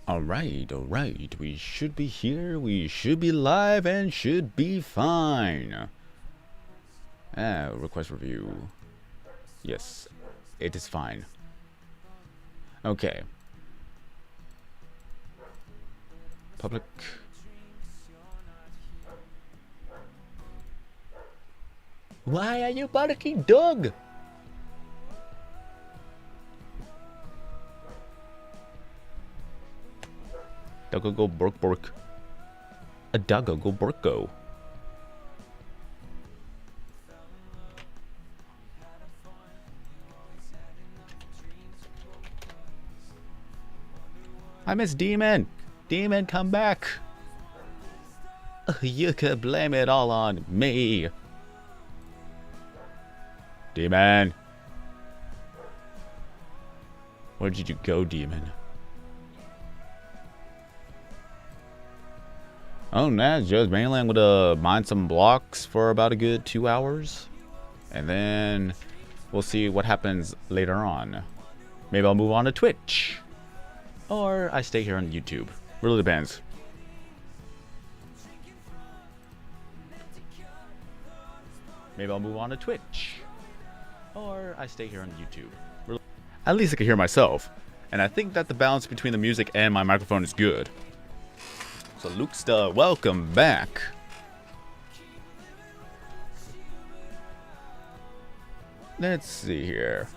Alright. We should be here, we should be live, and should be fine. Request review. Yes, it is fine. Okay. Public. Why are you barking, dog? Doggo go bork bork. A doggo go bork go. I miss Demon. Demon, come back. You could blame it all on me. Demon. Where did you go, Demon? Oh, nah, just mainly I'm gonna mine some blocks for about a good 2 hours. And then we'll see what happens later on. Maybe I'll move on to Twitch. Or I stay here on YouTube. Really depends. Maybe I'll move on to Twitch. Or I stay here on YouTube. At least I can hear myself. And I think that the balance between the music and my microphone is good. So Luke's welcome back. Let's see here.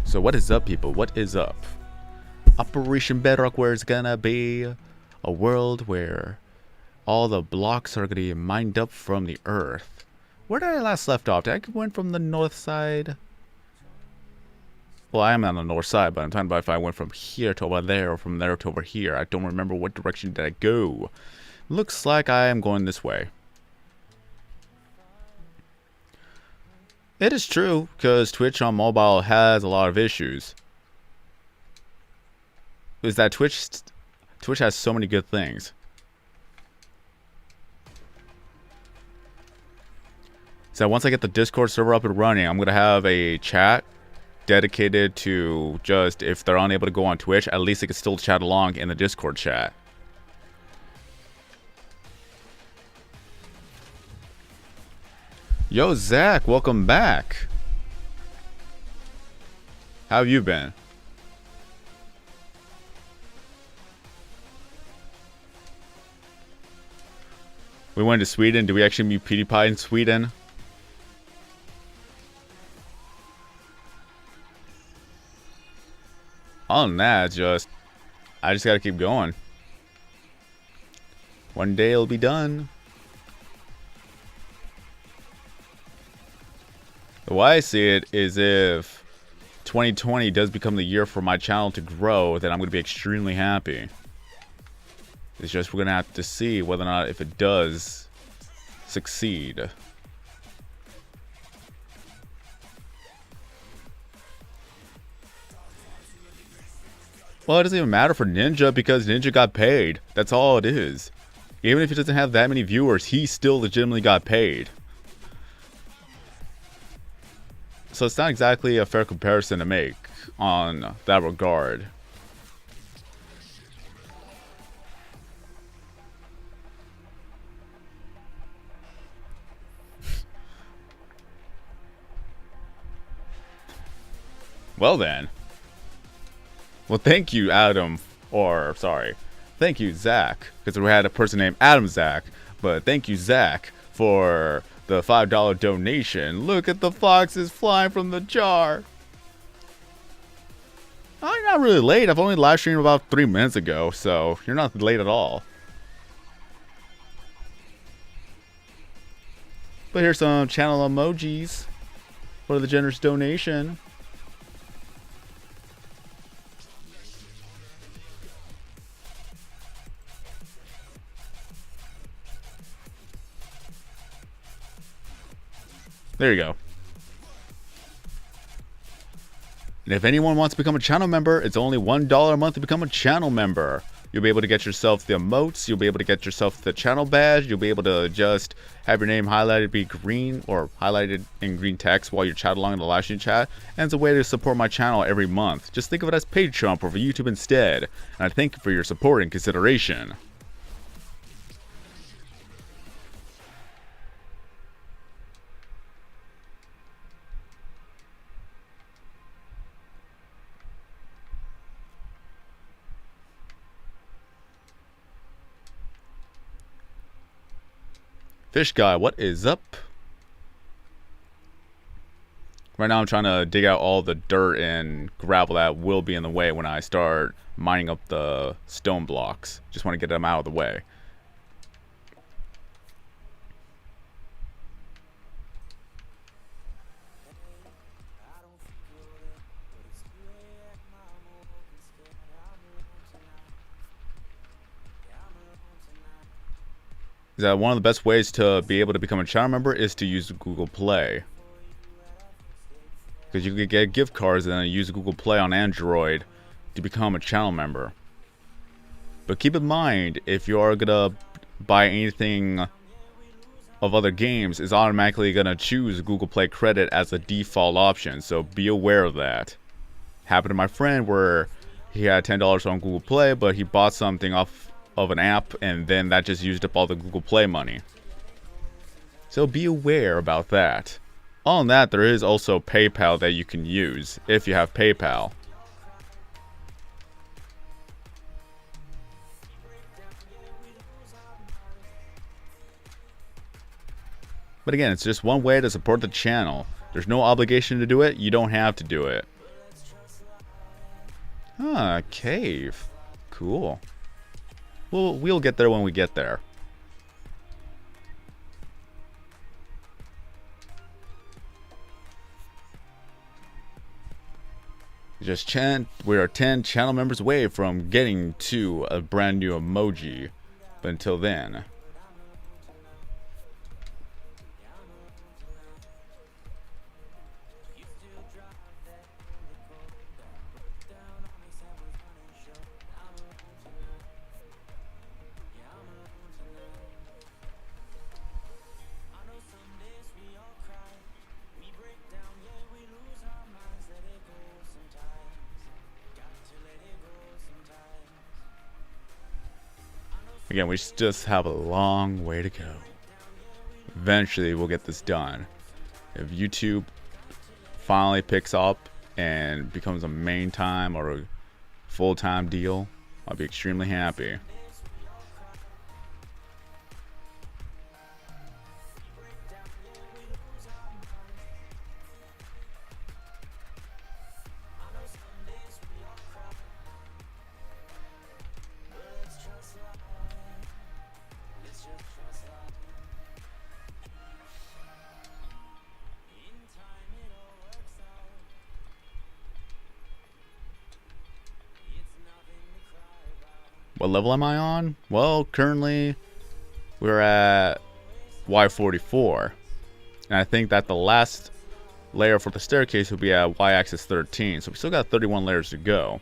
So what is up, people? What is up? Operation Bedrock, where it's gonna be a world where all the blocks are gonna be mined up from the earth. Where did I last left off? Did I went from the north side? Well, I am on the north side, but I'm talking about if I went from here to over there or from there to over here. I don't remember what direction did I go. Looks like I am going this way. It is true, because Twitch on mobile has a lot of issues. Is that Twitch has so many good things. So once I get the Discord server up and running, I'm going to have a chat dedicated to just, if they're unable to go on Twitch, at least they can still chat along in the Discord chat. Yo, Zach, welcome back. How have you been? We went to Sweden. Did we actually meet PewDiePie in Sweden? Oh, nah, I just gotta keep going. One day it'll be done. The way I see it is if 2020 does become the year for my channel to grow, then I'm going to be extremely happy. It's just we're going to have to see whether or not if it does succeed. Well, it doesn't even matter for Ninja because Ninja got paid. That's all it is. Even if he doesn't have that many viewers, he still legitimately got paid. So it's not exactly a fair comparison to make on that regard. Well then. Well, thank you, Adam. Or, sorry. Thank you, Zach. Because we had a person named Adam Zach. But thank you, Zach, for the $5 donation. Look at the foxes flying from the jar. I'm not really late. I've only live streamed about 3 minutes ago, so you're not late at all. But here's some channel emojis for the generous donation. There you go. And if anyone wants to become a channel member, it's only $1 a month to become a channel member. You'll be able to get yourself the emotes. You'll be able to get yourself the channel badge. You'll be able to just have your name highlighted be green or highlighted in green text while you chat along in the live stream chat. And it's a way to support my channel every month. Just think of it as Patreon or for YouTube instead. And I thank you for your support and consideration. Fish guy, what is up? Right now I'm trying to dig out all the dirt and gravel that will be in the way when I start mining up the stone blocks. Just want to get them out of the way. Is that one of the best ways to be able to become a channel member is to use Google Play. Because you can get gift cards and then use Google Play on Android to become a channel member. But keep in mind, if you are gonna buy anything of other games, it's automatically gonna choose Google Play credit as a default option. So be aware of that. Happened to my friend where he had $10 on Google Play, but he bought something off of an app and then that just used up all the Google Play money. So be aware about that. On that, there is also PayPal that you can use if you have PayPal. But again, it's just one way to support the channel. There's no obligation to do it. You don't have to do it. Ah, cave. Cool. We'll get there when we get there. We are 10 channel members away from getting to a brand new emoji. But until then. Again, we just have a long way to go. Eventually, we'll get this done. If YouTube finally picks up and becomes a main time or a full-time deal, I'll be extremely happy. What level am I on? Well, currently we're at Y44. And I think that the last layer for the staircase will be at Y-axis 13. So we still got 31 layers to go.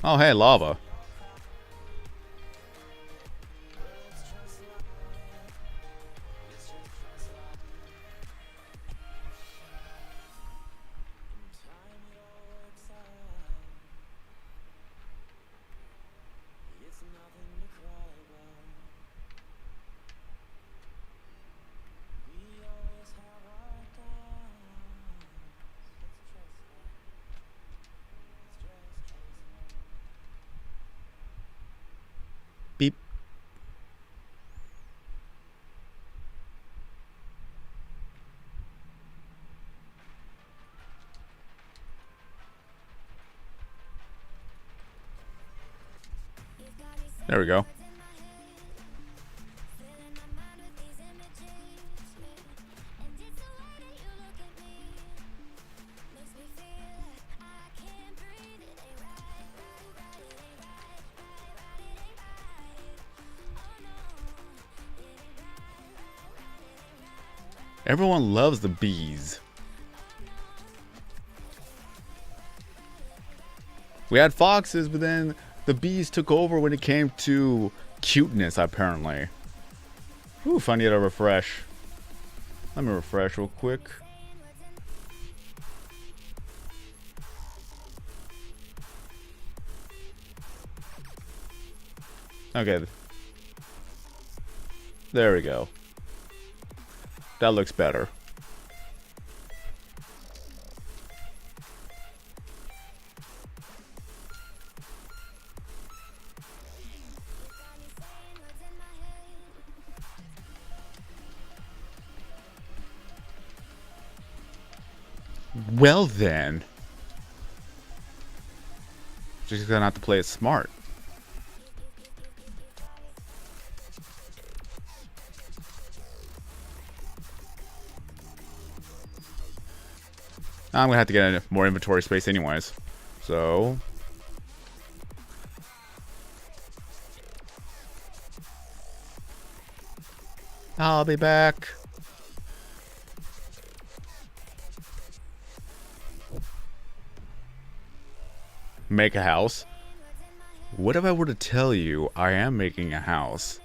Oh, hey, lava. Beep. There we go. Everyone loves the bees. We had foxes, but then the bees took over when it came to cuteness, apparently. Oof, I need to refresh. Let me refresh real quick. Okay. There we go. That looks better. Well then. Just gonna have to play it smart. I'm gonna have to get more inventory space anyways. So I'll be back. Make a house? What if I were to tell you I am making a house?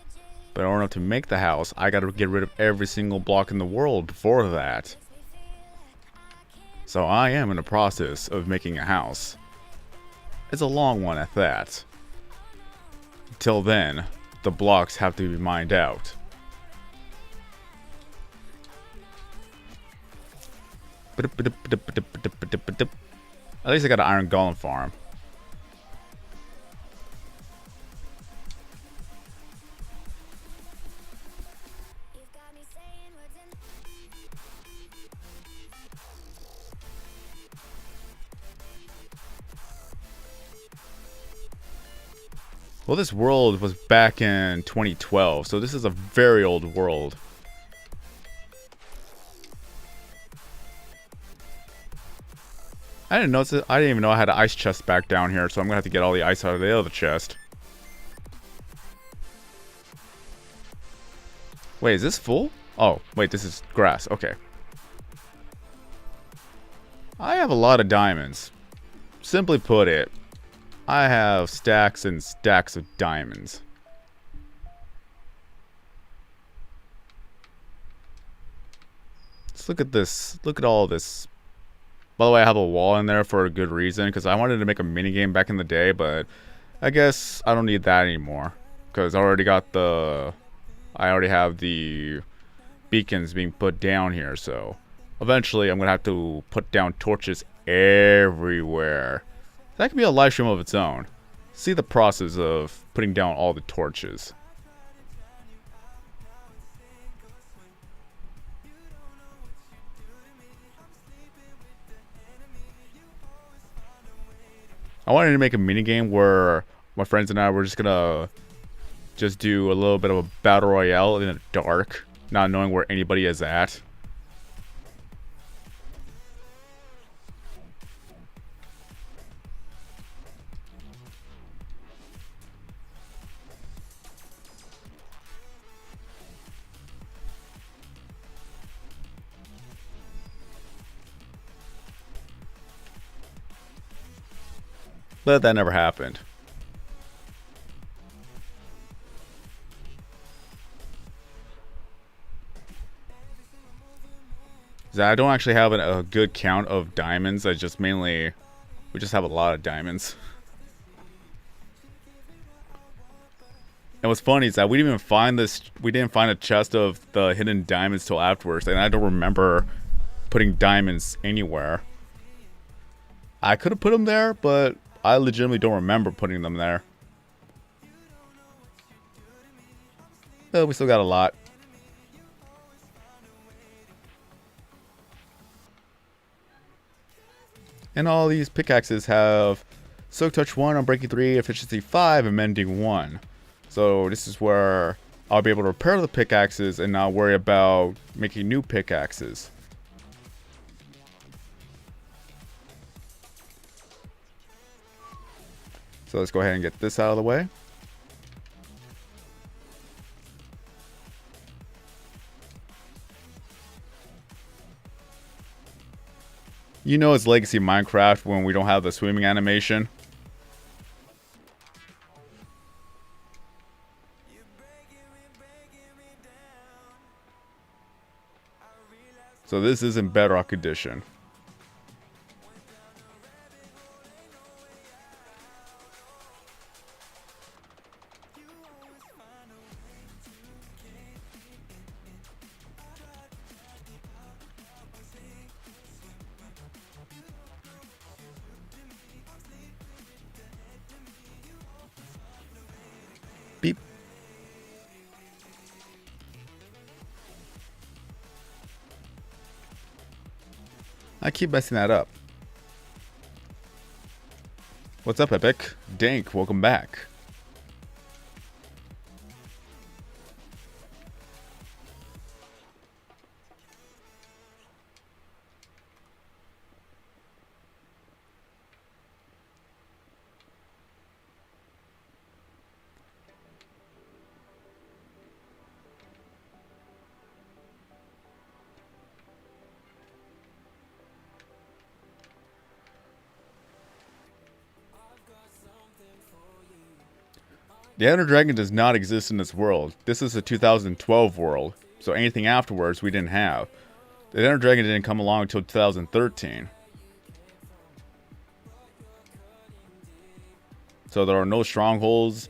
But in order to make the house, I gotta get rid of every single block in the world before that. So I am in the process of making a house. It's a long one at that. Till then, the blocks have to be mined out. At least I got an iron golem farm. Well, this world was back in 2012, so this is a very old world. I didn't notice it. I didn't even know I had an ice chest back down here, so I'm gonna have to get all the ice out of the other chest. Wait, is this full? Oh, wait, this is grass. Okay. I have a lot of diamonds. Simply put it, I have stacks and stacks of diamonds. Let's look at this. Look at all this. By the way, I have a wall in there for a good reason, because I wanted to make a minigame back in the day, but I guess I don't need that anymore, because I already got the... I already have the beacons being put down here, so eventually I'm going to have to put down torches everywhere. That could be a live stream of its own. See the process of putting down all the torches. I wanted to make a minigame where my friends and I were just gonna do a little bit of a battle royale in the dark, not knowing where anybody is at. But that never happened. I don't actually have a good count of diamonds. We just have a lot of diamonds. And what's funny is that we didn't find a chest of the hidden diamonds till afterwards, and I don't remember putting diamonds anywhere. I could have put them there, but I legitimately don't remember putting them there. But we still got a lot. And all these pickaxes have Soak Touch 1 on Breaking 3, Efficiency 5, and Mending 1. So this is where I'll be able to repair the pickaxes and not worry about making new pickaxes. So let's go ahead and get this out of the way. You know it's legacy Minecraft when we don't have the swimming animation. So this isn't Bedrock Edition. Beep. I keep messing that up. What's up, Epic? Dank, welcome back. The Ender Dragon does not exist in this world. This is a 2012 world, so anything afterwards we didn't have. The Ender Dragon didn't come along until 2013. So there are no strongholds,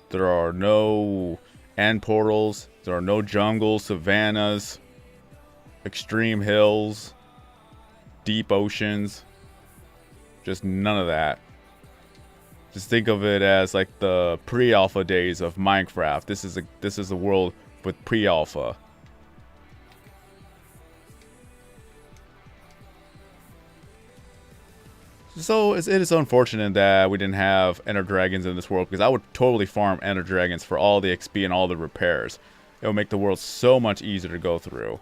there are no end portals, there are no jungles, savannas, extreme hills, deep oceans. Just none of that. Just think of it as like the pre-alpha days of Minecraft. This is a world with pre-alpha. So it is unfortunate that we didn't have Ender Dragons in this world, because I would totally farm Ender Dragons for all the XP and all the repairs. It would make the world so much easier to go through.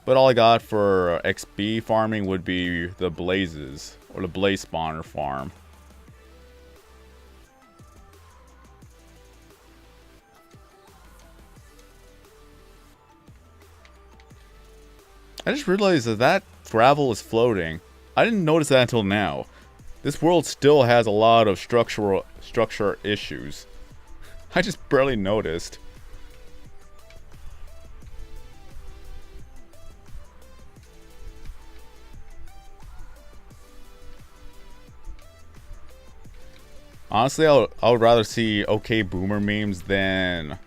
But all I got for XP farming would be the blazes, or the blaze spawner farm. I just realized that gravel is floating. I didn't notice that until now. This world still has a lot of structure issues. I just barely noticed. Honestly, I would rather see okay boomer memes than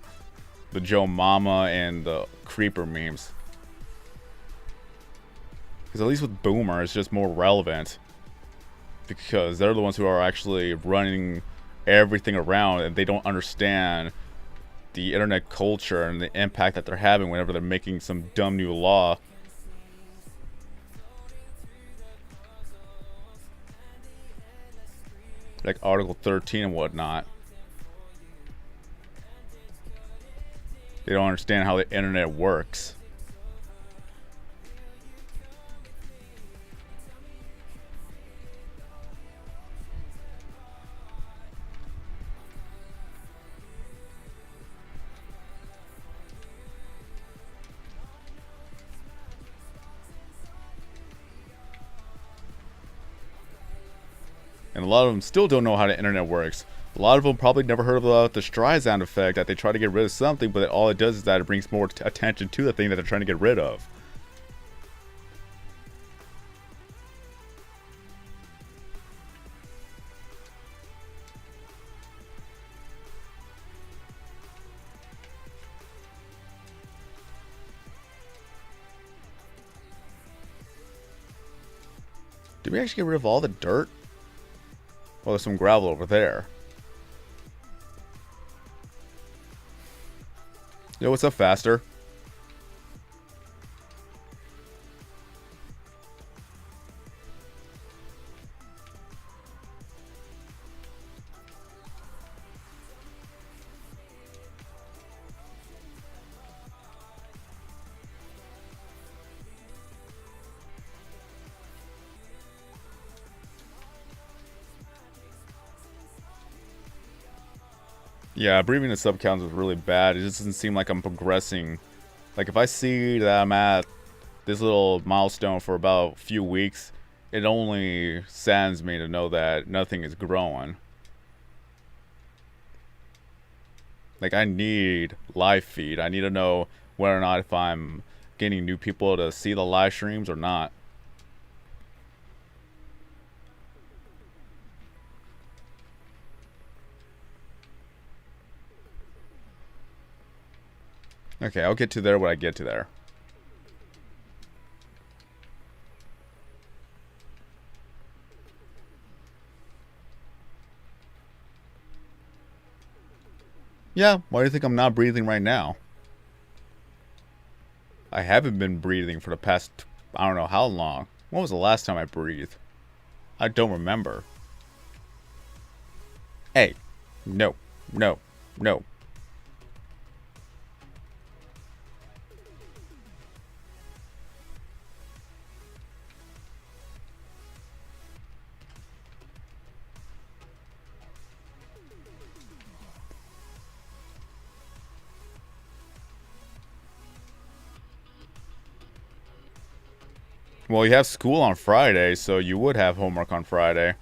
the Joe Mama and the creeper memes. Because at least with boomer, it's just more relevant. Because they're the ones who are actually running everything around, and they don't understand the internet culture and the impact that they're having whenever they're making some dumb new law. Like Article 13 and whatnot. They don't understand how the internet works. And a lot of them still don't know how the internet works. A lot of them probably never heard about the Streisand effect, that they try to get rid of something, but all it does is that it brings more attention to the thing that they're trying to get rid of. Did we actually get rid of all the dirt? Well, there's some gravel over there. Yo, what's up, Faster? Yeah, breathing the sub counts is really bad. It just doesn't seem like I'm progressing. Like, if I see that I'm at this little milestone for about a few weeks, it only saddens me to know that nothing is growing. Like, I need live feed. I need to know whether or not if I'm getting new people to see the live streams or not. Okay, I'll get to there when I get to there. Yeah, why do you think I'm not breathing right now? I haven't been breathing for the past, I don't know how long. When was the last time I breathed? I don't remember. Hey, no, no, no. Well, you have school on Friday, so you would have homework on Friday.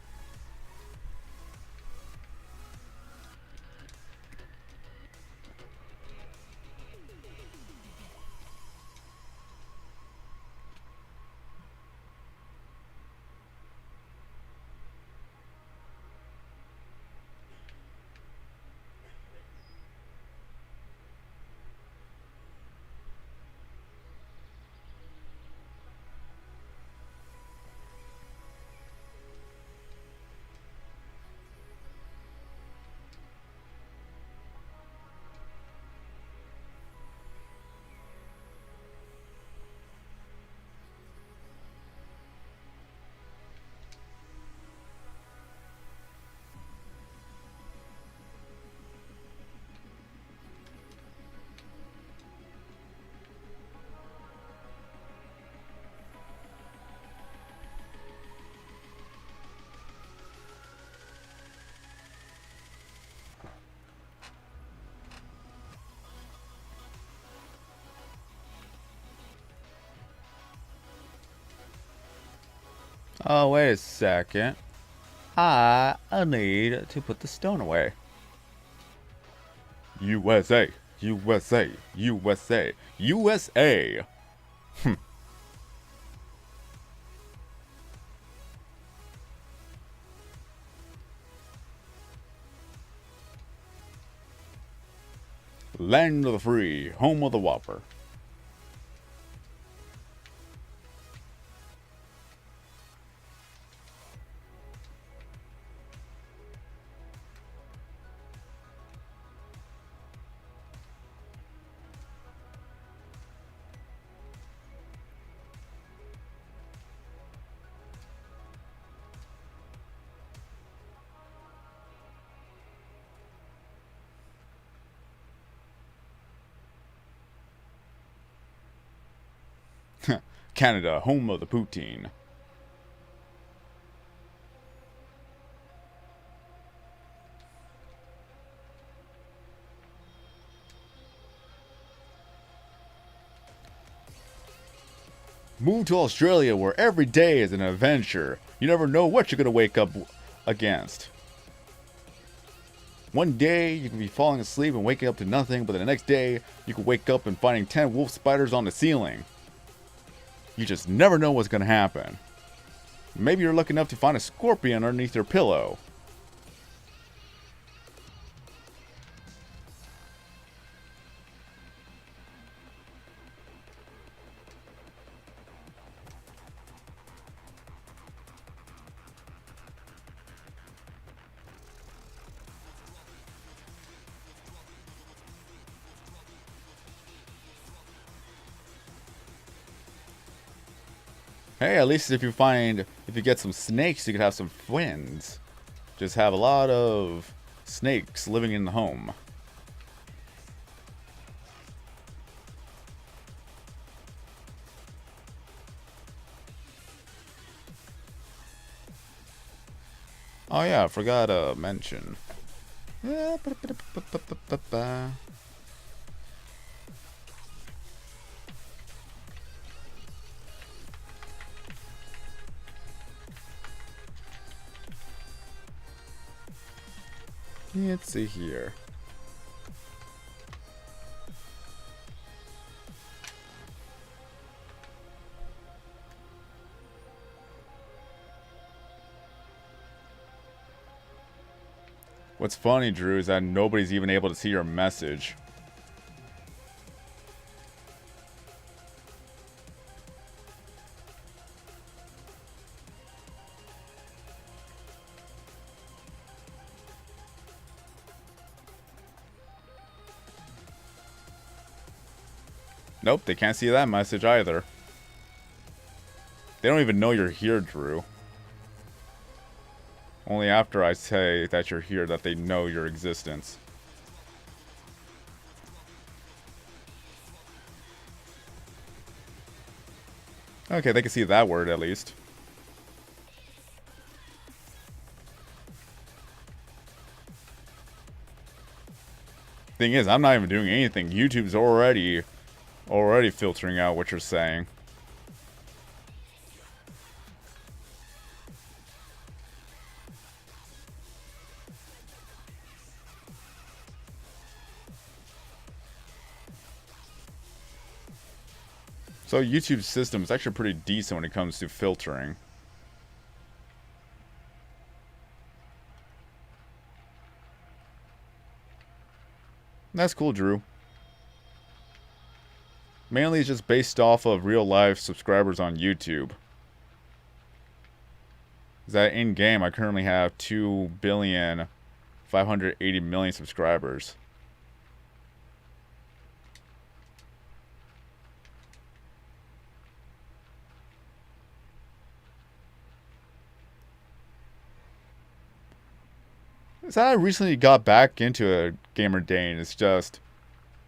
Oh, wait a second. I need to put the stone away. USA, USA, USA, USA. Land of the free, home of the Whopper. Canada, home of the poutine. Move to Australia where every day is an adventure. You never know what you're going to wake up against. One day you can be falling asleep and waking up to nothing, but the next day you can wake up and finding 10 wolf spiders on the ceiling. You just never know what's going to happen. Maybe you're lucky enough to find a scorpion underneath your pillow. Hey, at least if you get some snakes, you could have some friends. Just have a lot of snakes living in the home. Oh yeah, I forgot to mention. Let's see here. What's funny, Drew, is that nobody's even able to see your message. Nope, they can't see that message either. They don't even know you're here, Drew. Only after I say that you're here that they know your existence. Okay, they can see that word at least. Thing is, I'm not even doing anything. YouTube's already filtering out what you're saying. So YouTube's system is actually pretty decent when it comes to filtering. That's cool, Drew. Mainly it's just based off of real life subscribers on YouTube. That in game I currently have 2,580,000,000 subscribers. So I recently got back into a gamer day, and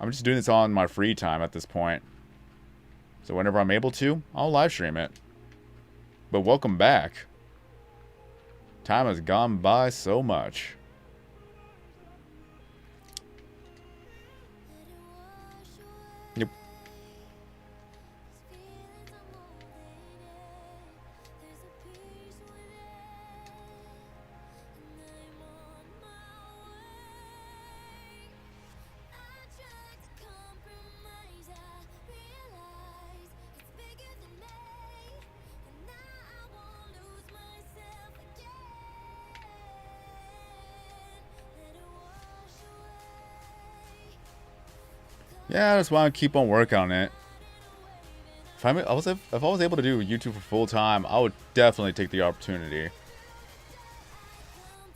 I'm just doing this on my free time at this point. So whenever I'm able to, I'll live stream it. But welcome back. Time has gone by so much. Yep. Yeah, that's why I keep on working on it. If I was able to do YouTube for full time, I would definitely take the opportunity.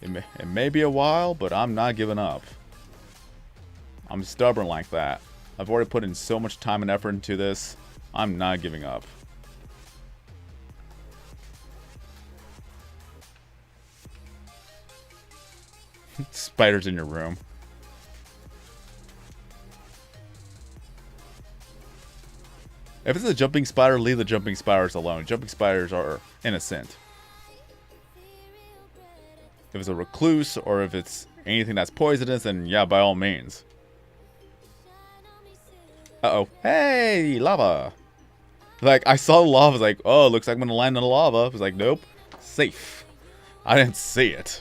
It may be a while, but I'm not giving up. I'm stubborn like that. I've already put in so much time and effort into this. I'm not giving up. Spiders in your room. If it's a jumping spider, leave the jumping spiders alone. Jumping spiders are innocent. If it's a recluse or if it's anything that's poisonous, then yeah, by all means. Uh-oh. Hey, lava. Like, I saw the lava, I was like, oh, looks like I'm gonna land on the lava. I was like, nope. Safe. I didn't see it.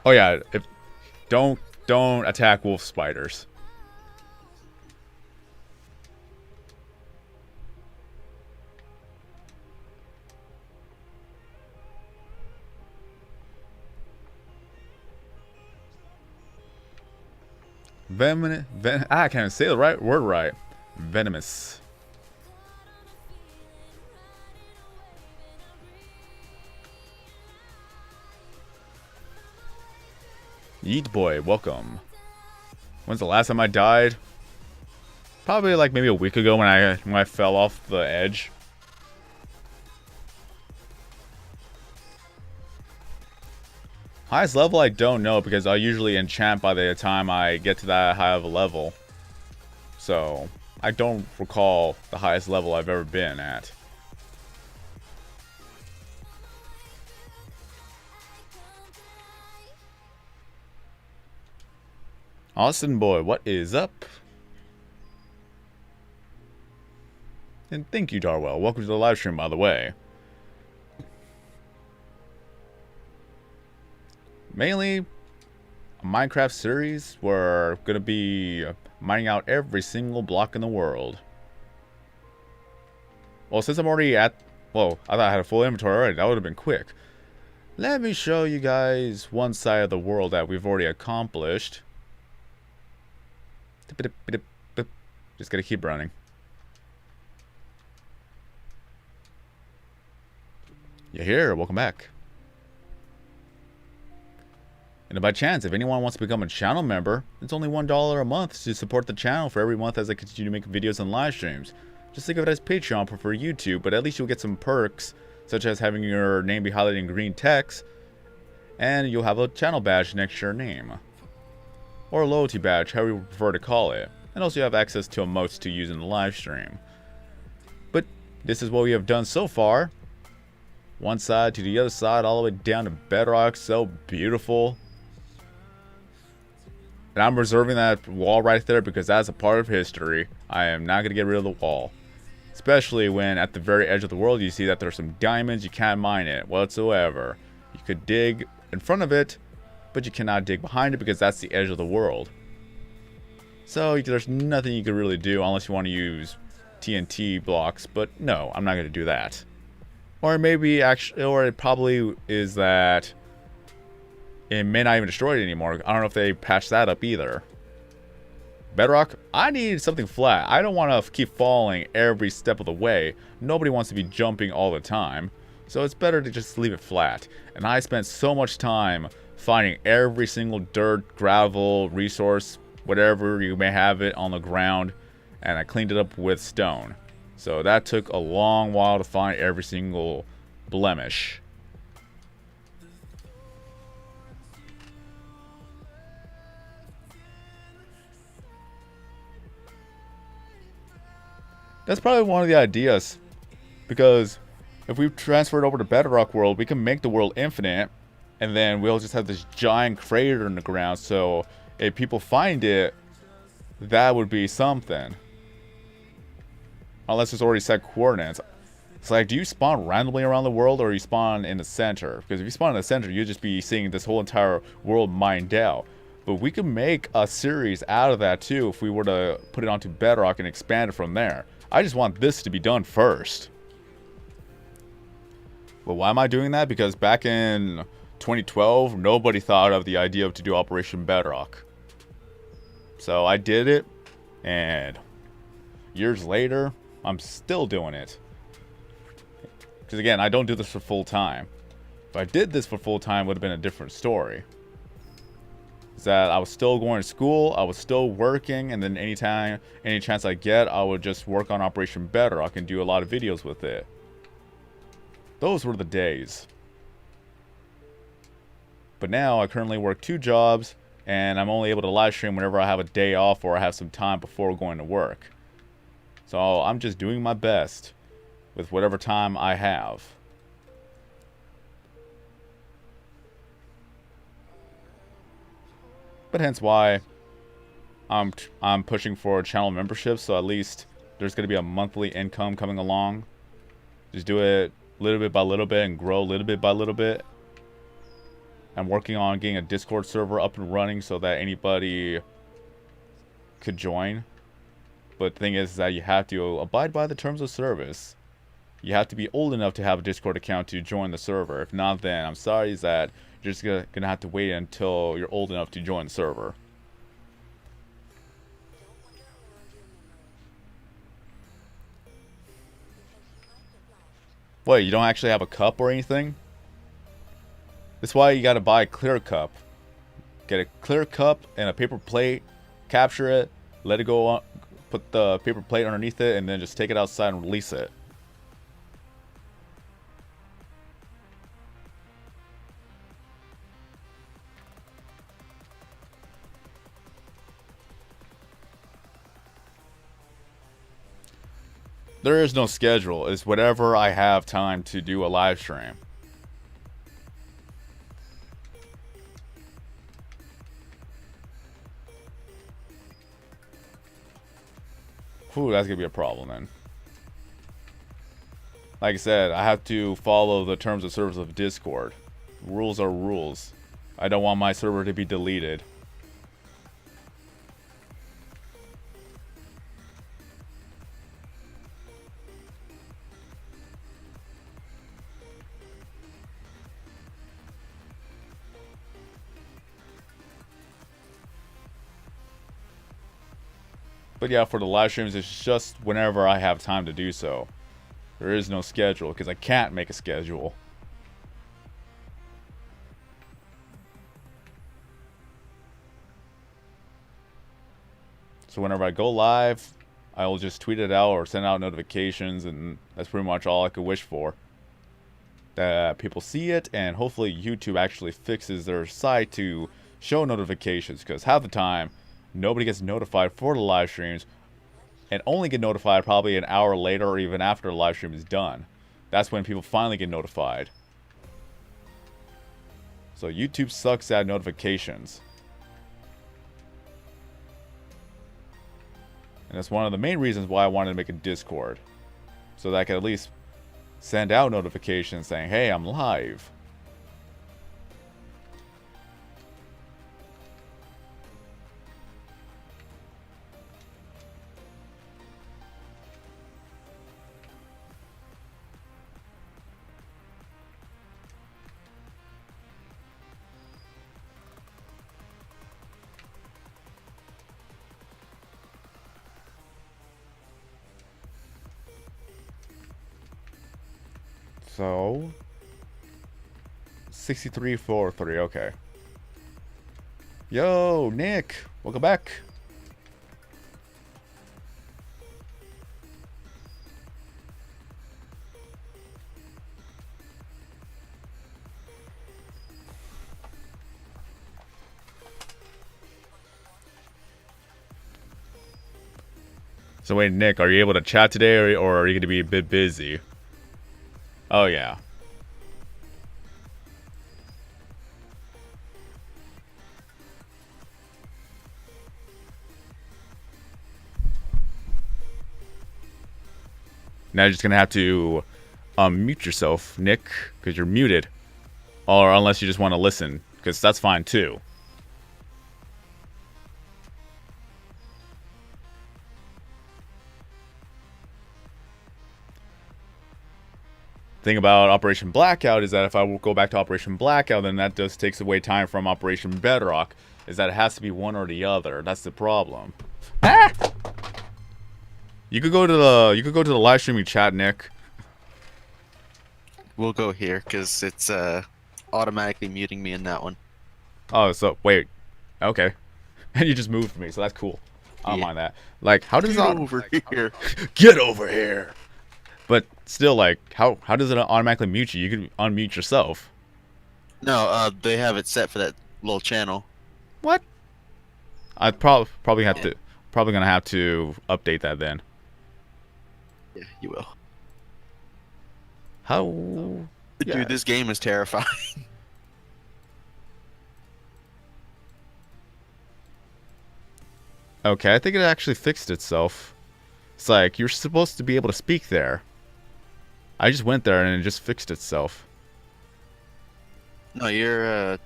Oh yeah, don't attack wolf spiders. I can't even say the right word right. Venomous. Yeet boy, welcome. When's the last time I died? Probably like maybe a week ago when I fell off the edge. Highest level I don't know because I usually enchant by the time I get to that high of a level. So I don't recall the highest level I've ever been at. Austin boy, what is up? And thank you, Darwell. Welcome to the live stream, by the way. Mainly a Minecraft series where we're gonna be mining out every single block in the world. Well, since I'm already at... Well, I thought I had a full inventory already. That would have been quick. Let me show you guys one side of the world that we've already accomplished. Just gotta keep running. You're here. Welcome back. And by chance, if anyone wants to become a channel member, it's only $1 a month to support the channel for every month as I continue to make videos and live streams. Just think of it as Patreon for YouTube, but at least you'll get some perks, such as having your name be highlighted in green text, and you'll have a channel badge next to your name. Or a loyalty badge, however you prefer to call it. And also you have access to emotes to use in the live stream. But this is what we have done so far. One side to the other side, all the way down to Bedrock. So beautiful. And I'm reserving that wall right there because that's a part of history. I am not going to get rid of the wall. Especially when at the very edge of the world you see that there's some diamonds. You can't mine it whatsoever. You could dig in front of it, but you cannot dig behind it because that's the edge of the world. So there's nothing you can really do unless you want to use TNT blocks. But no, I'm not going to do that. Or maybe actually, or it probably is that it may not even destroy it anymore. I don't know if they patched that up either. Bedrock, I need something flat. I don't want to keep falling every step of the way. Nobody wants to be jumping all the time. So it's better to just leave it flat. And I spent so much time finding every single dirt, gravel, resource, whatever you may have it on the ground. And I cleaned it up with stone. So that took a long while to find every single blemish. That's probably one of the ideas, because if we transfer it over to Bedrock World, we can make the world infinite, and then we'll just have this giant crater in the ground, so if people find it, that would be something. Unless it's already set coordinates. It's like, do you spawn randomly around the world, or you spawn in the center? Because if you spawn in the center, you'll just be seeing this whole entire world mined out. But we could make a series out of that too if we were to put it onto Bedrock and expand it from there. I just want this to be done first. Well, why am I doing that? Because back in 2012, nobody thought of the idea of to do Operation Bedrock. So I did it, and years later, I'm still doing it. Because again, I don't do this for full time. If I did this for full time, it would have been a different story. Is that I was still going to school, I was still working, and then any chance I get, I would just work on Operation Bedrock and do a lot of videos with it. Those were the days. But now I currently work 2 jobs, and I'm only able to live stream whenever I have a day off or I have some time before going to work. So I'm just doing my best with whatever time I have. But hence why I'm pushing for channel memberships, so at least there's going to be a monthly income coming along. Just do it little bit by little bit and grow little bit by little bit. I'm working on getting a Discord server up and running so that anybody could join. But the thing is that you have to abide by the terms of service. You have to be old enough to have a Discord account to join the server. If not, then I'm sorry that you're just gonna have to wait until you're old enough to join the server. Wait, you don't actually have a cup or anything? That's why you gotta buy a clear cup. Get a clear cup and a paper plate, capture it, let it go on, put the paper plate underneath it, and then just take it outside and release it. There is no schedule. It's whatever I have time to do a live stream. Whew, that's gonna be a problem then. Like I said, I have to follow the terms of service of Discord. Rules are rules. I don't want my server to be deleted. But yeah, for the live streams, it's just whenever I have time to do so. There is no schedule, because I can't make a schedule. So whenever I go live, I will just tweet it out or send out notifications, and that's pretty much all I could wish for. That people see it, and hopefully YouTube actually fixes their site to show notifications, because half the time, nobody gets notified for the live streams, and only get notified probably an hour later or even after the live stream is done. That's when people finally get notified. So YouTube sucks at notifications. And that's one of the main reasons why I wanted to make a Discord. So that I could at least send out notifications saying, hey, I'm live. So 6343, okay. Yo, Nick, welcome back. So wait, Nick, are you able to chat today, or are you going to be a bit busy? Oh, yeah. Now you're just going to have to mute yourself, Nick, because you're muted. Or unless you just want to listen, because that's fine too. Thing about Operation Blackout is that if I will go back to Operation Blackout, then that just takes away time from Operation Bedrock. Is that it has to be one or the other. That's the problem. Ah! You could go to the live streaming chat, Nick. We'll go here because it's automatically muting me in that one. Oh, so wait. Okay. And you just moved me, so that's cool. I don't mind that. Like, how does Get over here? Get over here. But still, like, how does it automatically mute you? You can unmute yourself. No, they have it set for that little channel. What? I probably have to gonna have to update that then. Yeah, you will. How? Dude, Yeah. this game is terrifying. Okay, I think it actually fixed itself. It's like you're supposed to be able to speak there. I just went there and it just fixed itself. No, you're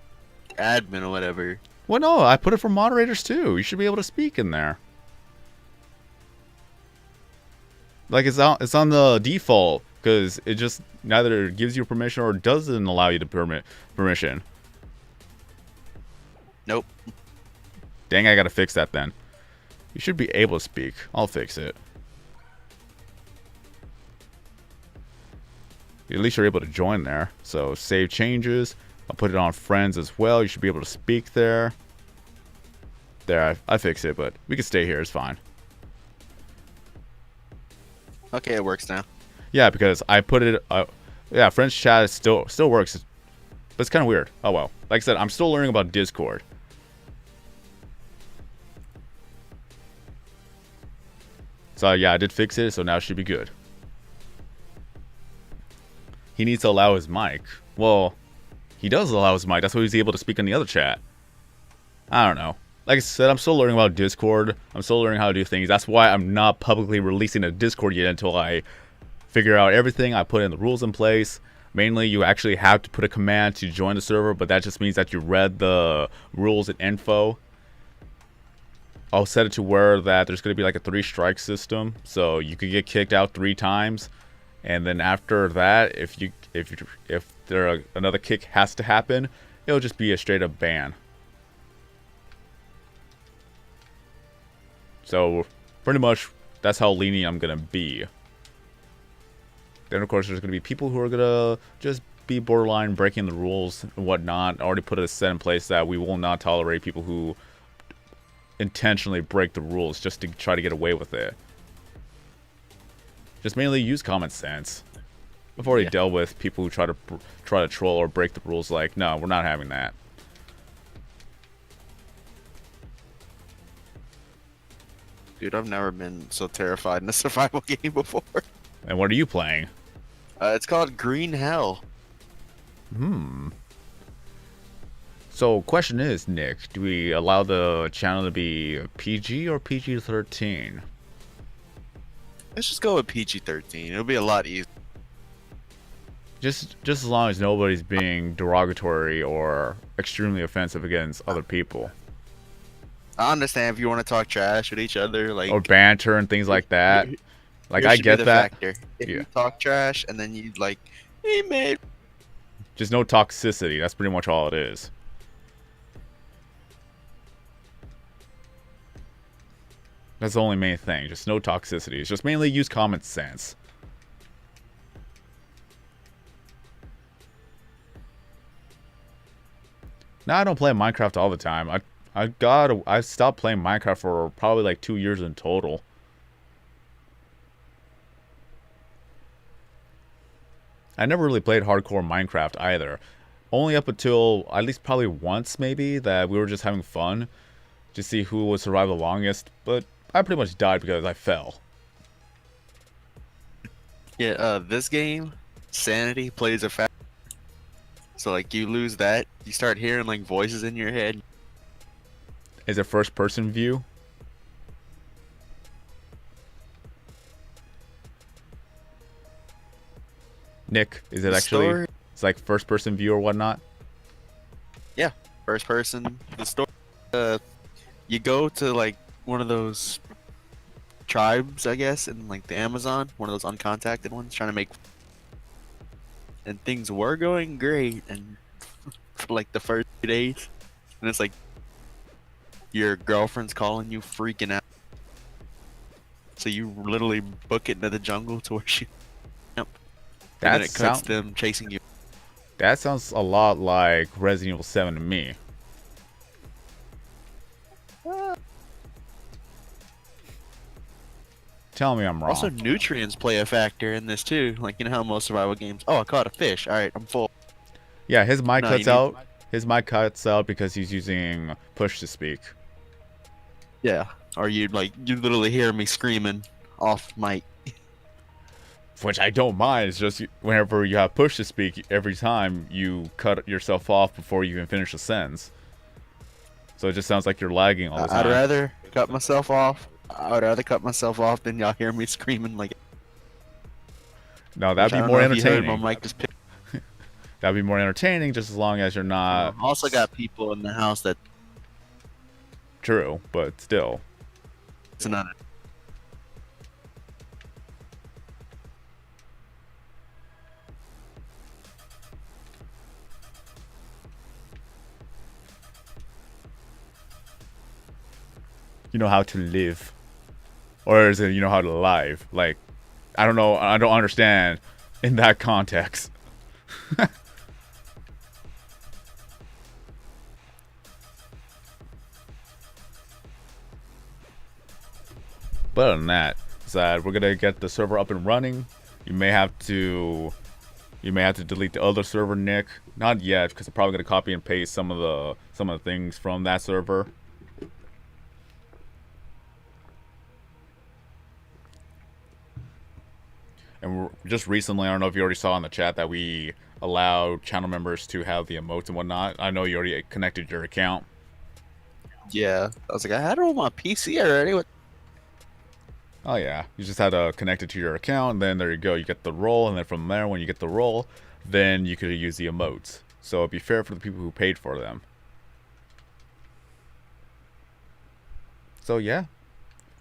admin or whatever. Well, no, I put it for moderators too. You should be able to speak in there. Like it's on the default because it just neither gives you permission or doesn't allow you to permission. Nope. Dang, I gotta fix that then. You should be able to speak. I'll fix it. At least you're able to join there. So save changes. I'll put it on friends as well. You should be able to speak there. There, I fixed it, but we can stay here. It's fine. Okay, it works now. Yeah, because I put it. Yeah, friends chat still works, but it's kind of weird. Oh well. Like I said, I'm still learning about Discord. So yeah, I did fix it. So now it should be good. He needs to allow his mic. Well, he does allow his mic. That's why he's able to speak in the other chat. I don't know. Like I said, I'm still learning about Discord. I'm still learning how to do things. That's why I'm not publicly releasing a Discord yet until I figure out everything. I put in the rules in place. Mainly, you actually have to put a command to join the server, but that just means that you read the rules and info. I'll set it to where that there's going to be like a 3-strike system, so you could get kicked out 3 times, and then after that, if another kick has to happen, it'll just be a straight up ban. So pretty much that's how lenient I'm gonna be. Then of course there's gonna be people who are gonna just be borderline breaking the rules and whatnot. I already put a set in place that we will not tolerate people who intentionally break the rules just to try to get away with it. Just mainly use common sense. I've already dealt with people who try to troll or break the rules. Like, no, we're not having that. Dude, I've never been so terrified in a survival game before. And what are you playing? It's called Green Hell. So, question is, Nick, do we allow the channel to be PG or PG-13? Let's just go with PG-13. It'll be a lot easier. Just as long as nobody's being derogatory or extremely offensive against other people. I understand if you want to talk trash with each other, like Or banter and things like that. Like, here I should be get the that. factor. If you talk trash and then you like, hey man, Just no toxicity. That's pretty much all it is. That's the only main thing. Just no toxicity. It's just mainly use common sense. Now I don't play Minecraft all the time. I stopped playing Minecraft for probably like 2 years in total. I never really played hardcore Minecraft either. Only up until at least probably once maybe that we were just having fun to see who would survive the longest, but I pretty much died because I fell. yeah, this game, sanity plays a factor. So like you lose that, you start hearing like voices in your head. Is it first person view? Nick, is it actually it's like first person view or whatnot? Yeah, first person. The story. You go to like one of those tribes, I guess, in like the Amazon, one of those uncontacted ones, trying to make. And things were going great, and for like the first few days, and it's like your girlfriend's calling you, freaking out. So you literally book it into the jungle to where she. Yep. And then it cuts them chasing you. That sounds a lot like Resident Evil 7 to me. Tell me I'm wrong. Also, nutrients play a factor in this too. Like, you know how most survival games. Oh, I caught a fish. All right, I'm full. Yeah, his mic cuts out. His mic cuts out because he's using push to speak. Yeah, or you literally hear me screaming off mic. Which I don't mind. It's just whenever you have push to speak, every time you cut yourself off before you even finish a sentence. So it just sounds like you're lagging all the time. I'd rather cut myself off. I would rather cut myself off than y'all hear me screaming like. No, that'd be more entertaining. My mic just picked. That'd be more entertaining, just as long as you're not. I also got people in the house that. True, but still. It's another. You know how to live, or is it you know how to live? Like, I don't know. I don't understand in that context. But other than that, we're gonna get the server up and running. You may have to delete the other server, Nick. Not yet, because I'm probably gonna copy and paste some of the things from that server. And just recently, I don't know if you already saw in the chat that we allowed channel members to have the emotes and whatnot. I know you already connected your account. Yeah, I was like, I had it on my PC already. What? Oh yeah, you just had to connect it to your account, and then there you go. You get the role, and then from there, when you get the role, then you could use the emotes. So it'd be fair for the people who paid for them. So yeah,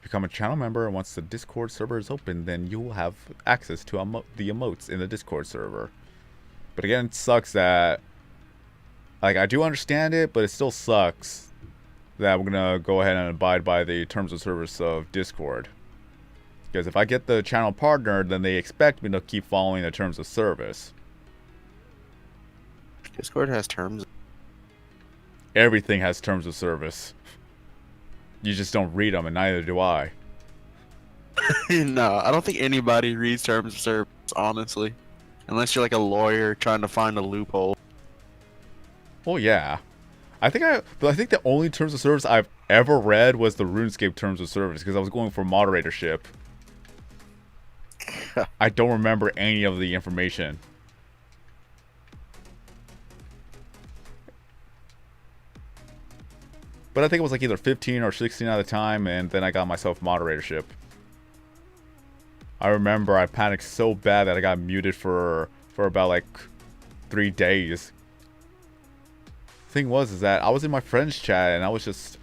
become a channel member, and once the Discord server is open, then you will have access to the emotes in the Discord server. But again, it sucks that, like, I do understand it, but it still sucks that we're gonna go ahead and abide by the terms of service of Discord. Because if I get the channel partner, then they expect me to keep following the terms of service. Discord has terms. Everything has terms of service. You just don't read them, and neither do I. No, I don't think anybody reads terms of service, honestly. Unless you're like a lawyer trying to find a loophole. Well, yeah. I think the only terms of service I've ever read was the RuneScape terms of service, because I was going for moderatorship. I don't remember any of the information. But I think it was like either 15 or 16 at the time, and then I got myself moderatorship. I remember I panicked so bad that I got muted for about like 3 days. Thing was is that I was in my friend's chat and I was just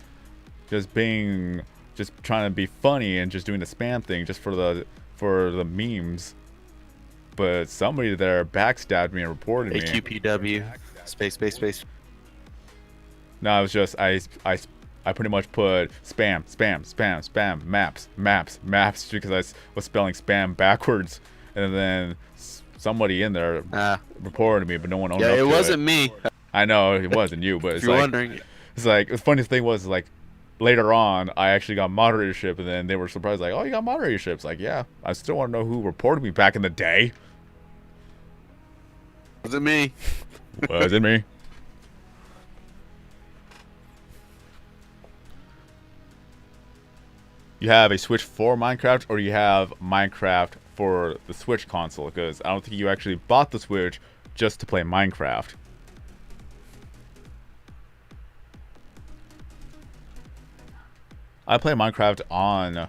trying to be funny and just doing the spam thing just for the memes. But somebody there backstabbed me and reported me. AQPW space. No, it was just I pretty much put spam maps because I was spelling spam backwards, and then somebody in there reported me, but no one owned up to it. Yeah, it wasn't me. I know it wasn't you, but it's If you're like, wondering. it's like the funniest thing was like later on I actually got moderatorship, and then they were surprised like, oh, you got moderatorship. It's like, yeah, I still want to know who reported me back in the day. Was it me? Was it me? You have a Switch for Minecraft, or you have Minecraft for the Switch console? Because I don't think you actually bought the Switch just to play Minecraft. I play Minecraft on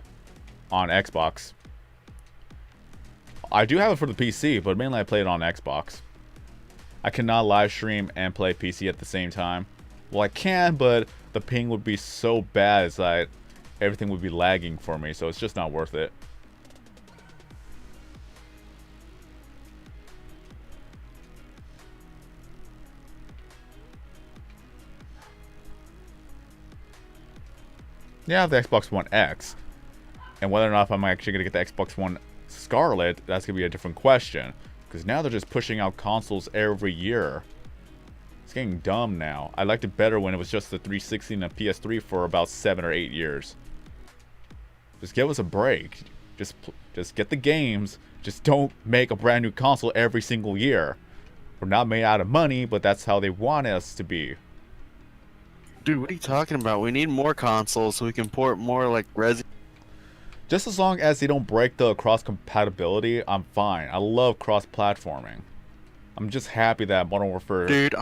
Xbox. I do have it for the PC, but mainly I play it on Xbox. I cannot live stream and play PC at the same time. Well, I can, but the ping would be so bad that everything would be lagging for me, so it's just not worth it. Yeah, I have the Xbox One X. And whether or not I'm actually going to get the Xbox One Scarlet, that's going to be a different question. Because now they're just pushing out consoles every year. It's getting dumb now. I liked it better when it was just the 360 and the PS3 for about 7 or 8 years. Just give us a break. Just get the games. Just don't make a brand new console every single year. We're not made out of money, but that's how they want us to be. Dude, what are you talking about? We need more consoles so we can port more like Resident. Just as long as they don't break the cross-compatibility, I'm fine. I love cross-platforming. I'm just happy that Modern Warfare... Dude,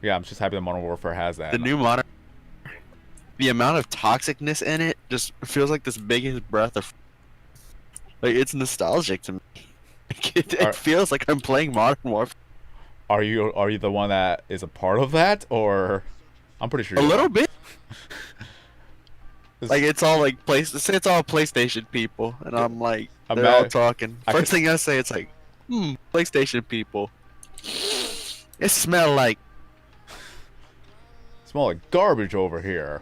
yeah, I'm just happy that Modern Warfare has that. The new Modern... The amount of toxicness in it just feels like this biggest breath of... Like, it's nostalgic to me. It feels like I'm playing Modern Warfare. Are you the one that is a part of that, or... I'm pretty sure a little not. bit. Like, it's all like it's all PlayStation people, and I'm like, they're all talking. First thing I say, it's like, PlayStation people. It smell like garbage over here.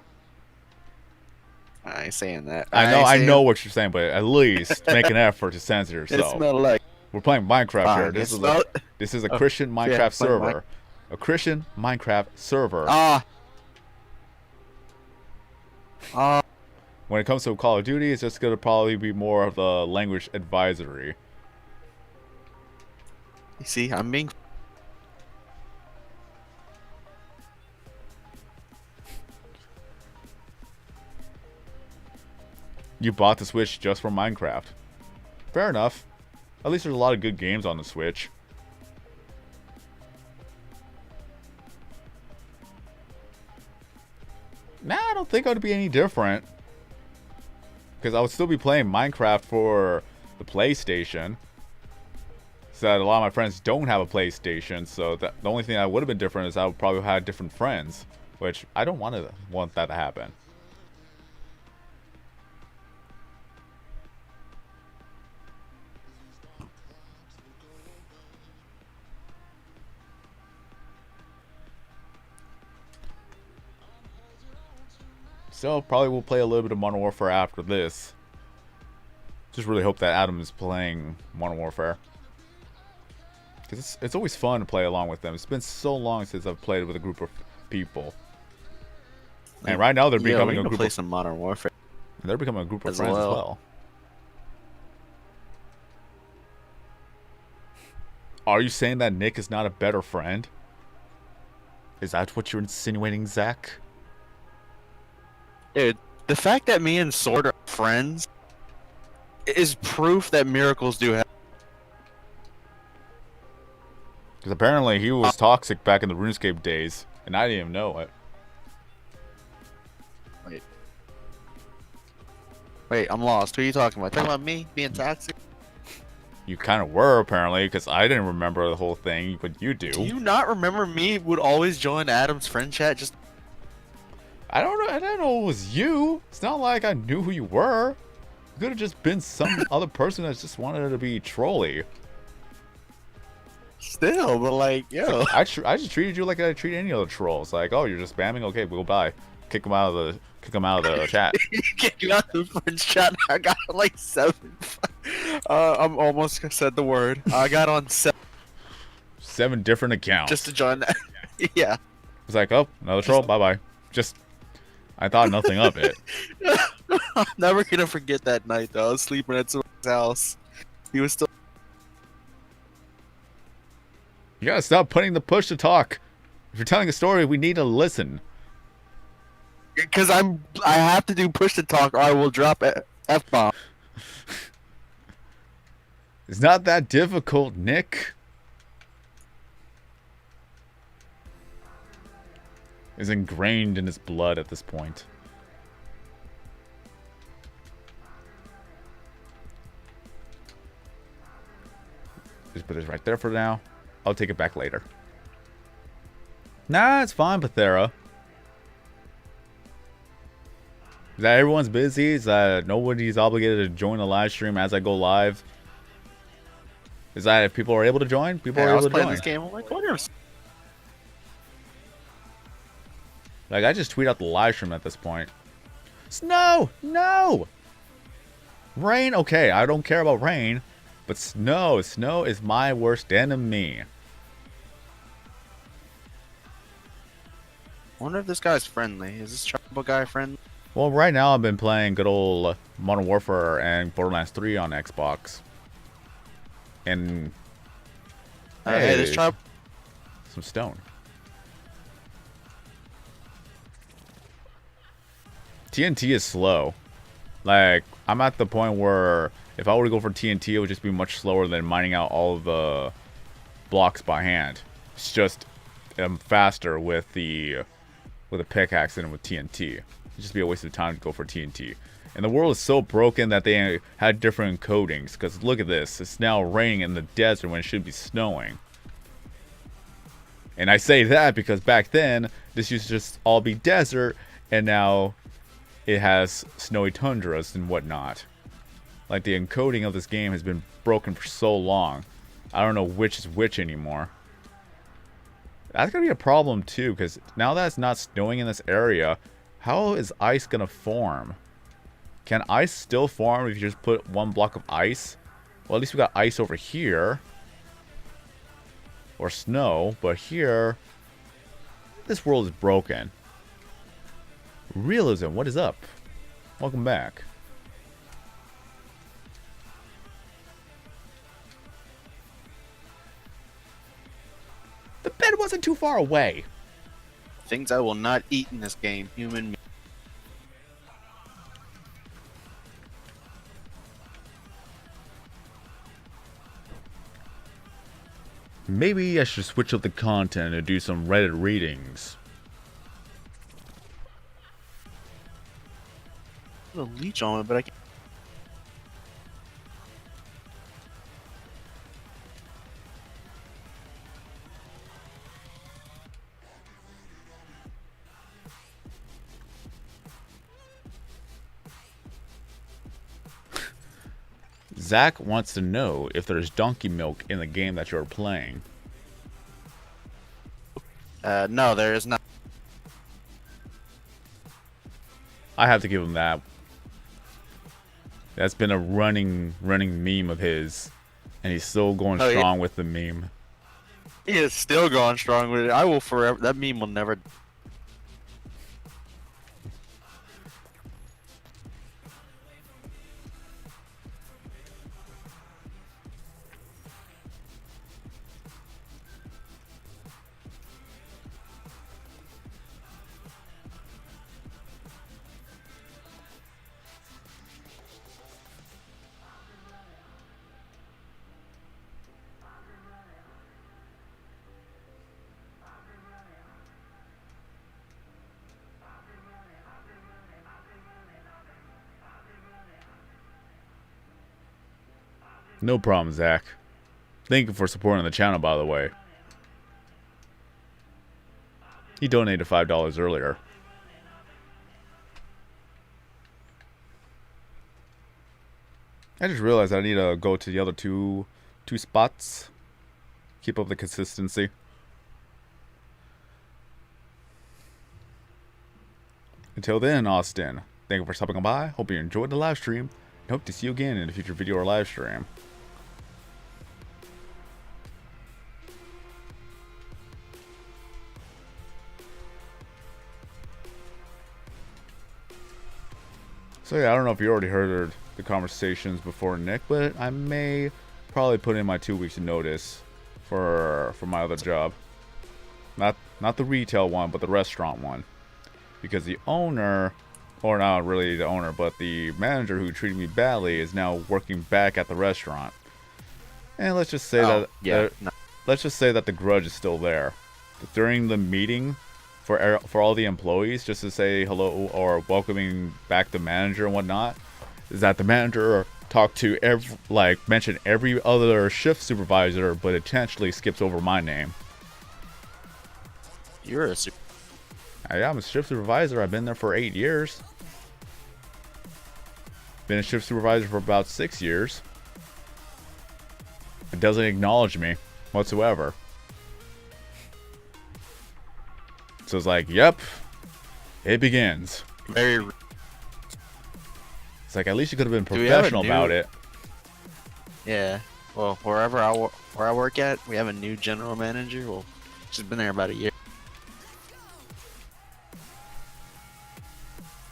I ain't saying that. I know what you're saying, but at least make an effort to censor yourself. It smell like. We're playing Minecraft here. This is a Christian Minecraft server. A Christian Minecraft server. When it comes to Call of Duty, it's just going to probably be more of the language advisory. You see, I'm being... You bought the Switch just for Minecraft. Fair enough. At least there's a lot of good games on the Switch. Nah, I don't think it would be any different. Because I would still be playing Minecraft for the PlayStation. is that a lot of my friends don't have a PlayStation, so the only thing that would have been different is I would probably have had different friends, which I don't want that to happen. So probably we'll play a little bit of Modern Warfare after this. Just really hope that Adam is playing Modern Warfare. Because it's always fun to play along with them. It's been so long since I've played with a group of people. And right now they're becoming a group play some Modern Warfare. They're becoming a group of friends as well. Are you saying that Nick is not a better friend? Is that what you're insinuating, Zach? Dude, the fact that me and Sword are friends is proof that miracles do happen. Because apparently he was toxic back in the RuneScape days, and I didn't even know it. Wait, I'm lost. Who are you talking about? Talking about me being toxic? You kind of were, apparently, because I didn't remember the whole thing, but you do. Do you not remember me would always join Adam's friend chat? Just I don't know. I didn't know it was you. It's not like I knew who you were. You could have just been some other person that just wanted to be trolly. still, but like, yo. I just treated you like I treat any other trolls. Like, oh, you're just spamming. Okay, we'll bye. Kick them out of the chat. Kick you out of the friend chat. I got like 7. I'm almost said the word. I got on 7 different accounts. just to join that. Yeah. It's like, oh, another troll. Bye bye. Just, I thought nothing of it. I'm never gonna forget that night though. I was sleeping at someone's house. He was still. You gotta stop putting the push to talk. If you're telling a story, we need to listen. Because I have to do push to talk or I will drop F-bomb. It's not that difficult, Nick. It's ingrained in his blood at this point. Just put this right there for now. I'll take it back later. Nah, it's fine, Pathera. Is that everyone's busy? Is that nobody's obligated to join the live stream as I go live? Is that if people are able to join? People are able to join. This game. I'm like, whatever. Like, I just tweet out the live stream at this point. Snow! No! Rain? Okay, I don't care about rain. But snow. Snow is my worst enemy. I wonder if this guy's friendly. Is this tribal guy friendly? Well, right now I've been playing good old Modern Warfare and Borderlands 3 on Xbox. And... hey, this tribe... Some stone. TNT is slow. Like, I'm at the point where if I were to go for TNT, it would just be much slower than mining out all of the blocks by hand. It's just I'm faster with a pickaxe than with TNT. It'd just be a waste of time to go for TNT. And the world is so broken that they had different encodings. Because look at this. It's now raining in the desert when it should be snowing. And I say that because back then, this used to just all be desert. And now it has snowy tundras and whatnot. Like, the encoding of this game has been broken for so long. I don't know which is which anymore. That's going to be a problem, too, because now that it's not snowing in this area, how is ice going to form? Can ice still form if you just put one block of ice? Well, at least we got ice over here. Or snow, but here... This world is broken. Realism, what is up? Welcome back. The bed wasn't too far away. Things I will not eat in this game. Human meat. Maybe I should switch up the content and do some Reddit readings. A leech on it, but I can't. Zach wants to know if there's donkey milk in the game that you're playing. No, there is not. I have to give him that. That's been a running meme of his, and he's still going strong with the meme. He is still going strong with it. I will forever. That meme will never. No problem, Zach. Thank you for supporting the channel, by the way. He donated $5 earlier. I just realized I need to go to the other two spots. Keep up the consistency. Until then, Austin, thank you for stopping by. Hope you enjoyed the live stream. And hope to see you again in a future video or live stream. So yeah, I don't know if you already heard the conversations before, Nick, but I may probably put in my 2 weeks of notice for my other job. Not the retail one, but the restaurant one. Because the owner, or not really the owner, but the manager who treated me badly is now working back at the restaurant. And let's just say let's just say that the grudge is still there. During the meeting for all the employees, just to say hello or welcoming back the manager and whatnot, is that the manager talked to mentioned every other shift supervisor, but intentionally skips over my name. You're a I'm a shift supervisor. I've been there for 8 years. Been a shift supervisor for about 6 years. It doesn't acknowledge me whatsoever. So it's like, yep, it begins. Very. It's like, at least you could have been professional about it. Yeah. Well, where I work at, we have a new general manager. Well, she's been there about a year.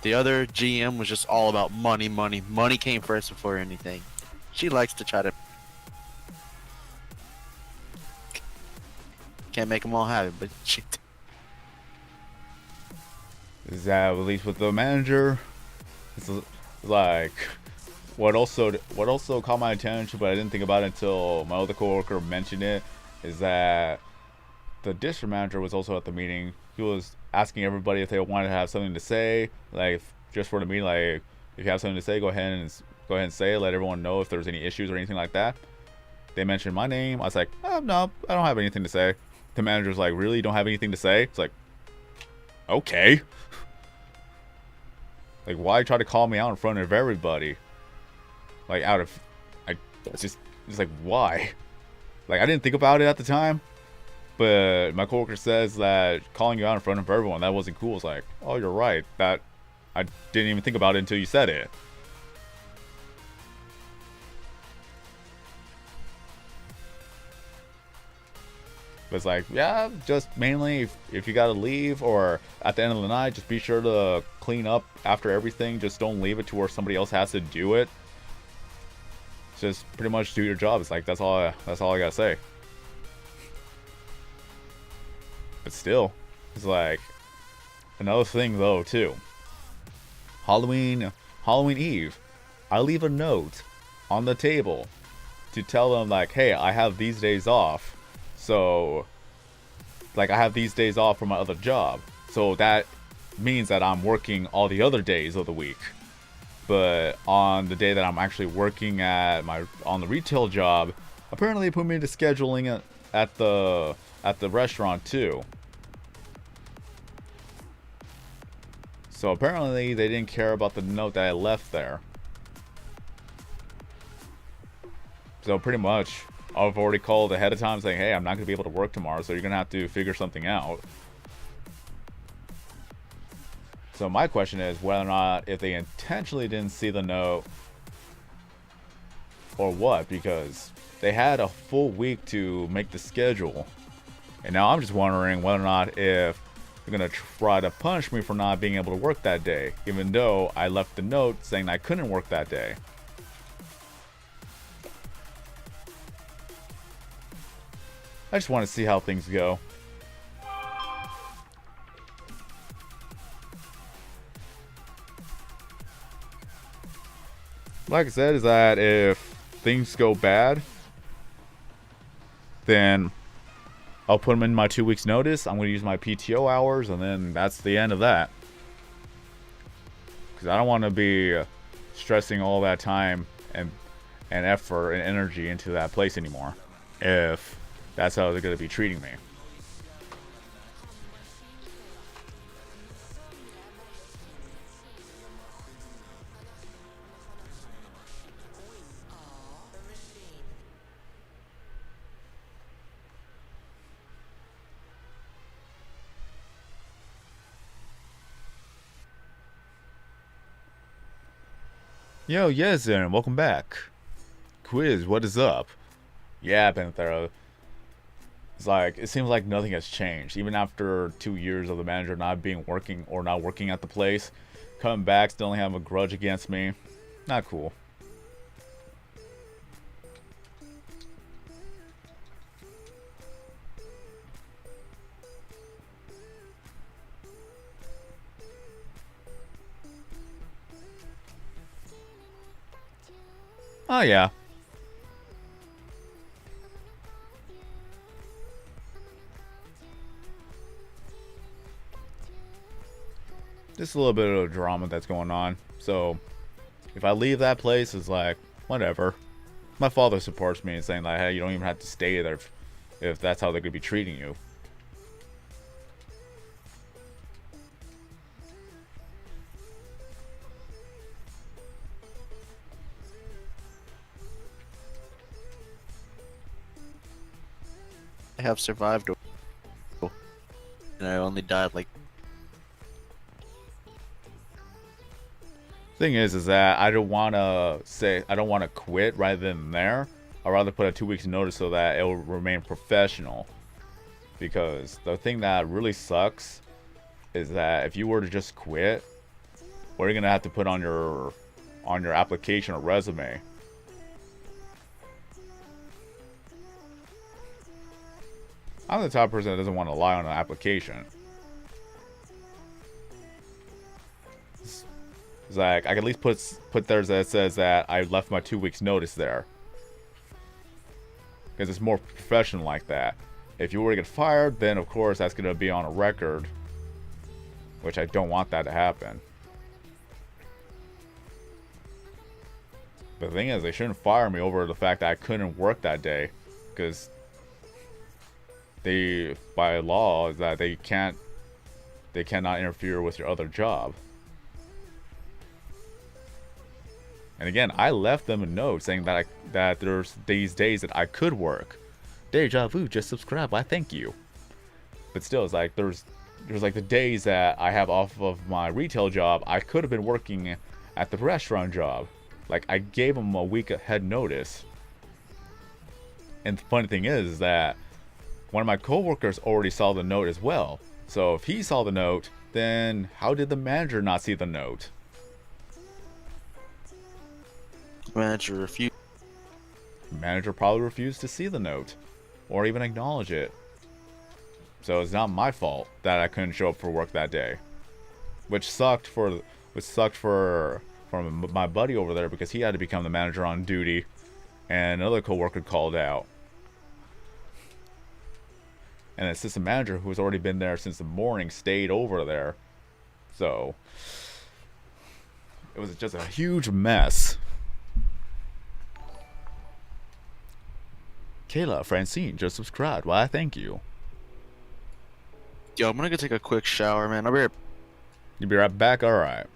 The other GM was just all about money. Money came first before anything. She likes to try to. Can't make them all happy, but she. Is that at least with the manager? It's like what also caught my attention, but I didn't think about it until my other coworker mentioned it. Is that the district manager was also at the meeting. He was asking everybody if they wanted to have something to say, like just for the meeting. Like, if you have something to say, go ahead and say it. Let everyone know if there's any issues or anything like that. They mentioned my name. I was like, oh, no, I don't have anything to say. The manager's like, really? You don't have anything to say? It's like, okay. Like, why try to call me out in front of everybody? Like, just like, why? Like, I didn't think about it at the time, but my coworker says that calling you out in front of everyone, that wasn't cool. It's like, oh, you're right. That I didn't even think about it until you said it. But it's like, yeah, just mainly if you gotta leave or at the end of the night, just be sure to clean up after everything. Just don't leave it to where somebody else has to do it. Just pretty much do your job. It's like, that's all I gotta say. But still, it's like another thing though too. Halloween Eve, I leave a note on the table to tell them like, hey, I have these days off. So, like, I have these days off from my other job. So that means that I'm working all the other days of the week. But on the day that I'm actually working on the retail job, apparently they put me into scheduling it at the restaurant too. So apparently they didn't care about the note that I left there. So pretty much, I've already called ahead of time saying, hey, I'm not going to be able to work tomorrow, so you're going to have to figure something out. So my question is whether or not if they intentionally didn't see the note or what, because they had a full week to make the schedule. And now I'm just wondering whether or not if they're going to try to punish me for not being able to work that day, even though I left the note saying I couldn't work that day. I just want to see how things go. Like I said, is that if things go bad, then I'll put them in my 2 weeks notice. I'm going to use my PTO hours, and then that's the end of that. Because I don't want to be stressing all that time and effort and energy into that place anymore, if that's how they're going to be treating me. Yo, yes, and welcome back. Quiz, what is up? Yeah, Banter. It's like, it seems like nothing has changed. Even after 2 years of the manager not working at the place, coming back, still have a grudge against me. Not cool. Oh, yeah. Just a little bit of drama that's going on. So, if I leave that place, it's like, whatever. My father supports me and saying like, hey, you don't even have to stay there if that's how they're going to be treating you. I have survived, and I only died like. Thing is that I don't want to quit right then and there. I'd rather put a 2 weeks notice so that it will remain professional. Because the thing that really sucks is that if you were to just quit, what are you gonna have to put on your application or resume? I'm the type of person that doesn't want to lie on an application. It's like I can at least put theirs that says that I left my 2 weeks notice there, because it's more professional like that. If you were to get fired, then of course that's gonna be on a record, which I don't want that to happen. But the thing is, they shouldn't fire me over the fact that I couldn't work that day, because they, by law, is that they cannot interfere with your other job. And again, I left them a note saying that there's these days that I could work. Deja vu, just subscribe. Why, thank you. But still, it's like there's like the days that I have off of my retail job, I could have been working at the restaurant job. Like, I gave them a week ahead notice. And the funny thing is that one of my coworkers already saw the note as well. So if he saw the note, then how did the manager not see the note? Manager refused. Manager probably refused to see the note or even acknowledge it. So it's not my fault that I couldn't show up for work that day, which sucked for my buddy over there, because he had to become the manager on duty, and another coworker called out, and the assistant manager, who has already been there since the morning, stayed over there. So it was just a huge mess. Kayla Francine just subscribed. Why, thank you. Yo, I'm gonna go take a quick shower, man. I'll be right. You'll be right back. All right.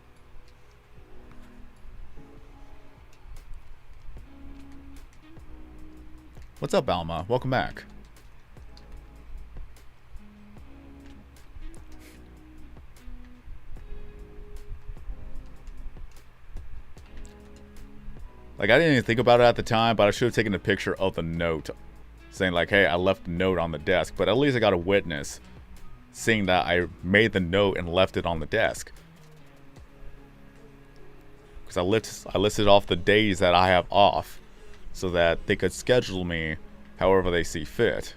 What's up, Alma? Welcome back. Like, I didn't even think about it at the time, but I should have taken a picture of the note. Saying, like, hey, I left a note on the desk. But at least I got a witness seeing that I made the note and left it on the desk. Because I listed off the days that I have off, so that they could schedule me however they see fit.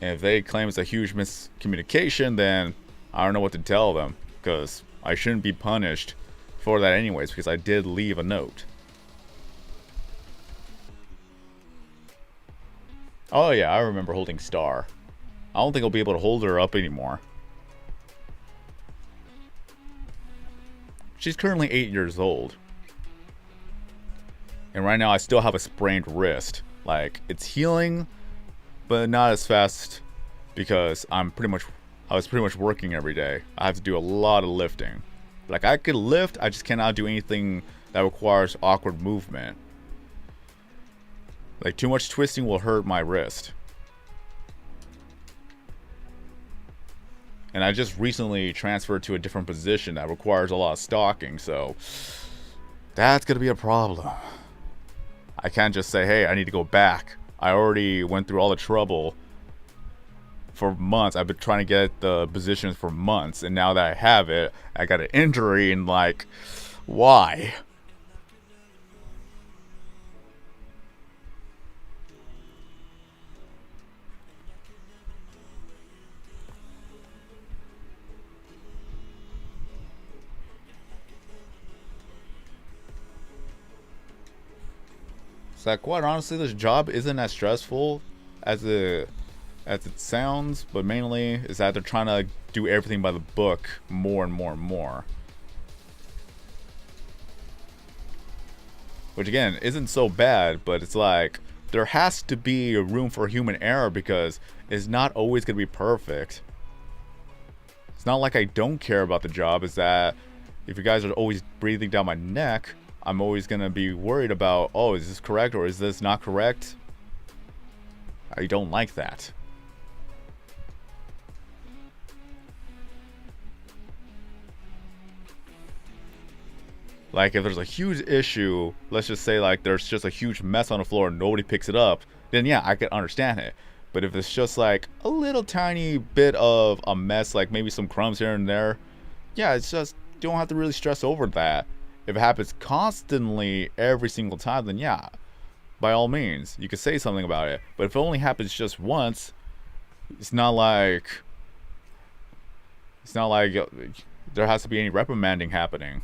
And if they claim it's a huge miscommunication, then I don't know what to tell them. Because I shouldn't be punished for that anyways, because I did leave a note. Oh yeah, I remember holding Star. I don't think I'll be able to hold her up anymore. She's currently 8 years old. And right now I still have a sprained wrist. Like, it's healing, but not as fast because I was pretty much working every day. I have to do a lot of lifting. Like, I could lift, I just cannot do anything that requires awkward movement. Like, too much twisting will hurt my wrist. And I just recently transferred to a different position that requires a lot of stalking, so that's gonna be a problem. I can't just say, hey, I need to go back. I already went through all the trouble for months. I've been trying to get the positions for months, and now that I have it, I got an injury, and like, why? So quite honestly, this job isn't as stressful as it sounds, but mainly is that they're trying to do everything by the book more and more and more. Which again, isn't so bad, but it's like, there has to be a room for human error because it's not always going to be perfect. It's not like I don't care about the job, it's that if you guys are always breathing down my neck, I'm always going to be worried about, oh, is this correct or is this not correct? I don't like that. Like, if there's a huge issue, let's just say like there's just a huge mess on the floor and nobody picks it up, then yeah, I can understand it. But if it's just like a little tiny bit of a mess, like maybe some crumbs here and there, yeah, it's just, you don't have to really stress over that. If it happens constantly every single time, then yeah, by all means, you could say something about it. But if it only happens just once, it's not like there has to be any reprimanding happening.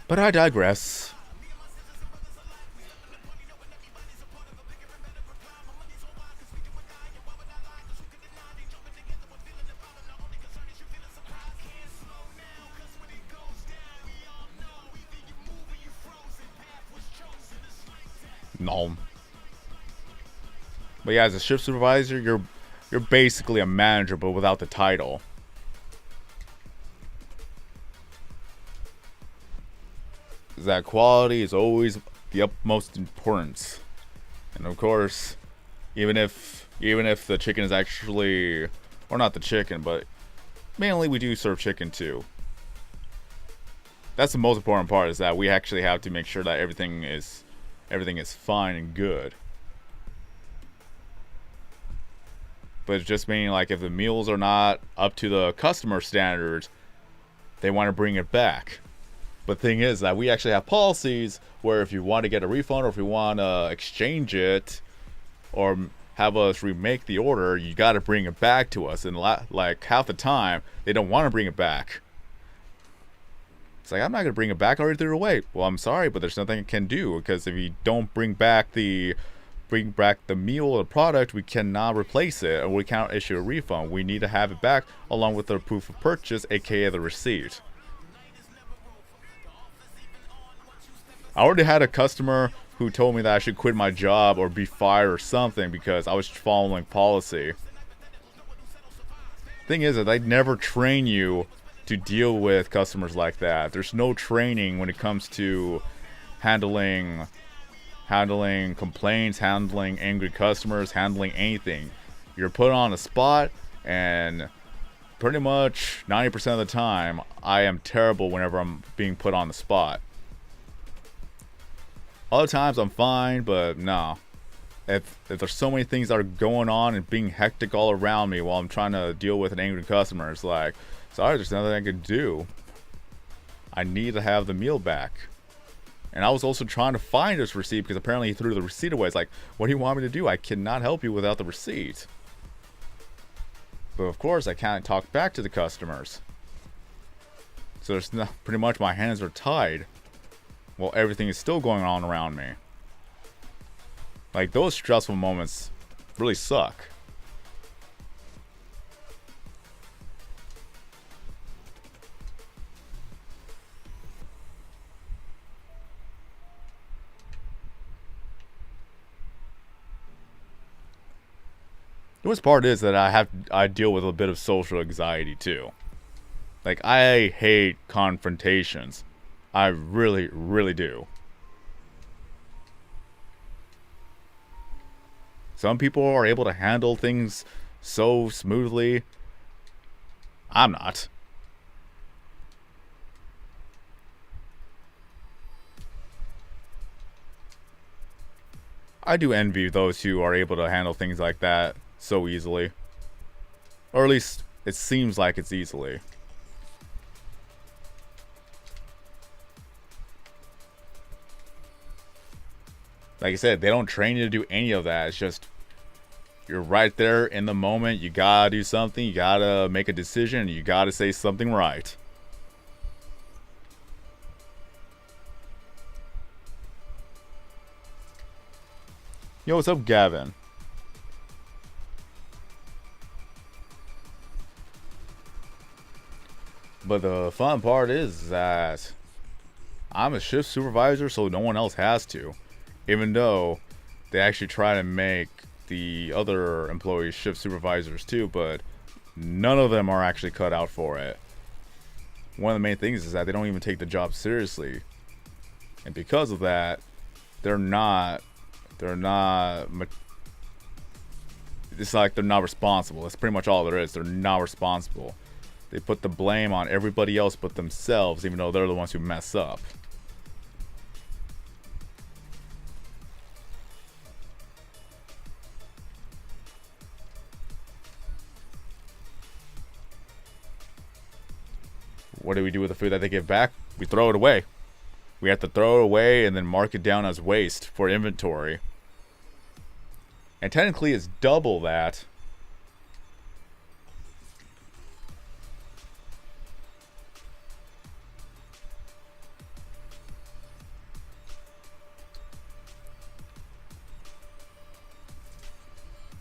But I digress. No. But yeah, as a shift supervisor, you're basically a manager, but without the title. That quality is always the utmost importance. And of course, even if the chicken is actually, or not the chicken, but mainly we do serve chicken too. That's the most important part, is that we actually have to make sure that everything is fine and good. But it's just meaning, like, if the meals are not up to the customer standards, they want to bring it back. But the thing is that we actually have policies where if you want to get a refund or if you want to exchange it or have us remake the order, you got to bring it back to us. And like half the time, they don't want to bring it back. It's like, I'm not going to bring it back, I already threw it away. Well, I'm sorry, but there's nothing I can do, because if you don't bring back the meal or the product, we cannot replace it, and we cannot issue a refund. We need to have it back along with the proof of purchase, aka the receipt. I already had a customer who told me that I should quit my job or be fired or something because I was following policy. Thing is that they never train you to deal with customers like that. There's no training when it comes to handling complaints, handling angry customers, handling anything. You're put on a spot, and pretty much 90% of the time, I am terrible whenever I'm being put on the spot. Other times I'm fine, but no. If there's so many things that are going on and being hectic all around me while I'm trying to deal with an angry customer, it's like, sorry, there's nothing I can do. I need to have the meal back. And I was also trying to find this receipt because apparently he threw the receipt away. It's like, what do you want me to do? I cannot help you without the receipt. But of course, I can't talk back to the customers. So there's pretty much my hands are tied while everything is still going on around me. Like, those stressful moments really suck. The worst part is that I deal with a bit of social anxiety too. Like, I hate confrontations. I really, really do. Some people are able to handle things so smoothly. I'm not. I do envy those who are able to handle things like that so easily. Or at least it seems like it's easily. Like I said, they don't train you to do any of that. It's just, you're right there in the moment. You gotta do something. You gotta make a decision. You gotta say something right. Yo, what's up, Gavin? But the fun part is that I'm a shift supervisor, so no one else has to. Even though they actually try to make the other employees shift supervisors too, but none of them are actually cut out for it. One of the main things is that they don't even take the job seriously. And because of that, it's like they're not responsible. That's pretty much all there is. They're not responsible. They put the blame on everybody else but themselves, even though they're the ones who mess up. What do we do with the food that they give back? We throw it away. We have to throw it away and then mark it down as waste for inventory. And technically it's double that.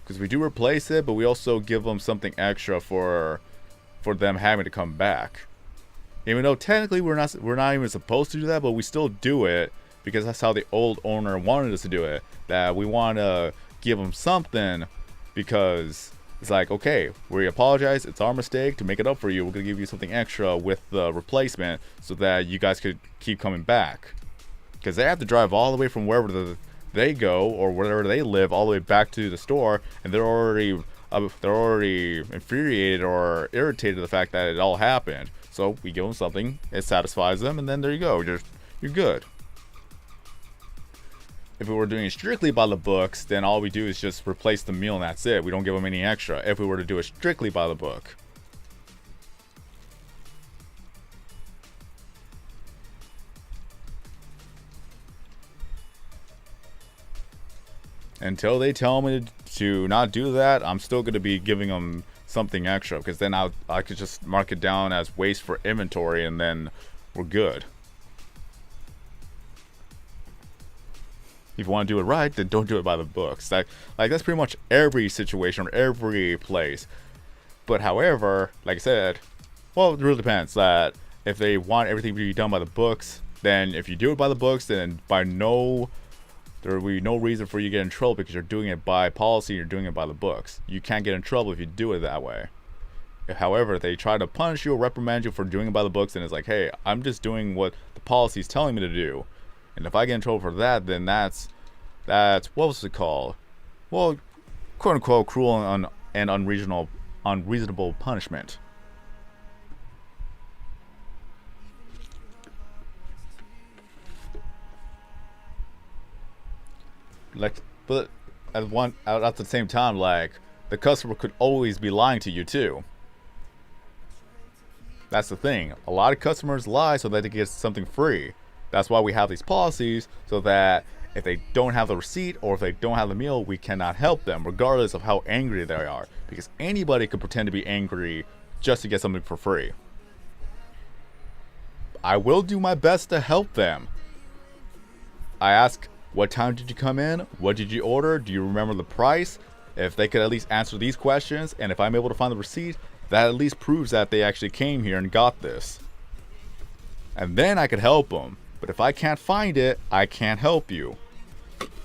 Because we do replace it, but we also give them something extra for them having to come back. Even though technically we're not even supposed to do that, but we still do it because that's how the old owner wanted us to do it. That we want to give them something because it's like, okay, we apologize, it's our mistake. To make it up for you, we're gonna give you something extra with the replacement so that you guys could keep coming back. Because they have to drive all the way from wherever they go or wherever they live all the way back to the store, and they're already infuriated or irritated at the fact that it all happened. So we give them something, it satisfies them, and then there you go, you're good. If we were doing it strictly by the books, then all we do is just replace the meal and that's it. We don't give them any extra. If we were to do it strictly by the book. Until they tell me to not do that, I'm still going to be giving them something extra, because then I could just mark it down as waste for inventory and then we're good. If you want to do it right, then don't do it by the books. That's pretty much every situation or every place. But however, like I said, well, it really depends. That if they want everything to be done by the books, then if you do it by the books, then there will be no reason for you to get in trouble because you're doing it by policy, you're doing it by the books. You can't get in trouble if you do it that way. However, they try to punish you or reprimand you for doing it by the books, and it's like, hey, I'm just doing what the policy is telling me to do. And if I get in trouble for that, then that's what was it called? Well, quote unquote, cruel and unreasonable punishment. Like, but at the same time, like, the customer could always be lying to you too. That's the thing. A lot of customers lie so that they get something free. That's why we have these policies, so that if they don't have the receipt or if they don't have the meal, we cannot help them, regardless of how angry they are. Because anybody could pretend to be angry just to get something for free. I will do my best to help them. I ask, what time did you come in? What did you order? Do you remember the price? If they could at least answer these questions, and if I'm able to find the receipt, that at least proves that they actually came here and got this. And then I could help them. But if I can't find it, I can't help you.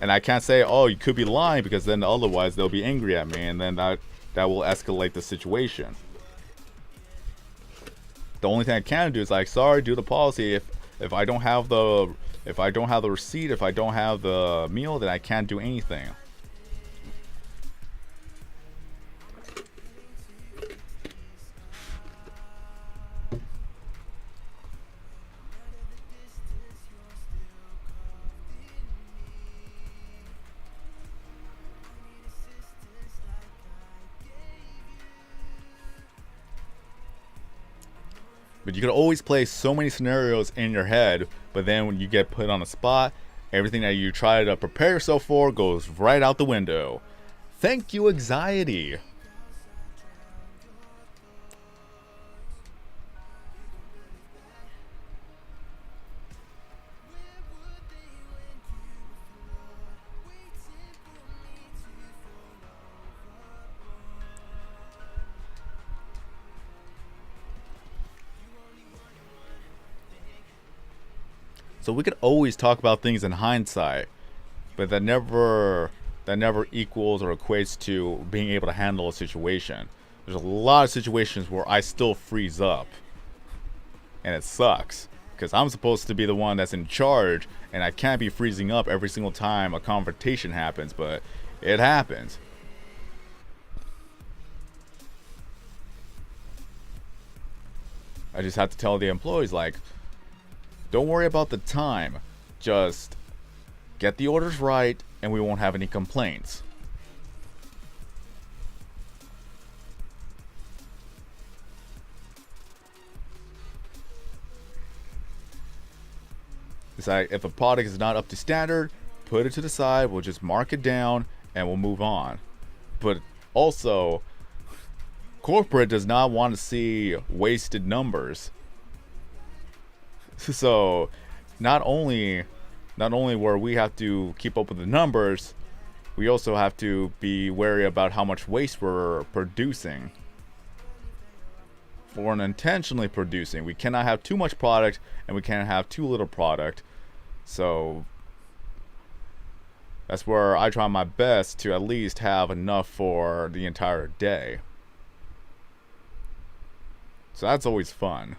And I can't say, oh, you could be lying, because then otherwise they'll be angry at me, and then that will escalate the situation. The only thing I can do is like, sorry, do the policy. If I don't have the receipt, if I don't have the meal, then I can't do anything. But you can always play so many scenarios in your head, but then when you get put on a spot, everything that you try to prepare yourself for goes right out the window. Thank you, anxiety. So we could always talk about things in hindsight, but that never equals or equates to being able to handle a situation. There's a lot of situations where I still freeze up, and it sucks because I'm supposed to be the one that's in charge, and I can't be freezing up every single time a confrontation happens, but it happens. I just have to tell the employees, like, don't worry about the time. Just get the orders right and we won't have any complaints. It's like, if a product is not up to standard, put it to the side, we'll just mark it down and we'll move on. But also, corporate does not want to see wasted numbers. So not only where we have to keep up with the numbers, we also have to be wary about how much waste we're producing. For unintentionally producing, we cannot have too much product and we can't have too little product. So that's where I try my best to at least have enough for the entire day. So that's always fun.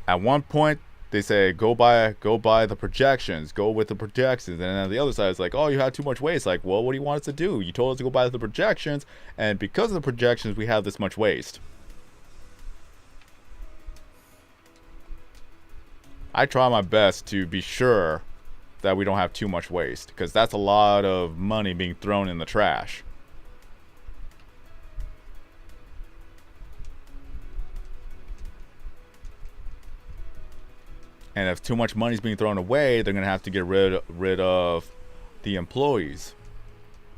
At one point, they say, go by the projections, go with the projections. And then on the other side, it's like, oh, you had too much waste. Like, well, what do you want us to do? You told us to go by the projections, and because of the projections, we have this much waste. I try my best to be sure that we don't have too much waste, because that's a lot of money being thrown in the trash. And if too much money is being thrown away, they're going to have to get rid of the employees.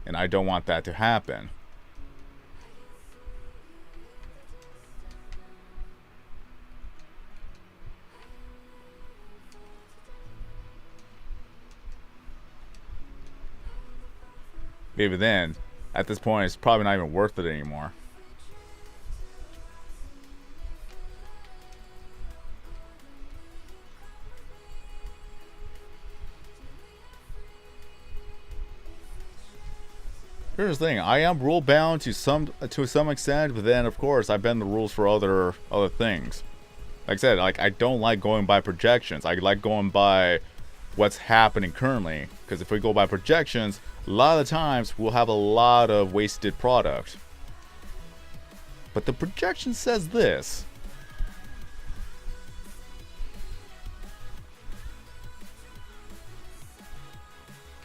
And I don't want that to happen. maybe then, at this point, it's probably not even worth it anymore. Here's the thing: I am rule bound to some extent, but then of course I bend the rules for other things. Like I said, like I don't like going by projections. I like going by what's happening currently. Because if we go by projections, a lot of the times we'll have a lot of wasted product. But the projection says this.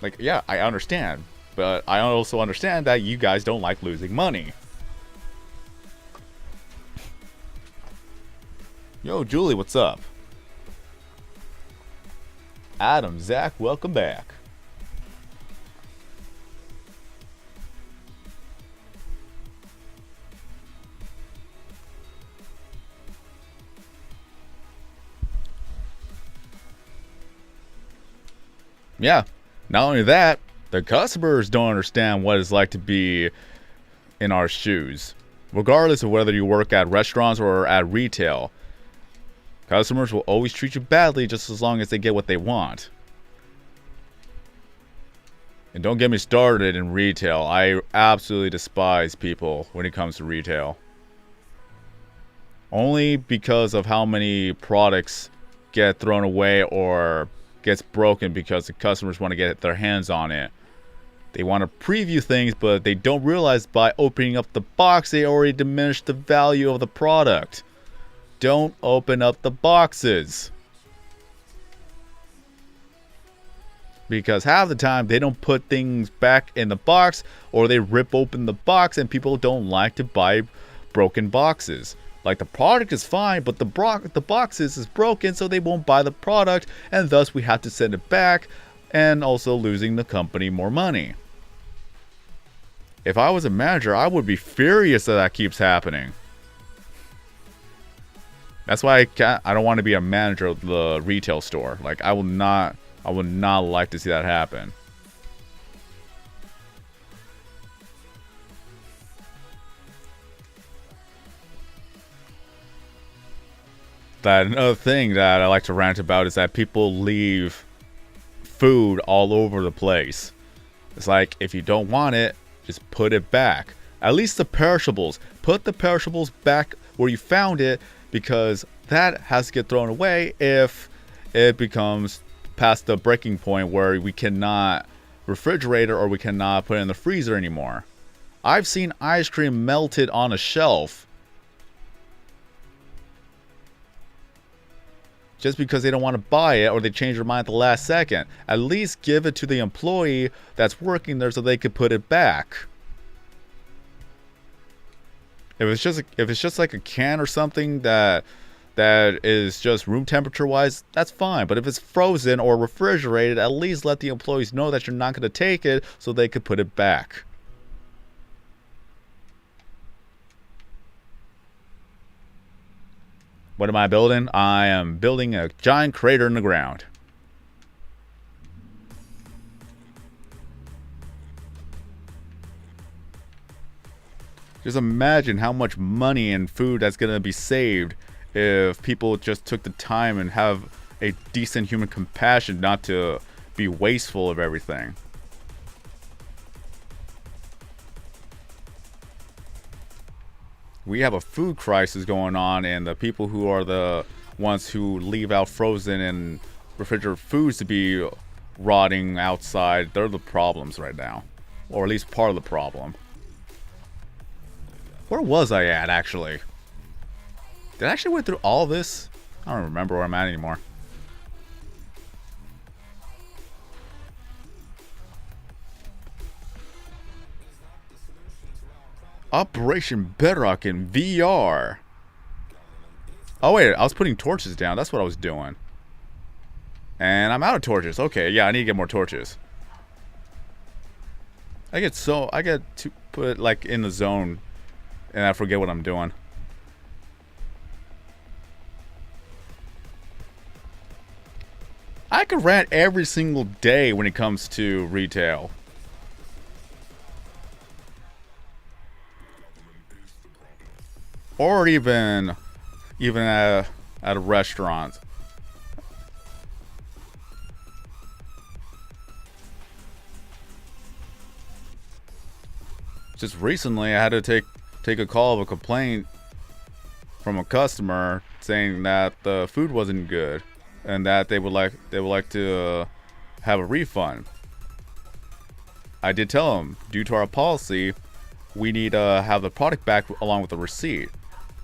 Like, yeah, I understand. But I also understand that you guys don't like losing money. Yo, Julie, what's up? Adam, Zach, welcome back. Yeah, not only that, the customers don't understand what it's like to be in our shoes. Regardless of whether you work at restaurants or at retail, customers will always treat you badly just as long as they get what they want. And don't get me started in retail. I absolutely despise people when it comes to retail. Only because of how many products get thrown away or gets broken because the customers want to get their hands on it. They want to preview things, but they don't realize by opening up the box, they already diminished the value of the product. Don't open up the boxes. Because half the time, they don't put things back in the box, or they rip open the box, and people don't like to buy broken boxes. Like, the product is fine, but the boxes is broken, so they won't buy the product, and thus we have to send it back, and also losing the company more money. If I was a manager, I would be furious that that keeps happening. That's why I don't want to be a manager of the retail store. Like, I would not like to see that happen. That another thing that I like to rant about is that people leave food all over the place. It's like, if you don't want it, just put it back. At least the perishables. Put the perishables back where you found it, because that has to get thrown away if it becomes past the breaking point where we cannot refrigerate it or we cannot put it in the freezer anymore. I've seen ice cream melted on a shelf just because they don't want to buy it or they change their mind at the last second. At least give it to the employee that's working there so they could put it back. If it's just like a can or something that is just room temperature wise, that's fine. But if it's frozen or refrigerated, at least let the employees know that you're not going to take it so they could put it back. What am I building? I am building a giant crater in the ground. Just imagine how much money and food that's going to be saved if people just took the time and have a decent human compassion not to be wasteful of everything. We have a food crisis going on, and the people who are the ones who leave out frozen and refrigerated foods to be rotting outside, they're the problems right now. Or at least part of the problem. Where was I at, actually? Did I actually went through all this? I don't remember where I'm at anymore. Operation Bedrock in VR. Oh wait, I was putting torches down. That's what I was doing. And I'm out of torches. Okay, yeah, I need to get more torches. I get to put like in the zone and I forget what I'm doing. I could rant every single day when it comes to retail. or even at a restaurant. Just recently, I had to take a call of a complaint from a customer saying that the food wasn't good and that they would like to have a refund. I did tell them, due to our policy, we need to have the product back along with the receipt.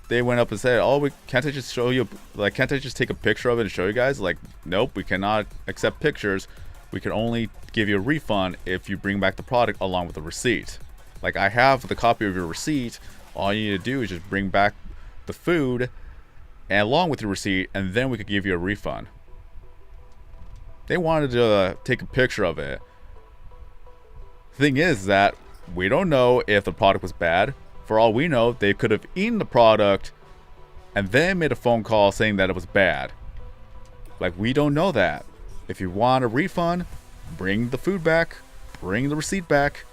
They went up and said, "Oh, can't I just show you? Like, can't I just take a picture of it and show you guys?" Like, nope, we cannot accept pictures. We can only give you a refund if you bring back the product along with the receipt. Like, I have the copy of your receipt. All you need to do is just bring back the food and along with your receipt, and then we could give you a refund. They wanted to take a picture of it. Thing is that we don't know if the product was bad. For all we know, they could have eaten the product and then made a phone call saying that it was bad. Like, we don't know that. If you want a refund, bring the food back, bring the receipt back,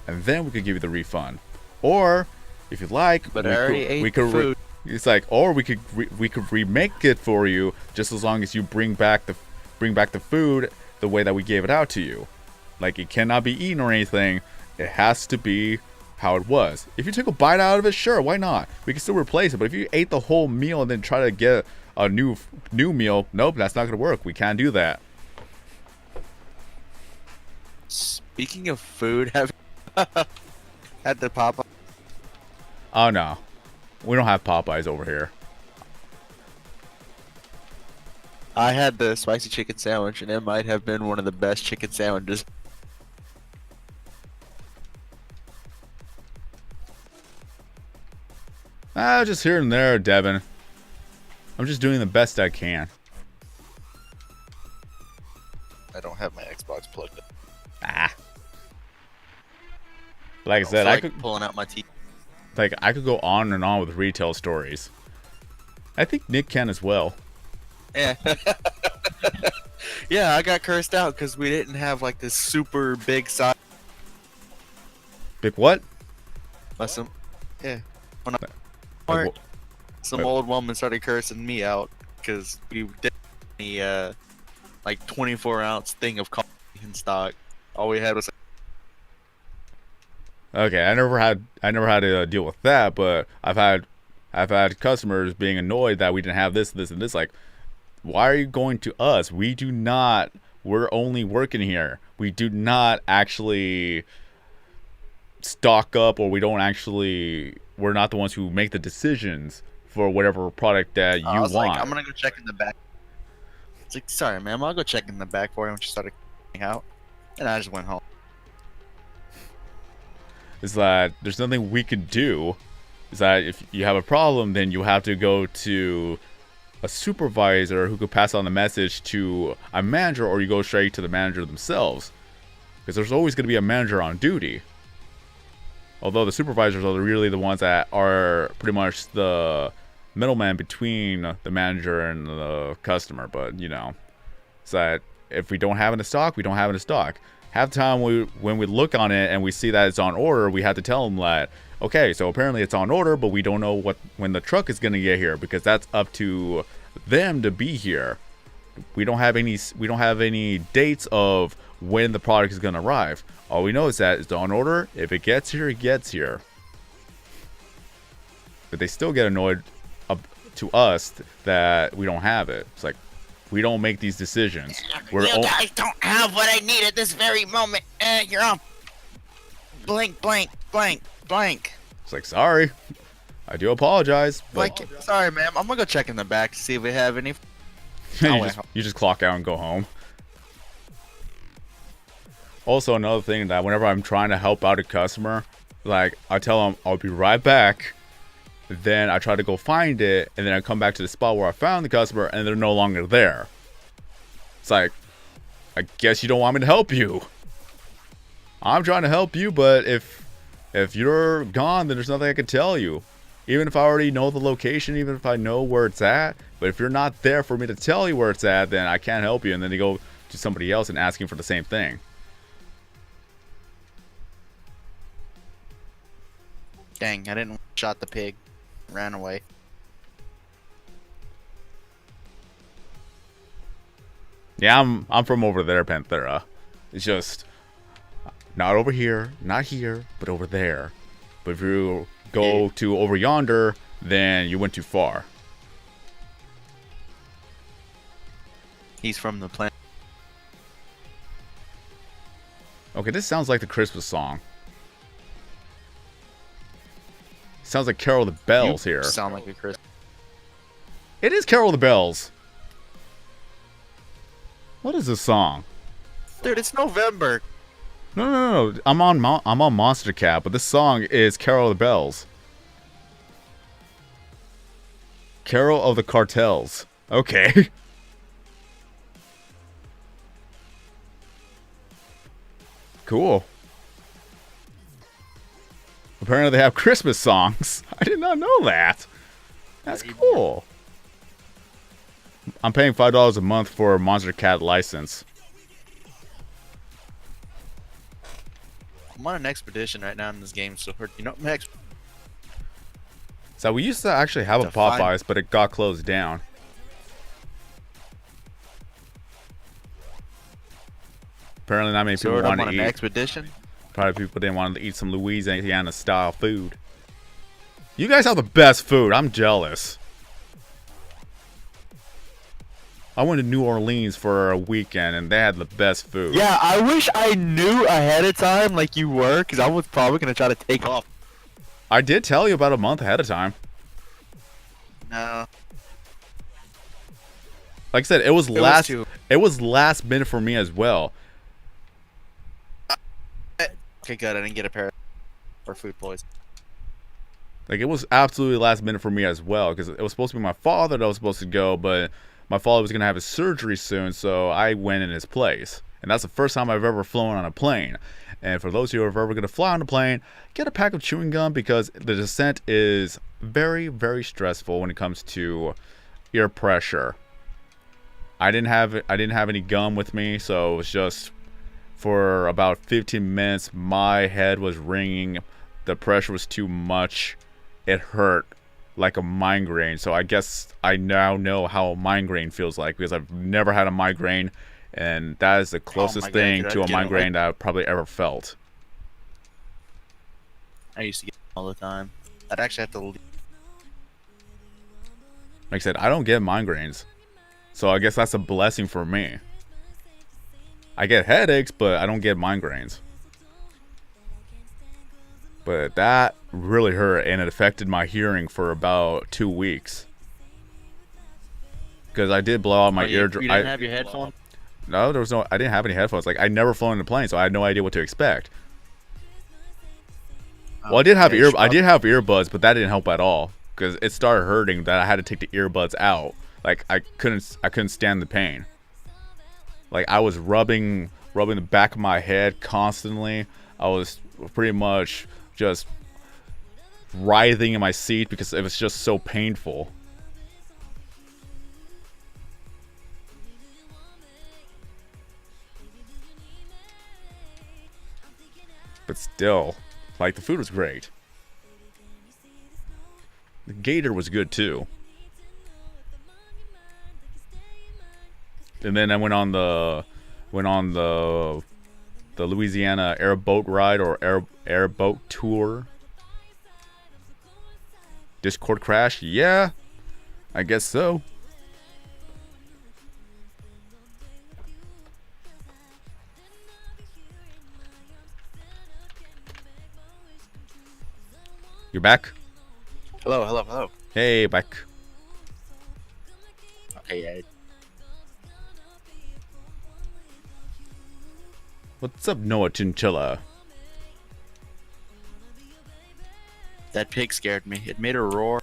and then we could give you the refund. Or if you like, but I already ate the food. It's like, or we could remake it for you, just as long as you bring back the food the way that we gave it out to you. Like, it cannot be eaten or anything. It has to be how it was. If you took a bite out of it, sure, why not? We can still replace it. But if you ate the whole meal and then try to get a new meal, nope, that's not gonna work. We can't do that. Speaking of food, have you had the Popeye? Oh no, we don't have Popeyes over here. I had the spicy chicken sandwich, and it might have been one of the best chicken sandwiches. Just here and there, Devin. I'm just doing the best I can. I don't have my Xbox plugged in. Like I said, I could pulling out my teeth. Like, I could go on and on with retail stories. I think Nick can as well. Yeah. Yeah, I got cursed out because we didn't have like this super big size. Big what? Yeah. When some old woman started cursing me out because we didn't have any like 24-ounce thing of coffee in stock. All we had was. Okay, I never had to deal with that, but I've had customers being annoyed that we didn't have this, and this. Like, why are you going to us? We're only working here. We do not actually stock up, or we're not the ones who make the decisions for whatever product that you want. Like, I'm gonna go check in the back. It's like, sorry, ma'am, I'll go check in the back for you when she started out, and I just went home. Is that there's nothing we can do. Is that if you have a problem, then you have to go to a supervisor who could pass on the message to a manager, or you go straight to the manager themselves. Because there's always going to be a manager on duty. Although the supervisors are really the ones that are pretty much the middleman between the manager and the customer. But, you know, it's that if we don't have it in stock, we don't have it in stock. Half the time when we look on it and we see that it's on order, we have to tell them that, okay, so apparently it's on order, but we don't know when the truck is going to get here, because that's up to them to be here. We don't have any dates of when the product is going to arrive. All we know is that it's on order. If it gets here, it gets here. But they still get annoyed to us that we don't have it. It's like, we don't make these decisions. You guys don't have what I need at this very moment. You're on blank, blank, blank, blank. It's like, sorry. I do apologize. But Sorry, ma'am. I'm gonna go check in the back to see if we have any. you just clock out and go home. Also, another thing that whenever I'm trying to help out a customer, like, I tell them I'll be right back. Then I try to go find it, and then I come back to the spot where I found the customer, and they're no longer there. It's like, I guess you don't want me to help you. I'm trying to help you, but if you're gone, then there's nothing I can tell you. Even if I already know the location, even if I know where it's at, but if you're not there for me to tell you where it's at, then I can't help you. And then they go to somebody else and asking for the same thing. Dang, I didn't shot the pig. ran away. Yeah, I'm from over there, Panthera. It's just not over here, not here, but over there. But if you go to over yonder, then you went too far. He's from the planet. Okay, this sounds like the Christmas song. Sounds like Carol of the Bells here. Sound like a Chris. It is Carol of the Bells. What is this song? Dude, it's November. No. I'm on Monster Cat, but this song is Carol of the Bells. Carol of the Cartels. Okay. Cool. Apparently they have Christmas songs. I did not know that. That's cool. I'm paying $5 a month for a Monster Cat license. I'm on an expedition right now in this game, so you know, next. So we used to actually have a To find- Popeyes, but it got closed down. Apparently not many people So I'm wanted on to an eat. expedition. Probably people didn't want to eat some Louisiana style food. You guys have the best food. I'm jealous. I went to New Orleans for a weekend and they had the best food. Yeah, I wish I knew ahead of time like you were, because I was probably going to try to take off. I did tell you about a month ahead of time. No. Like I said, it was was last too- it was last minute for me as well. Okay, good. I didn't get a pair or food poison. Like, it was absolutely last minute for me as well, because it was supposed to be my father that was supposed to go, but my father was going to have his surgery soon, so I went in his place. And that's the first time I've ever flown on a plane. And for those of you who are ever going to fly on a plane, get a pack of chewing gum, because the descent is very, very stressful when it comes to ear pressure. I didn't have any gum with me, so it was just for about 15 minutes my head was ringing. The pressure was too much. It hurt like a migraine. So I guess I now know how a migraine feels like, because I've never had a migraine, and that is the closest God, thing dude, to I'd a get it migraine that I've probably ever felt. I used to get them all the time. I'd actually have to leave. Like I said, I don't get migraines, so I guess that's a blessing for me. I get headaches, but I don't get migraines. But that really hurt, and it affected my hearing for about 2 weeks. Because I did blow out my eardrum. You didn't have your headphones? No, there was no. I didn't have any headphones. Like, I never flown in a plane, so I had no idea what to expect. Well, I did have earbuds, but that didn't help at all, because it started hurting that I had to take the earbuds out. Like, I couldn't stand the pain. Like, I was rubbing the back of my head constantly. I was pretty much just writhing in my seat because it was just so painful. But still, like, the food was great. The gator was good too. And then I went on the Louisiana airboat ride, or airboat tour. Discord crash? Yeah, I guess so. You're back? Hello. Hey, back. Okay, yeah. What's up, Noah Chinchilla? That pig scared me. It made a roar.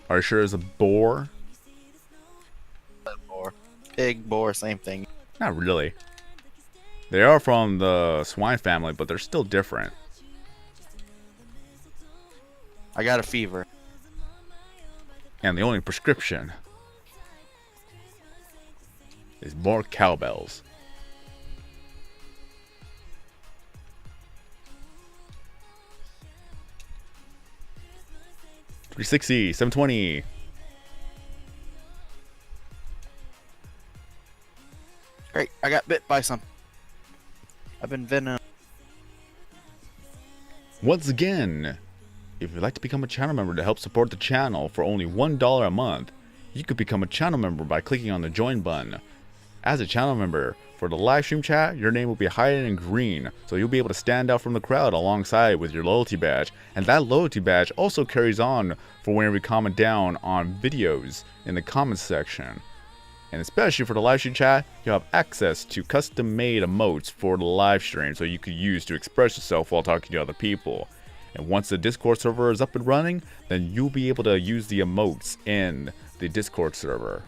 Are you sure it's a boar? Boar. Pig, boar, same thing. Not really. They are from the swine family, but they're still different. I got a fever. And the only prescription is more cowbells. 360, 720. Great, I got bit by something. I've been venom. Once again, if you'd like to become a channel member to help support the channel for only $1 a month, you could become a channel member by clicking on the join button. As a channel member, for the live stream chat, your name will be highlighted in green, so you'll be able to stand out from the crowd alongside with your loyalty badge. And that loyalty badge also carries on for whenever we comment down on videos in the comments section. And especially for the live stream chat, you'll have access to custom-made emotes for the live stream so you could use to express yourself while talking to other people. And once the Discord server is up and running, then you'll be able to use the emotes in the Discord server.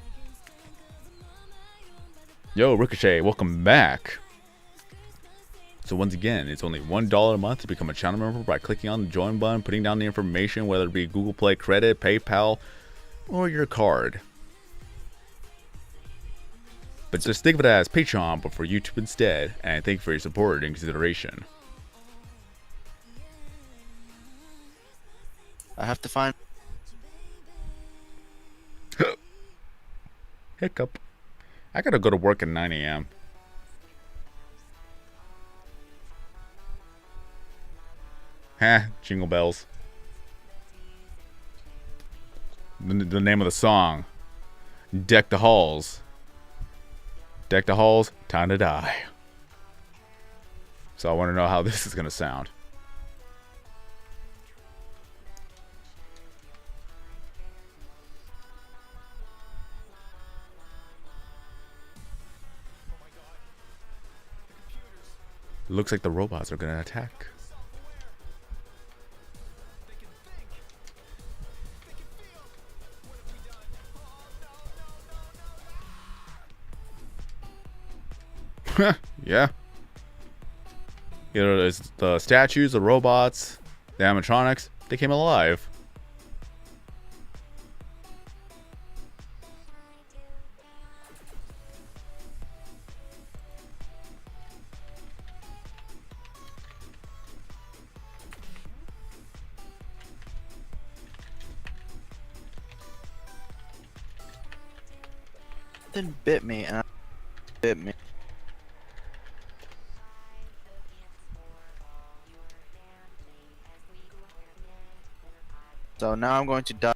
Yo, Ricochet, welcome back. So once again, it's only $1 a month to become a channel member by clicking on the join button, putting down the information, whether it be Google Play credit, PayPal, or your card. But just think of it as Patreon, but for YouTube instead. And thank you for your support and consideration. I have to find. Hiccup. I gotta go to work at 9 a.m. Jingle bells. The name of the song. Deck the halls. Deck the halls, time to die. So I want to know how this is going to sound. Looks like the robots are going to attack. Yeah. You know, there's the statues, the robots, the animatronics, they came alive. Then bit me and bit me. So now I'm going to die.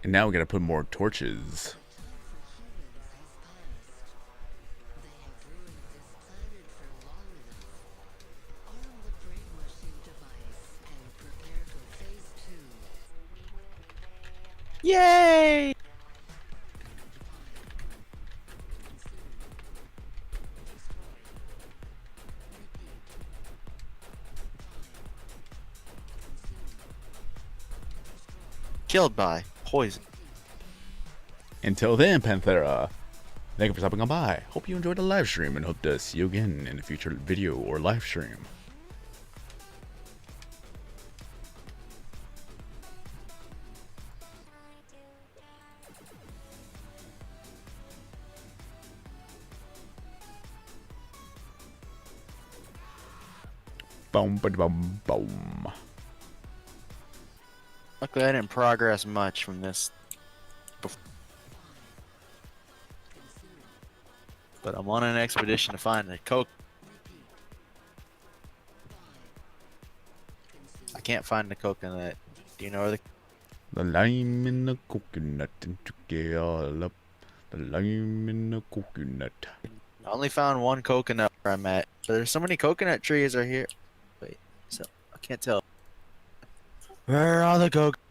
And now we gotta put more torches. Yay! Killed by poison. Until then, Panthera, thank you for stopping on by. Hope you enjoyed the live stream and hope to see you again in a future video or live stream. Boom, boom, boom. Luckily, I didn't progress much from this. But I'm on an expedition to find a coke. I can't find the coconut. Do you know where The lime in the coconut and took all up. The lime in the coconut. I only found one coconut where I'm at. But there's so many coconut trees are here. Wait, so I can't tell. Where are the coconuts?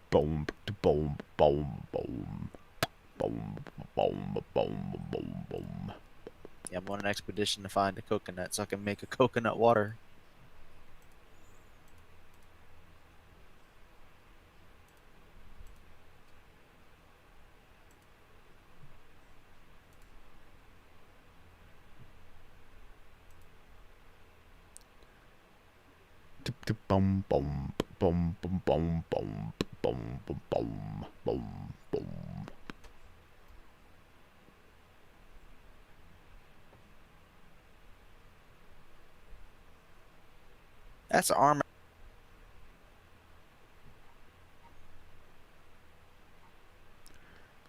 Boom, boom, boom, boom. Boom, boom, boom, boom, boom. Yeah, I'm on an expedition to find a coconut so I can make a coconut water. Boom, boom, boom, boom, boom, boom, boom, boom, boom, boom, boom. That's an armor.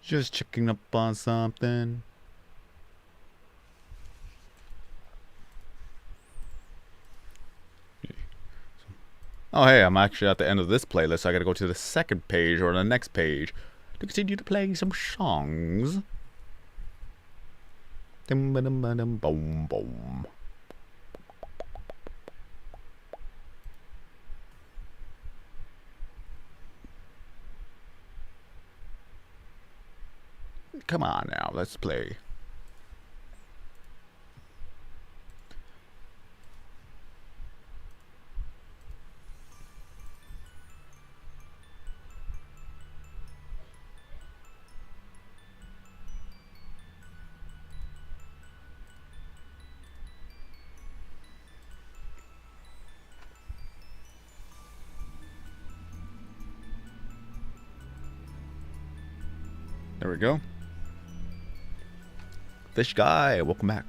Just checking up on something. Oh, hey, I'm actually at the end of this playlist. So I gotta go to the second page or the next page to continue to play some songs. Dum ba dum ba dum boom boom. Come on now, let's play. There we go. Fish guy, welcome back.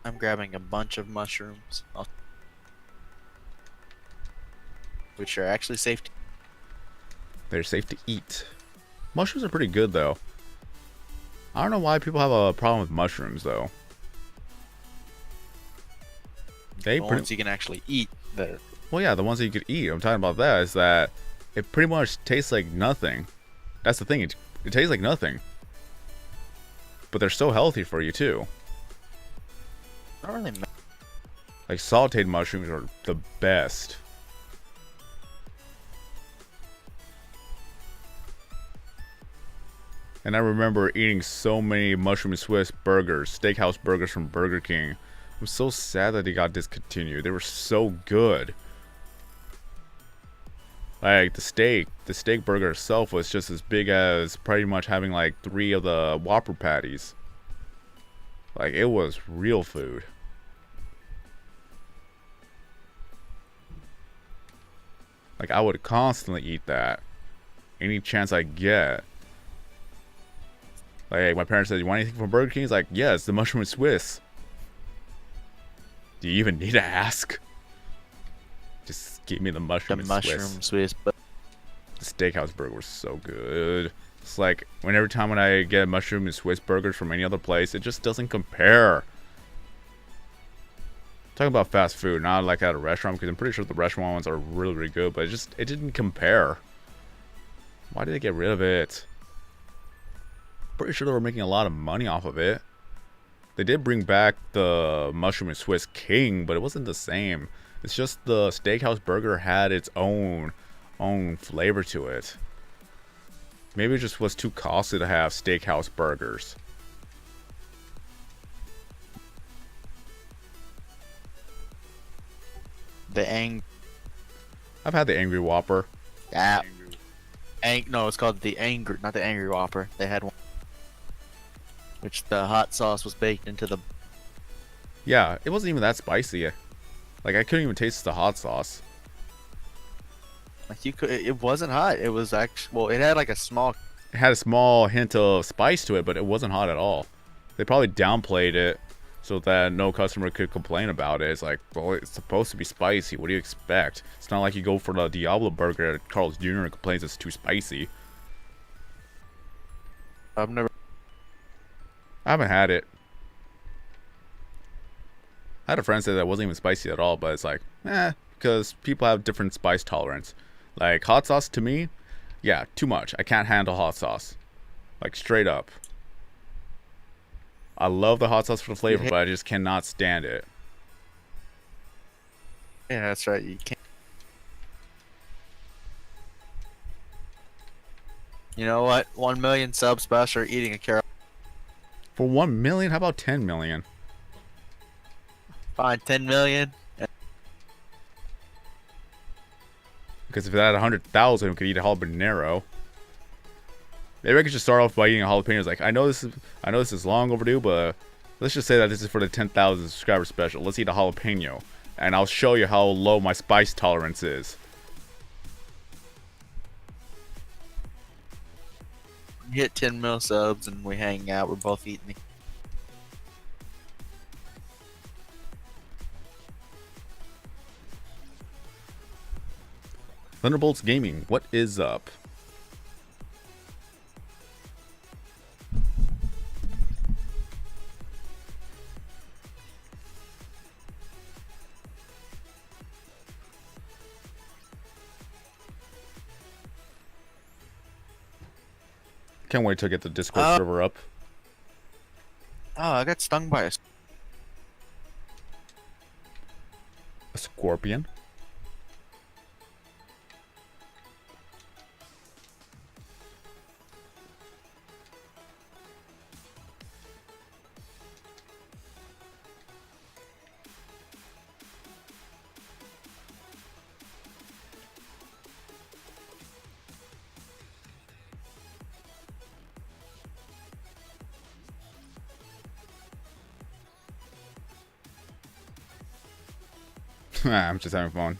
I'm grabbing a bunch of mushrooms, which are actually safe. They're safe to eat. Mushrooms are pretty good though. I don't know why people have a problem with mushrooms though. They The ones you can actually eat. Well, yeah, the ones that you could eat. I'm talking about that is that it pretty much tastes like nothing. That's the thing. It tastes like nothing. But they're so healthy for you too. Not really. Like sauteed mushrooms are the best. And I remember eating so many mushroom Swiss burgers, steakhouse burgers from Burger King. I'm so sad that they got discontinued. They were so good. Like the steak burger itself was just as big as pretty much having like 3 of the Whopper patties. Like it was real food. Like I would constantly eat that. Any chance I get. Like my parents said, "You want anything from Burger King?" It's like, yes, the mushroom Swiss. Do you even need to ask? Just give me the mushroom Swiss. But the steakhouse burger was so good. It's like every time when I get mushroom and Swiss burgers from any other place, it just doesn't compare. Talking about fast food, not like at a restaurant, because I'm pretty sure the restaurant ones are really, really good, but it didn't compare. Why did they get rid of it? Pretty sure they were making a lot of money off of it. They did bring back the mushroom and Swiss King, but it wasn't the same. It's just the steakhouse burger had its own flavor to it. Maybe it just was too costly to have steakhouse burgers. I've had the Angry Whopper. Yeah. No, it's called not the Angry Whopper. They had one, which the hot sauce was baked into the. Yeah, it wasn't even that spicy. Like I couldn't even taste the hot sauce. Like it wasn't hot. It was actually, well, it had like a small. It had a small hint of spice to it, but it wasn't hot at all. They probably downplayed it so that no customer could complain about it. It's like, well, it's supposed to be spicy. What do you expect? It's not like you go for the Diablo burger at Carl's Jr. and complains it's too spicy. I haven't had it. I had a friend say that it wasn't even spicy at all, but it's like, because people have different spice tolerance. Like hot sauce to me, yeah, too much. I can't handle hot sauce. Like straight up. I love the hot sauce for the flavor, but I just cannot stand it. Yeah, that's right. You can't. You know what? 1 million subs special eating a carrot. For 1 million? How about 10 million? Fine, 10 million. Because if it had 100,000, we could eat a habanero. Maybe I could just start off by eating a jalapeno. Like, I know this is long overdue, but let's just say that this is for the 10,000 subscriber special. Let's eat a jalapeno, and I'll show you how low my spice tolerance is. hit 10 mil subs and we hang out. We're both eating. Thunderbolts Gaming, what is up? Can't wait to get the Discord server up. Oh, I got stung by A scorpion. I'm just having fun.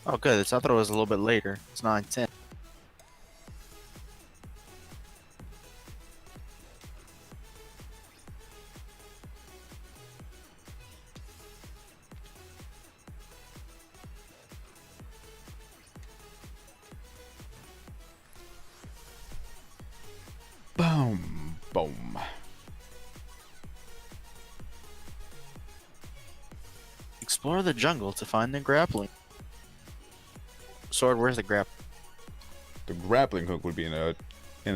Oh, good. I thought it was a little bit later. It's 9:10. Boom, boom. Explore the jungle to find the grappling sword. Where's the grap? The grappling hook would be in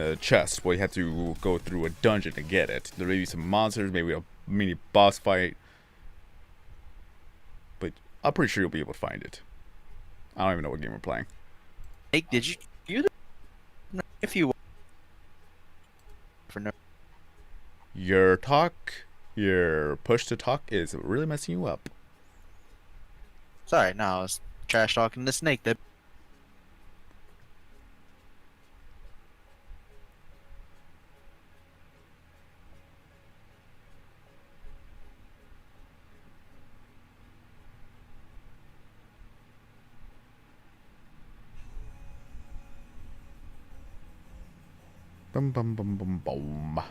a chest where you have to go through a dungeon to get it. There may be some monsters, maybe a mini boss fight, but I'm pretty sure you'll be able to find it. I don't even know what game we're playing. Hey, did you? If you for no. Your push to talk is really messing you up. Sorry, no, I was trash talking the snake. That. Bum bum bum bum boom.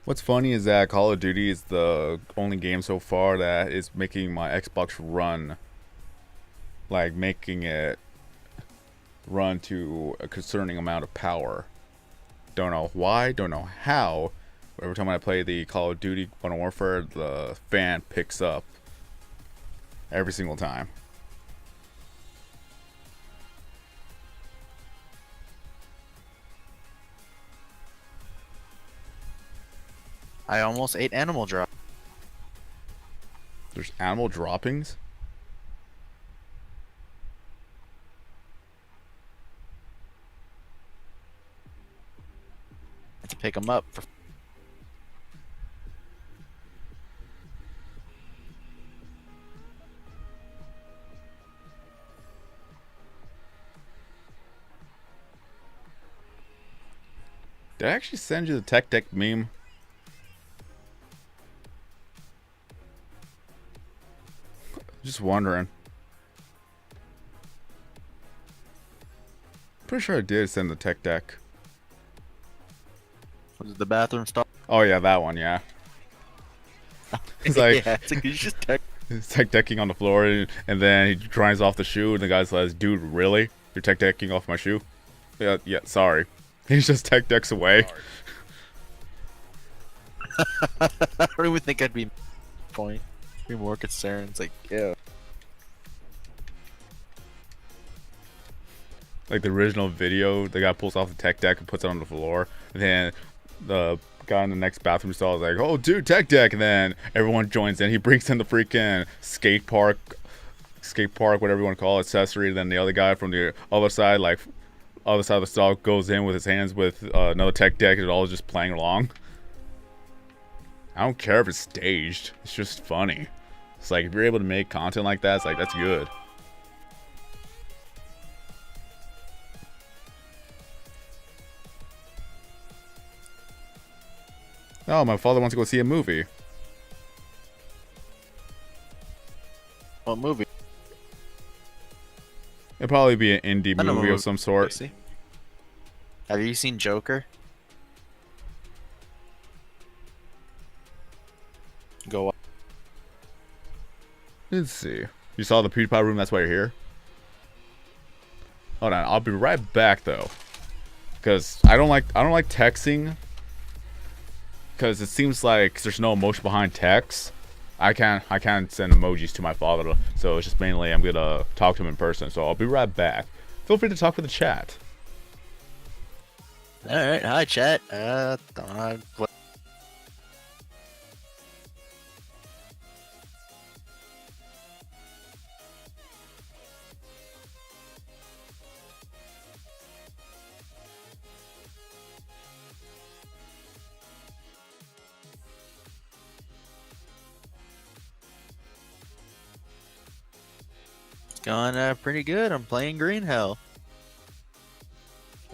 What's funny is that Call of Duty is the only game so far that is making my Xbox run, like making it run to a concerning amount of power. Don't know why, don't know how. But every time I play the Call of Duty Modern Warfare, the fan picks up every single time. I almost ate animal drop. There's animal droppings? I had to pick them up. Did I actually send you the Tech Deck meme? Just wondering. Pretty sure I did send the Tech Deck. Was it the bathroom stall? Oh yeah, that one, yeah. It's like, yeah, it's like you just text. it's tech decking on the floor, and then he grinds off the shoe, and the guy says, "Dude, really? You're tech decking off my shoe?" Yeah, sorry. He just tech decks away. I don't even think I'd be point. Be more concerned. It's like, yeah. Like the original video, the guy pulls off the tech deck and puts it on the floor, and then the guy in the next bathroom stall is like, "Oh, dude, tech deck!" And then everyone joins in. He brings in the freaking skate park, whatever you want to call it, accessory. Then the other guy from the other side, like other side of the stall, goes in with his hands with another tech deck, and it all is just playing along. I don't care if it's staged. It's just funny. It's like if you're able to make content like that, it's like that's good. Oh, my father wants to go see a movie. What movie? It'd probably be an indie I know what movie of movie some sort. see. Have you seen Joker? Go. Let's see. You saw the PewDiePie room, that's why you're here? Hold on, I'll be right back though. Cause I don't like texting. Cause it seems like there's no emotion behind text. I can't send emojis to my father, so it's just mainly I'm gonna talk to him in person. So I'll be right back. Feel free to talk with the chat. All right. Hi, chat. What? It's going pretty good. I'm playing Green Hell.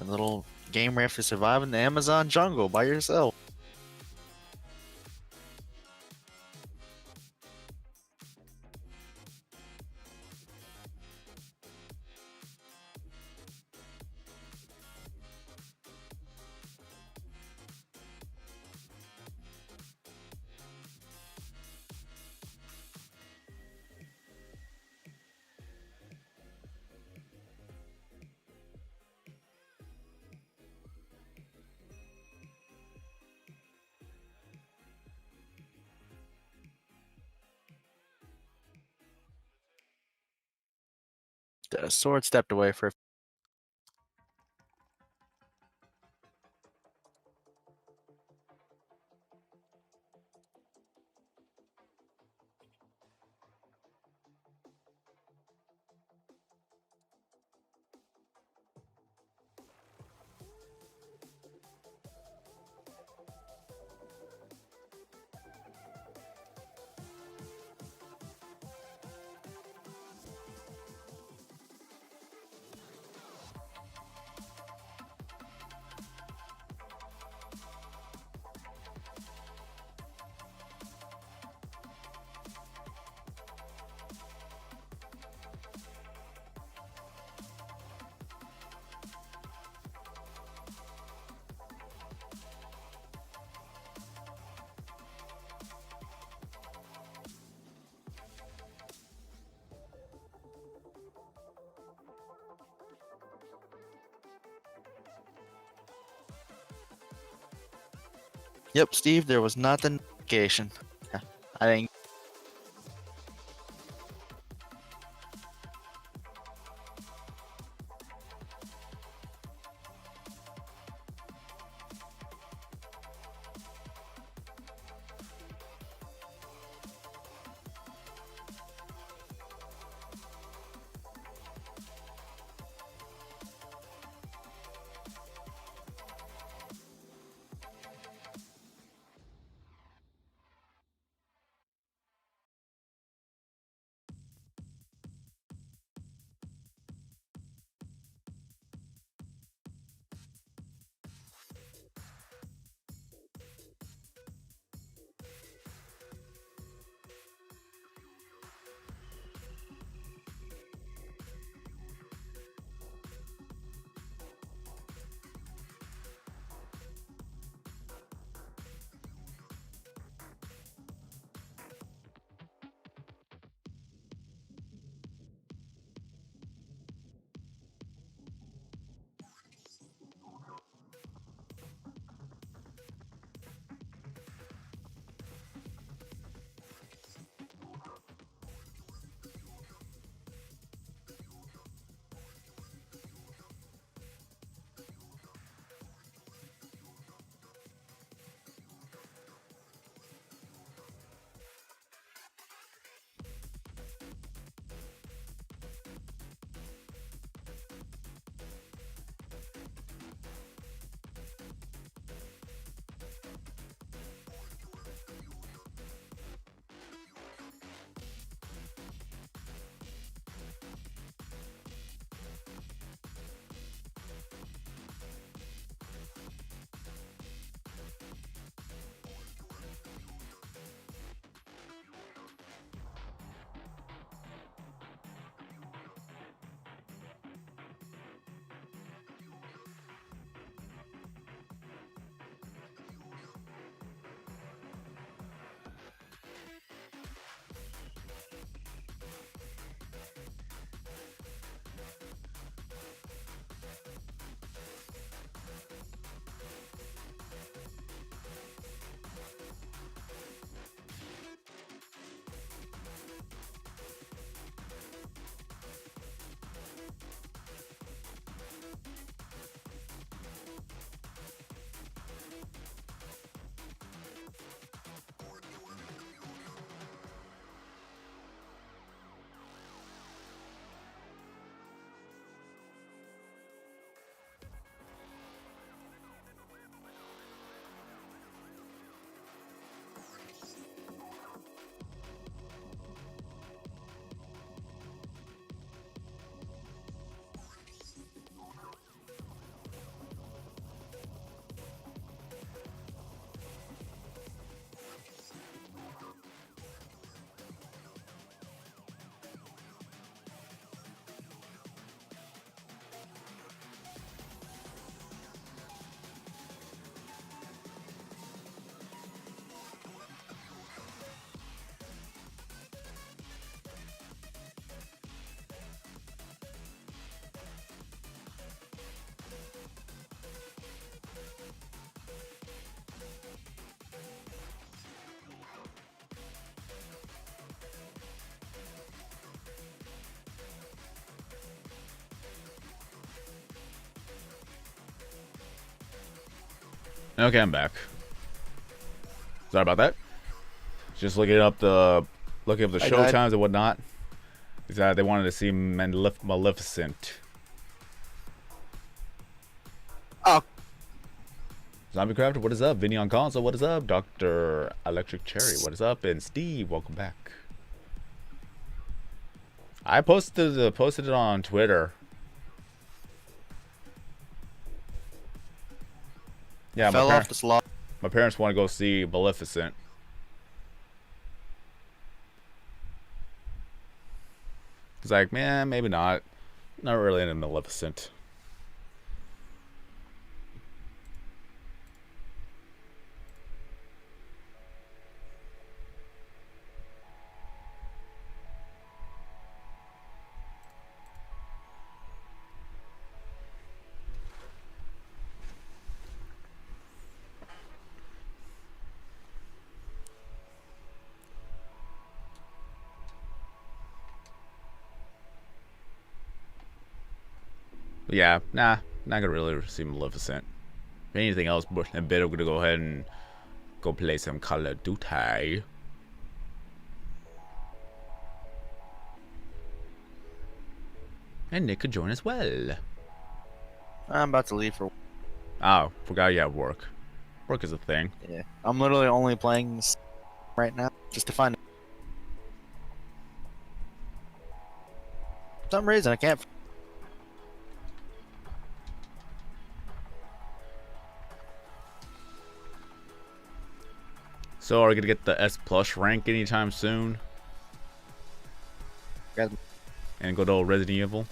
A little game where you have to survive in the Amazon jungle by yourself. The sword stepped away for. Yep, Steve. There was not the notification. I didn't. Okay, I'm back. Sorry about that. Just looking up the show times and whatnot. Is that they wanted to see Maleficent. Oh. Zombie Crafter, what is up? Vinny on console, what is up? Dr. Electric Cherry, what is up? And Steve, welcome back. I posted it on Twitter. Yeah, Fell off the slot. My parents want to go see Maleficent. It's like, man, maybe not. Not really into Maleficent. But yeah, nah, not gonna really see Maleficent. If anything else, in a bit, I'm gonna go ahead and go play some Call of Duty. And Nick could join as well. I'm about to leave for. Oh, forgot you have work. Work is a thing. Yeah, I'm literally only playing this right now just to find. For some reason I can't. So are we gonna get the S plus rank anytime soon? And go to Resident Evil?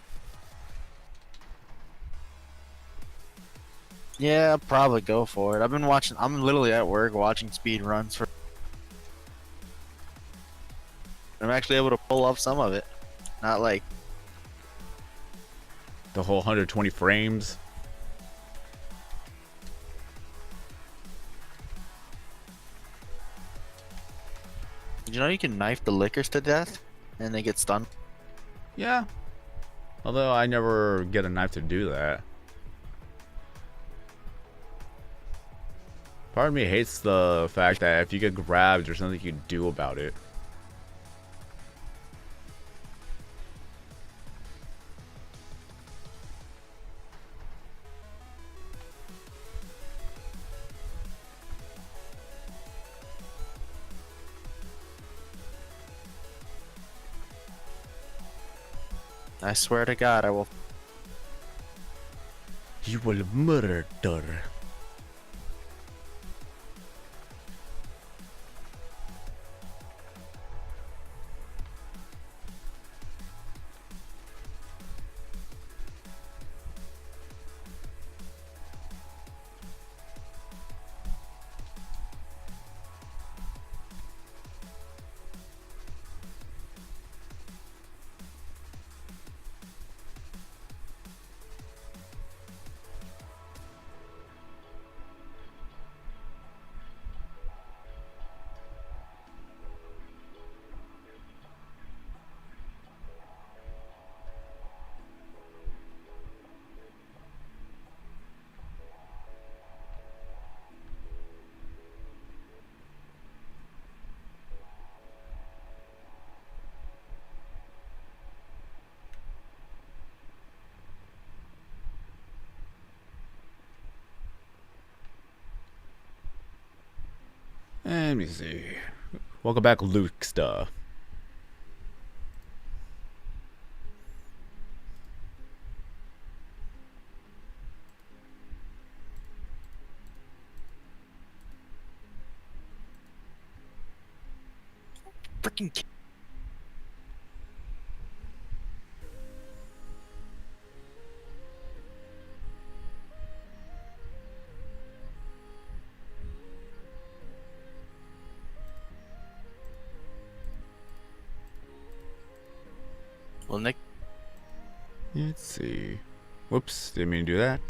Yeah, I'll probably go for it. I've been watching. I'm literally at work watching speed runs for. I'm actually able to pull off some of it. Not like The whole 120 frames. Did you know you can knife the lickers to death and they get stunned? Yeah. Although I never get a knife to do that. Part of me hates the fact that if you get grabbed, there's nothing you can do about it. I swear to God, I will. You will murder. Let me see. Welcome back, Luke stuff. Freaking. Well, Nick. Let's see. Whoops, didn't mean to do that.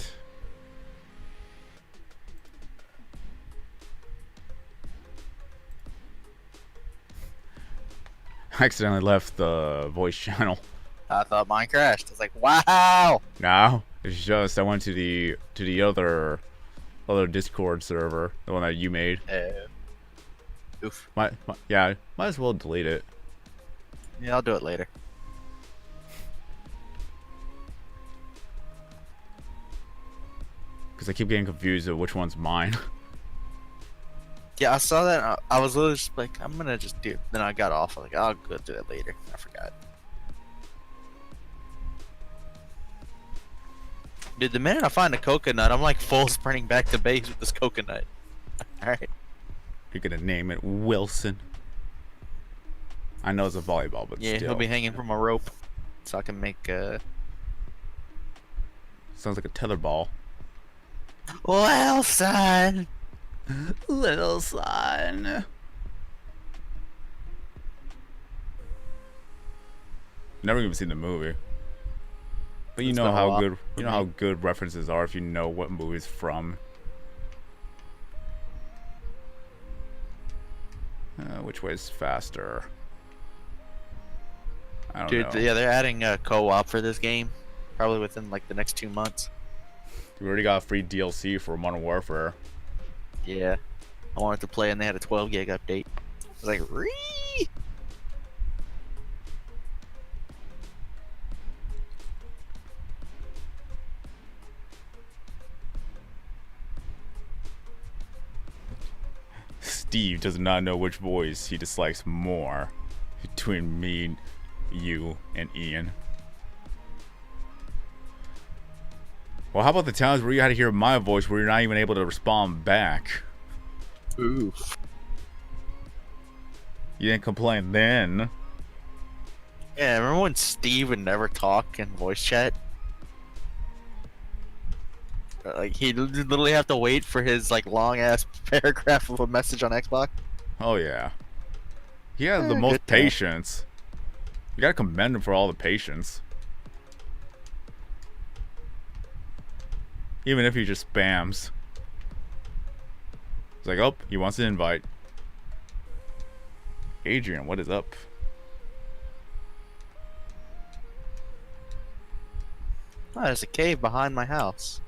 I accidentally left the voice channel. I thought mine crashed. I was like, wow. No, it's just I went to the other other Discord server, the one that you made. Oof. Yeah, might as well delete it. Yeah, I'll do it later. Because I keep getting confused of which one's mine. Yeah, I saw that. And I was literally just like, I'm gonna just do it. Then I got off. I was like, I'll go do it later. I forgot. Dude, the minute I find a coconut, I'm like full sprinting back to base with this coconut. Alright. You're gonna name it Wilson. I know it's a volleyball, but Yeah, still. he'll be hanging from a rope. So I can make Sounds like a tetherball. Well, son. Little son. Never even seen the movie. But you It's know been a how while good for you know me. how good references are if you know what movie it's from. Which way is faster? I don't Dude, know. yeah, they're adding a co-op for this game. Probably within like the next 2 months. We already got a free DLC for Modern Warfare. Yeah. I wanted to play and they had a 12 gig update. I was like, Ree! Steve does not know which voice he dislikes more between me, you, and Ian. Well, how about the times where you had to hear my voice where you're not even able to respond back? Oof. You didn't complain then. Yeah, remember when Steve would never talk in voice chat? Like, he'd literally have to wait for his, like, long-ass paragraph of a message on Xbox. Oh yeah. He has the Eh, most good time. patience. You gotta commend him for all the patience. Even if he just spams. It's like, oh, he wants an invite. Adrian, what is up? Oh, there's a cave behind my house.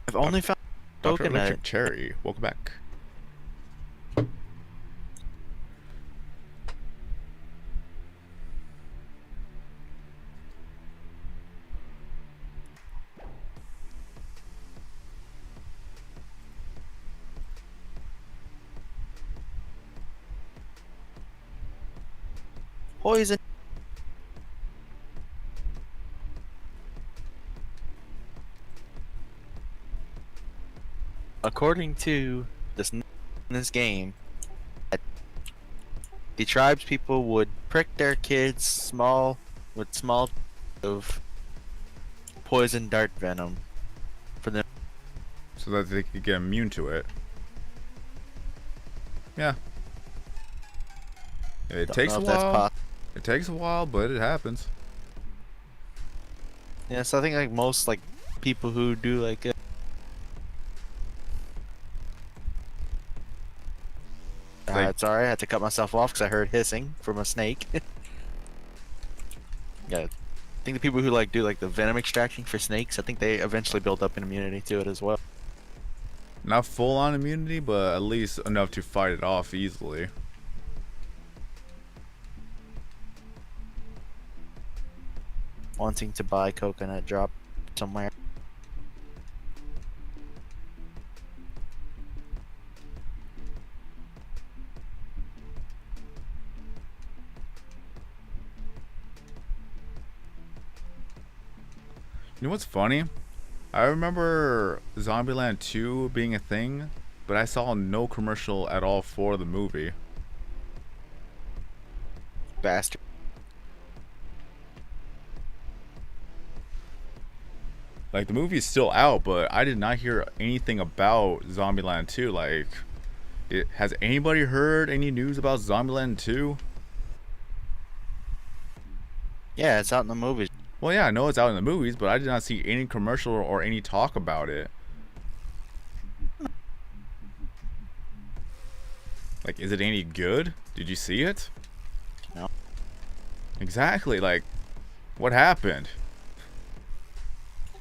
I've only found Dr. coconut. Electric Cherry, welcome back. Poison. According to this game, the tribes people would prick their kids with small of poison dart venom for them. So that they could get immune to it. Yeah. It Don't takes know a if that's while. pos- It takes a while, but it happens. Yeah, so I think like most like people who do like Like- sorry, I had to cut myself off because I heard hissing from a snake. Yeah, I think the people who like do like the venom extraction for snakes, I think they eventually build up an immunity to it as well. Not full on immunity, but at least enough to fight it off easily. Wanting to buy coconut drop somewhere. You know what's funny? I remember Zombieland 2 being a thing, but I saw no commercial at all for the movie. Bastard. Like, the movie is still out, but I did not hear anything about Zombieland 2. Like, has anybody heard any news about Zombieland 2? Yeah, it's out in the movies. Well, yeah, I know it's out in the movies, but I did not see any commercial or any talk about it. Like, is it any good? Did you see it? No. Exactly. Like, what happened?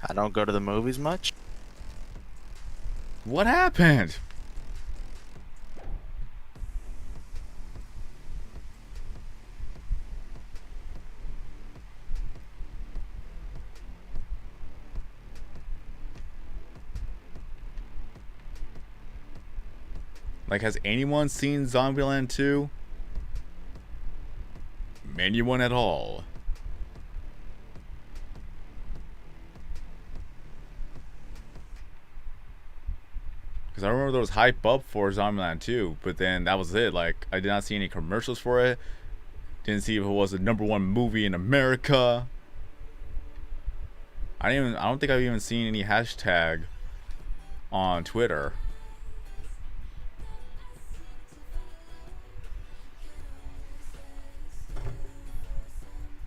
I don't go to the movies much. What happened? Like, has anyone seen Zombieland 2? Anyone at all? Because I remember there was hype up for Zombieland 2, but then that was it. Like, I did not see any commercials for it. Didn't see if it was the #1 movie in America. I don't think I've even seen any hashtag on Twitter.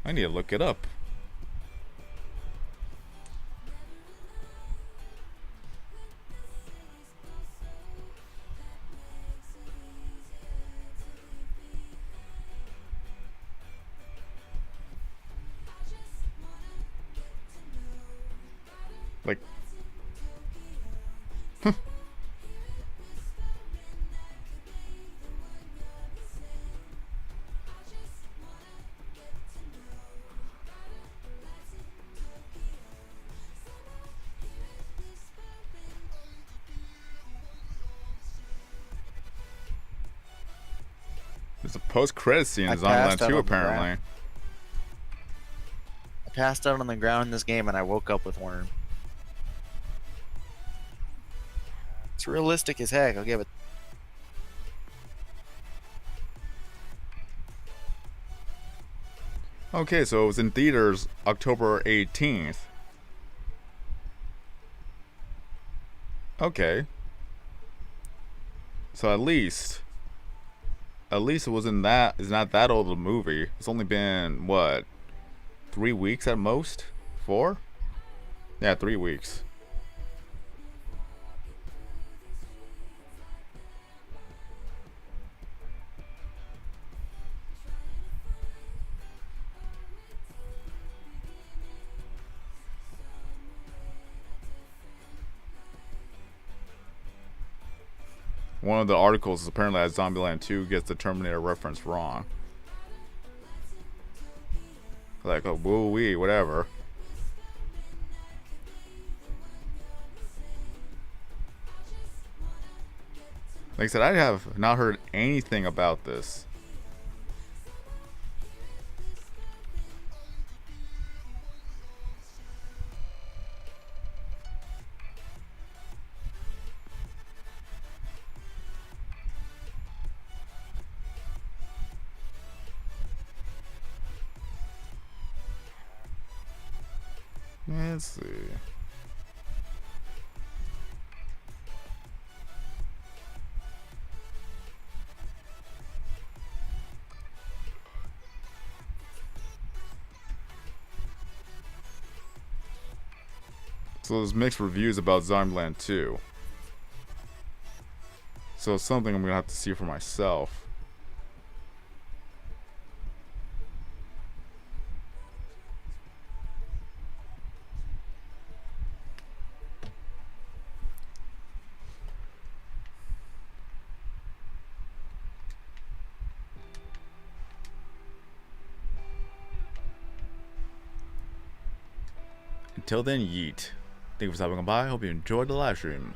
I need to look it up. Like, there's a post-credit scene in Zombieland 2 apparently. I passed out on the ground in this game and I woke up with worm. It's realistic as heck. I'll give it. Okay, so it was in theaters October 18th. Okay. So at least it wasn't that, it's not that old of a movie. It's only been, what, 3 weeks at most? 4? Yeah, 3 weeks. One of the articles is apparently that Zombieland 2 gets the Terminator reference wrong. Like, oh, woo-wee, whatever. Like I said, I have not heard anything about this. Let's see. So there's mixed reviews about Zombieland 2. So it's something I'm gonna have to see for myself. Until then, yeet. Thank you for stopping by. Hope you enjoyed the live stream.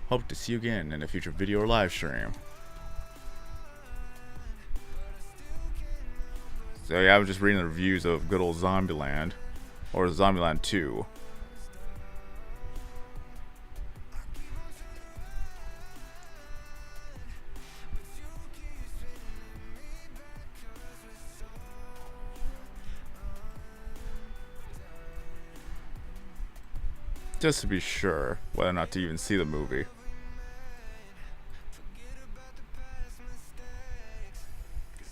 Hope to see you again in a future video or live stream. So yeah, I was just reading the reviews of good old Zombieland, or Zombieland 2. Just to be sure whether or not to even see the movie.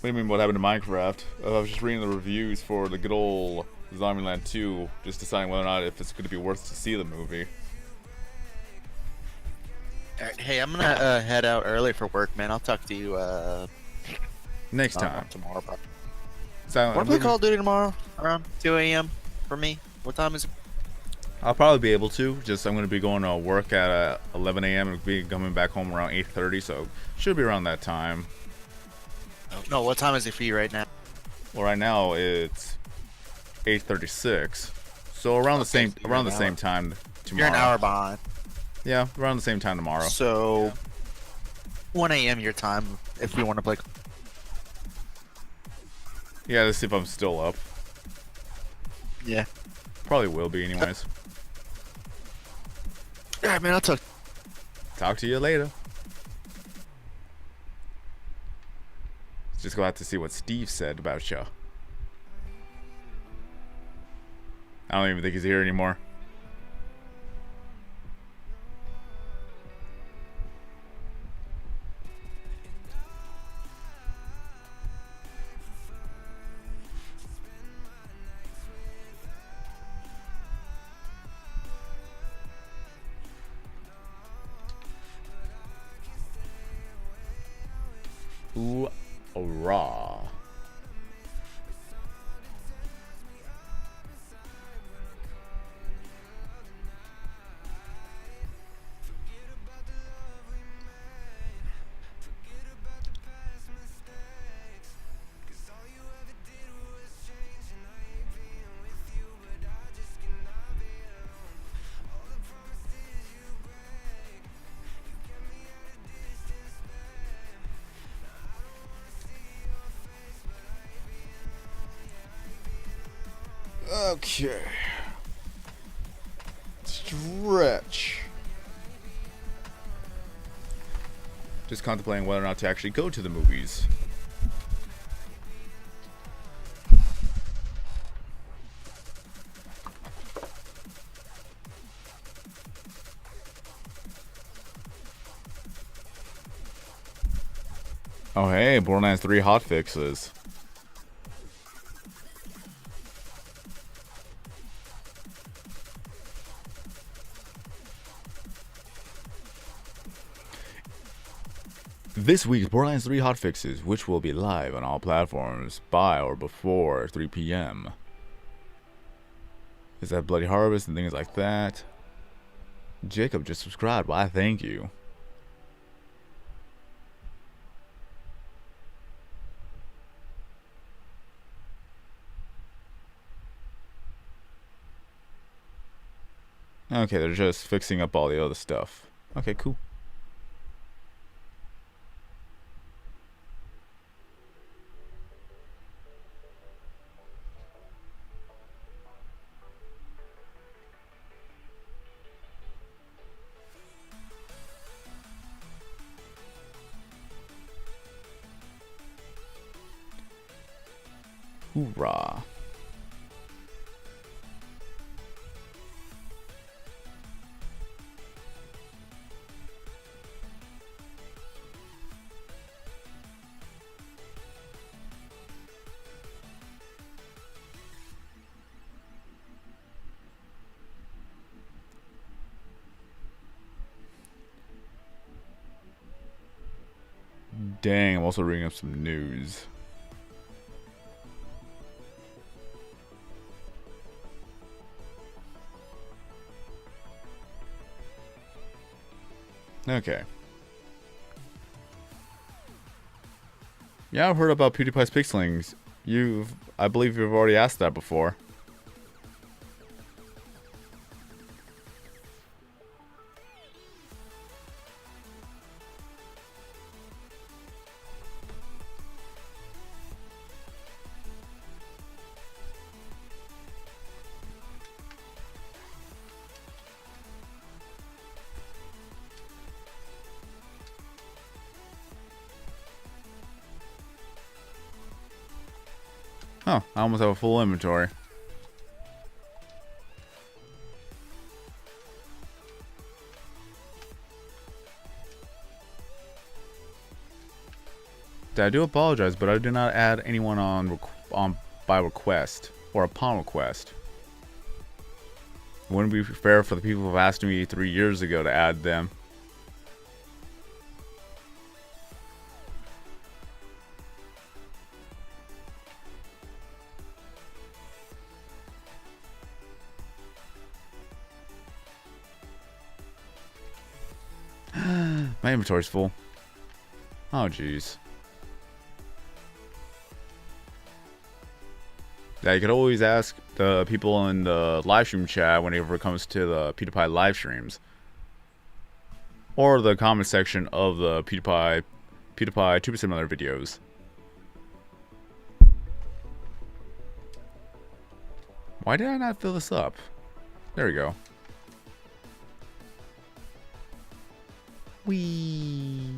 What do you mean what happened to Minecraft? I was just reading the reviews for the good old Zombieland 2, just deciding whether or not if it's going to be worth to see the movie. Alright, hey, I'm gonna head out early for work, man. I'll talk to you Next time. tomorrow. Probably. So, Want to play Call of Duty tomorrow around 2 a.m. for me? What time is it? I'll probably be able to. Just I'm going to be going to work at 11 a.m. and be coming back home around 8:30, so should be around that time. No, what time is it for you right now? Well, right now it's 8:36, so around the same so around the same time tomorrow. You're an hour behind. Yeah, around the same time tomorrow. So 1 a.m. your time if we want to play. Yeah, let's see if I'm still up. Yeah. Probably will be anyways. Alright, man. I'll talk. Talk to you later. Just go out to see what Steve said about you. I don't even think he's here anymore. Ooh, raw. Okay. Stretch. Just contemplating whether or not to actually go to the movies. Oh hey, Borderlands 3 hotfixes. This week's Borderlands 3 hotfixes, which will be live on all platforms by or before 3 p.m. Is that Bloody Harvest and things like that? Jacob just subscribed. Why, thank you. Okay, they're just fixing up all the other stuff. Okay, cool. Hoorah. Dang, I'm also reading up some news. Okay. Yeah, I've heard about PewDiePie's pixelings. I believe you've already asked that before. Oh, I almost have a full inventory. I do apologize, but I do not add anyone on by request or upon request. It wouldn't be fair for the people who asked me 3 years ago to add them. My inventory's full. Oh, jeez. Yeah, you could always ask the people in the live stream chat whenever it comes to the PewDiePie live streams. Or the comment section of the PewDiePie 2% Similar videos. Why did I not fill this up? There we go. Whee!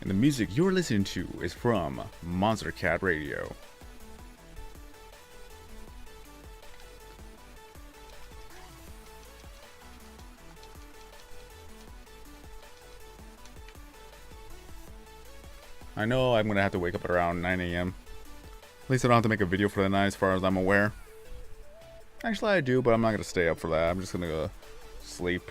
And the music you're listening to is from Monster Cat Radio. I know I'm gonna have to wake up at around 9 a.m. At least I don't have to make a video for the night as far as I'm aware. Actually I do, but I'm not gonna stay up for that. I'm just gonna go sleep.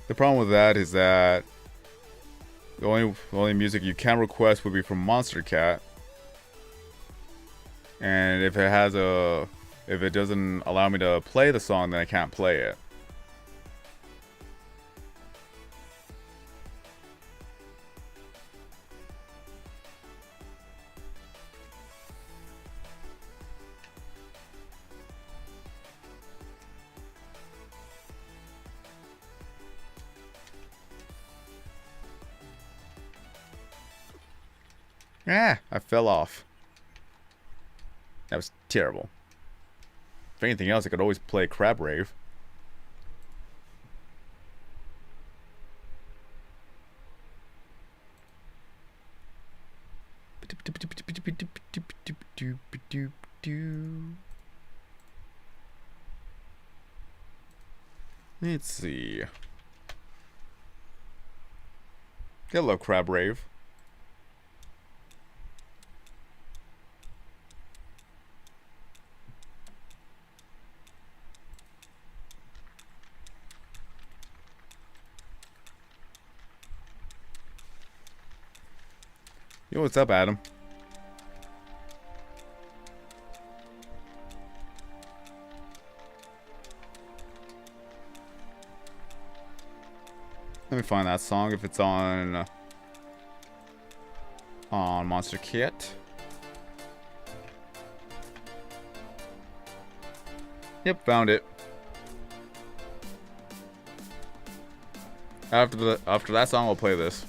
The problem with that is that the only music you can request would be from Monster Cat. And if it doesn't allow me to play the song, then I can't play it. Ah, I fell off. That was terrible. If anything else, I could always play Crab Rave. Let's see. Hello, Crab Rave. Yo, what's up, Adam? Let me find that song if it's on Monster Kit. Yep, found it. After that song, I'll play this.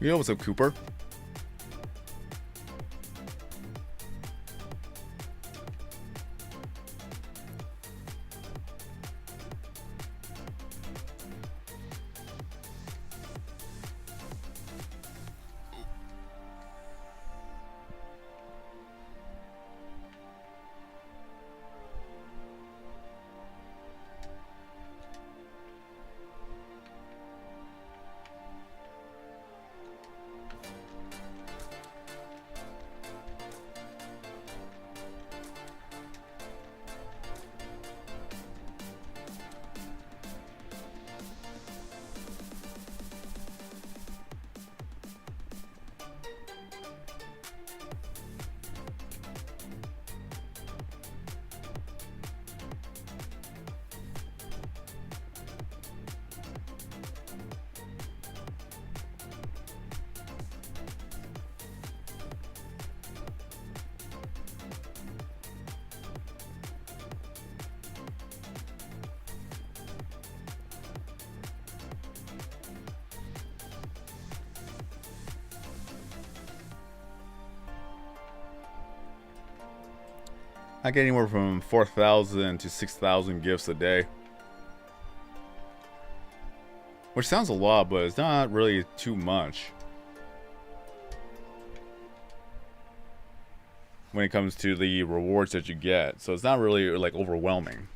Yo, what's up, Cooper? I get anywhere from 4,000 to 6,000 gifts a day. Which sounds a lot, but it's not really too much when it comes to the rewards that you get. So it's not really like overwhelming.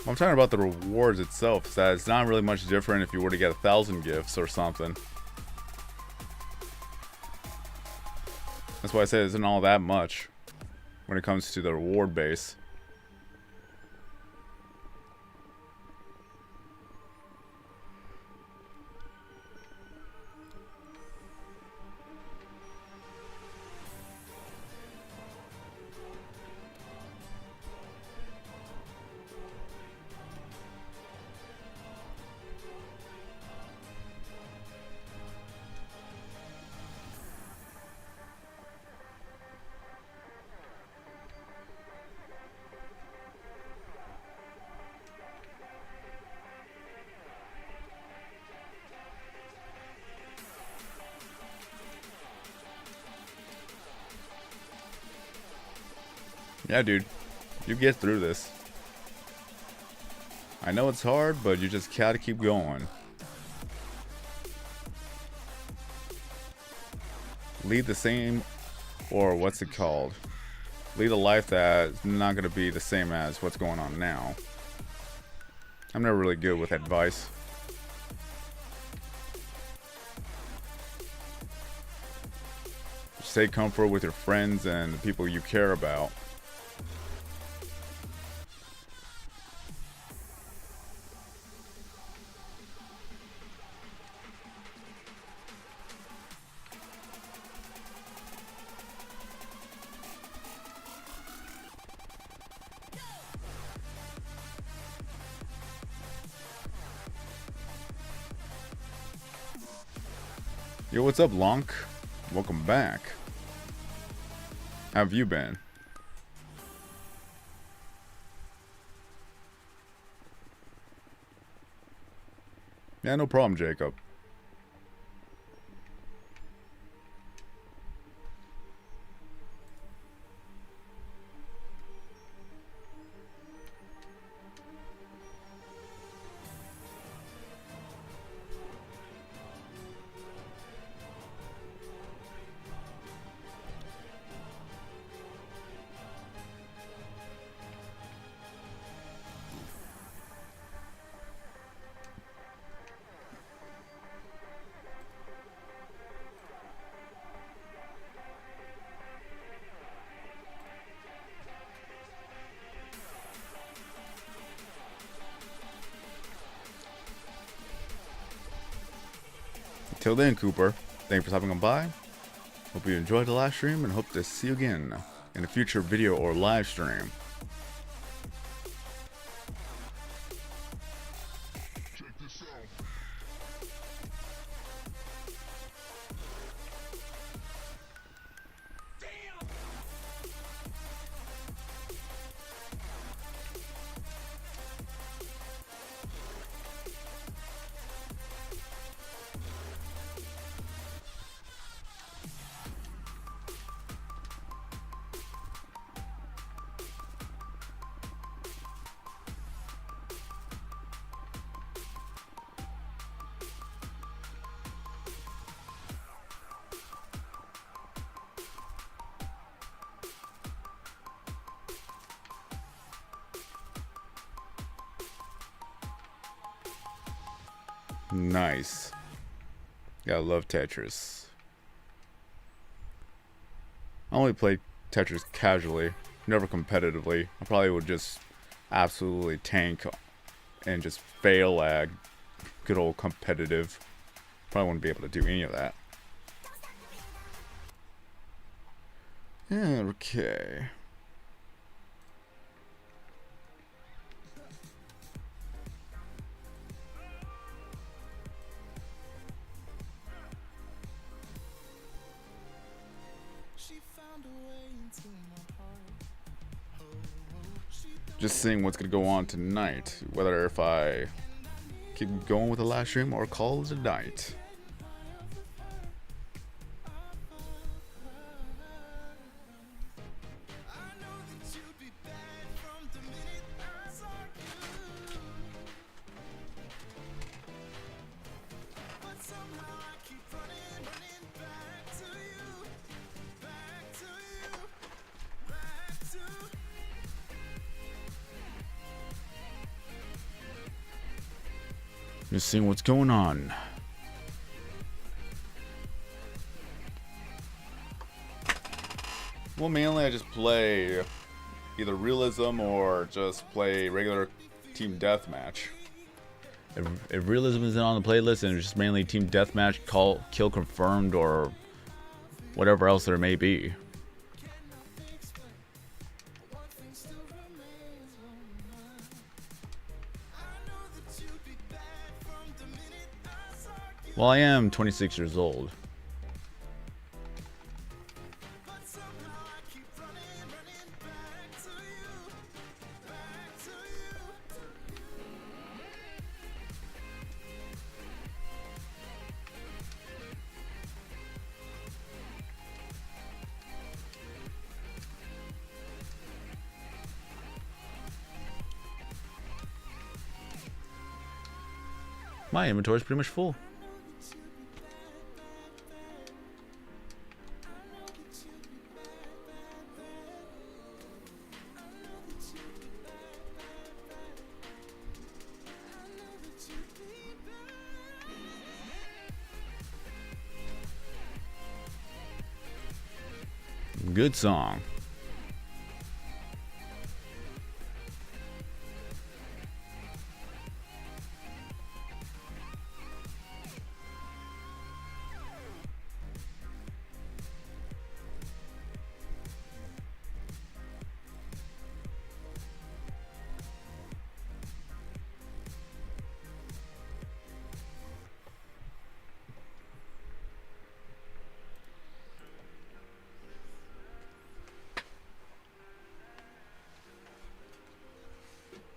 I'm talking about the rewards itself, is that it's not really much different if you were to get 1,000 gifts or something. That's why I said it isn't all that much when it comes to the reward base. Yeah, dude. You get through this. I know it's hard, but you just gotta keep going. Lead the same, or what's it called? Lead a life that's not gonna be the same as what's going on now. I'm never really good with advice. Just take comfort with your friends and the people you care about. Yo, what's up, Lonk? Welcome back. How have you been? Yeah, no problem, Jacob. Till then, Cooper, thank you for stopping on by. Hope you enjoyed the live stream and hope to see you again in a future video or live stream. Nice. Gotta love Tetris. I only play Tetris casually, never competitively. I probably would just absolutely tank and just fail at good old competitive. Probably wouldn't be able to do any of that. Yeah, okay. Just seeing what's gonna go on tonight. Whether if I keep going with the live stream or call it a night. Just seeing what's going on. Well, mainly I just play either realism or just play regular team deathmatch. If realism isn't on the playlist, then it's just mainly team deathmatch, kill confirmed, or whatever else there may be. Well, I am 26 years old. My inventory is pretty much full. Good song.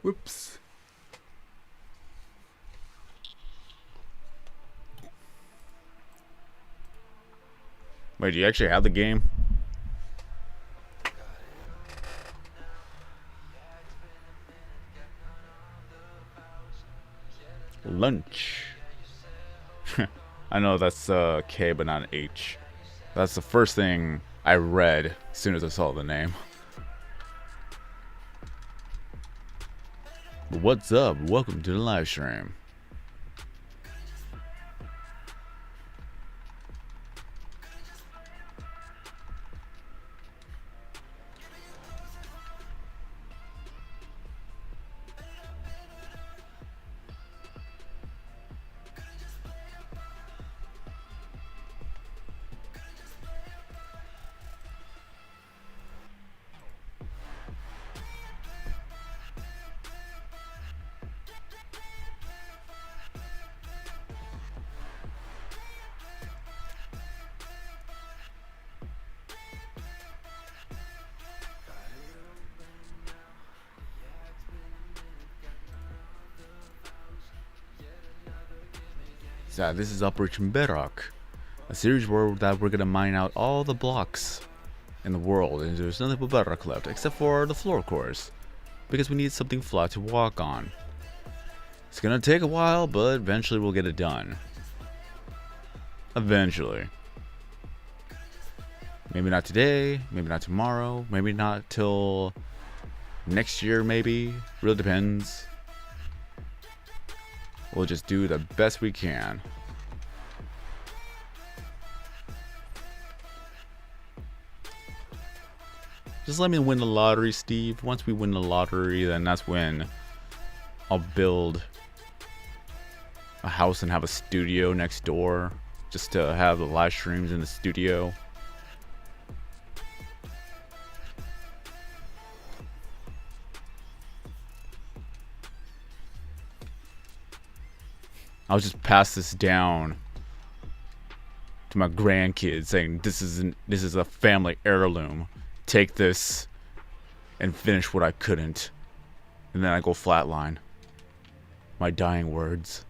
Whoops. Wait, do you actually have the game? Lunch. I know that's K but not an H. That's the first thing I read as soon as I saw the name. What's up? Welcome to the live stream. So this is Operation Bedrock, a series where we're gonna mine out all the blocks in the world, and there's nothing but bedrock left except for the floor cores, because we need something flat to walk on. It's gonna take a while, but eventually we'll get it done. Eventually. Maybe not today, maybe not tomorrow, maybe not till next year, maybe. Really depends. We'll just do the best we can. Just let me win the lottery, Steve. Once we win the lottery, then that's when I'll build a house and have a studio next door, just to have the live streams in the studio. I'll just pass this down to my grandkids, saying this is a family heirloom. Take this and finish what I couldn't. And then I go flatline. My dying words.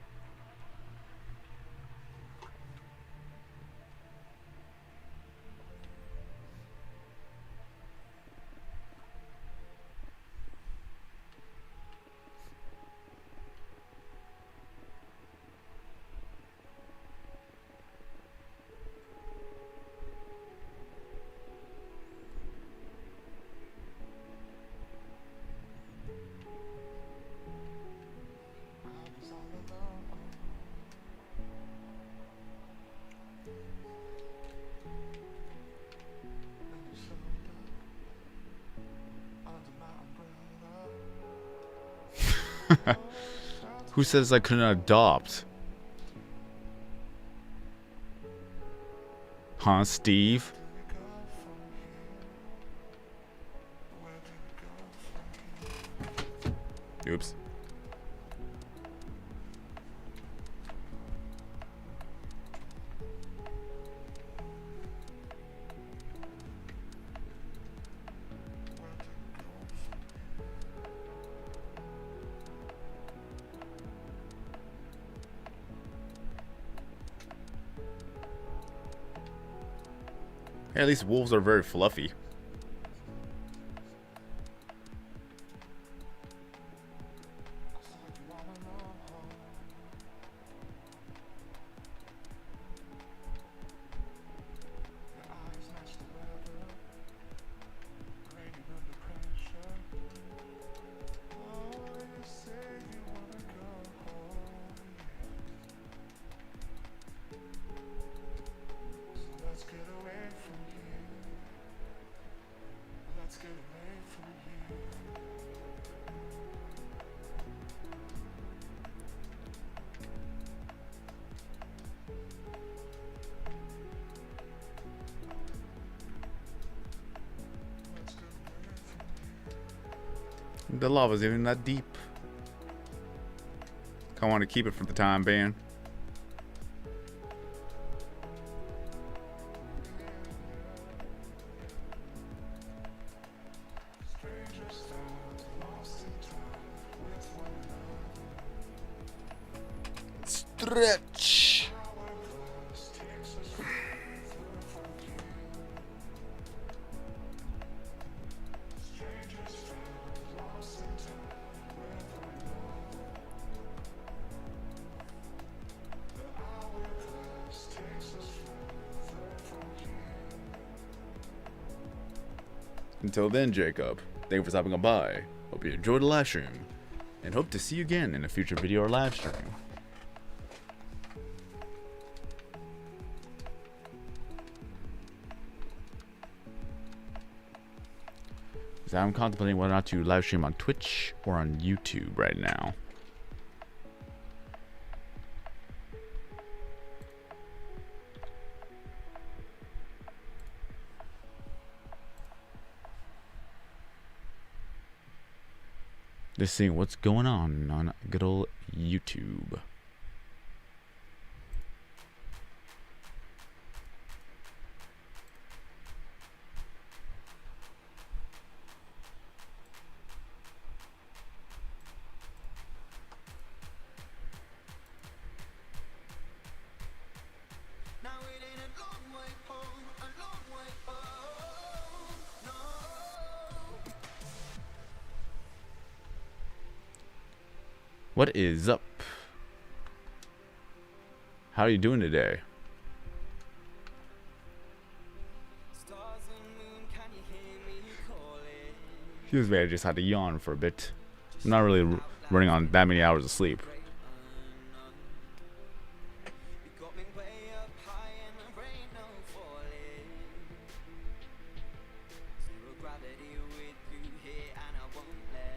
Who says I couldn't adopt? Huh, Steve? Oops. Hey, at least wolves are very fluffy. The lava's even that deep. I want to keep it for the time being. Stretch. Until then, Jacob, thank you for stopping by. Hope you enjoyed the live stream, and hope to see you again in a future video or live stream. So I'm contemplating whether or not to live stream on Twitch or on YouTube right now. Just seeing what's going on good old YouTube. What is up? How are you doing today? Excuse me, I just had to yawn for a bit. I'm not really running on that many hours of sleep.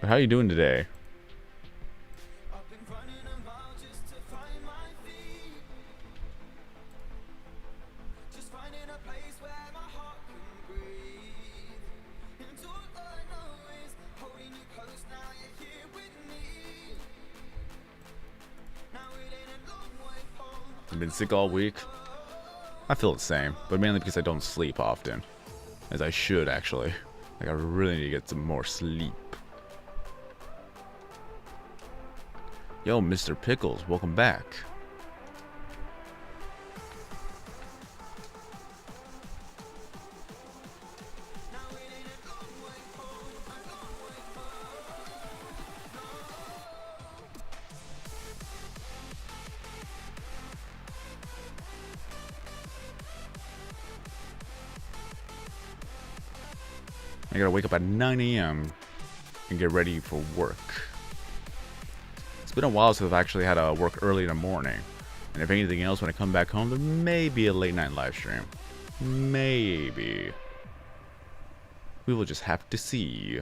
But how are you doing today? I've been sick all week. I feel the same, but mainly because I don't sleep often. As I should, actually. Like, I really need to get some more sleep. Yo, Mr. Pickles, welcome back. I gotta wake up at 9 a.m. and get ready for work. It's been a while since I've actually had to work early in the morning. And if anything else, when I come back home, there may be a late night live stream. Maybe. We will just have to see.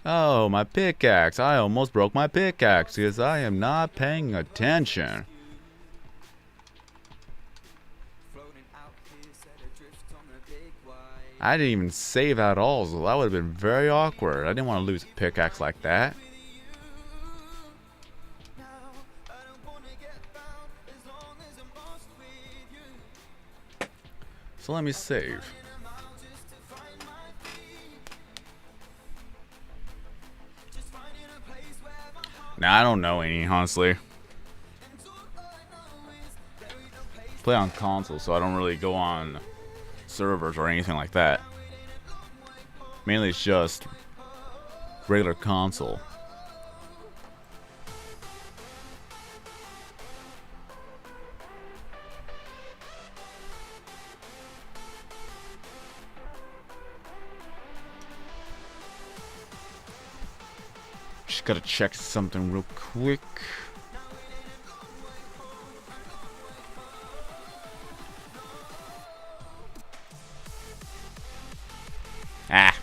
Oh, my pickaxe. I almost broke my pickaxe because I am not paying attention. I didn't even save at all, so that would have been very awkward. I didn't want to lose a pickaxe like that. So let me save. Nah, I don't know any, honestly. Play on console, so I don't really go on servers or anything like that. Mainly it's just regular console. Just gotta check something real quick. Ah.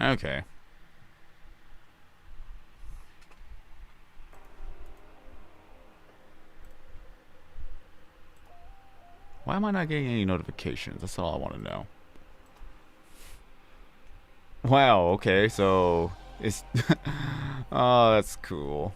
Okay. Why am I not getting any notifications? That's all I want to know. Wow, okay, so it's oh, that's cool.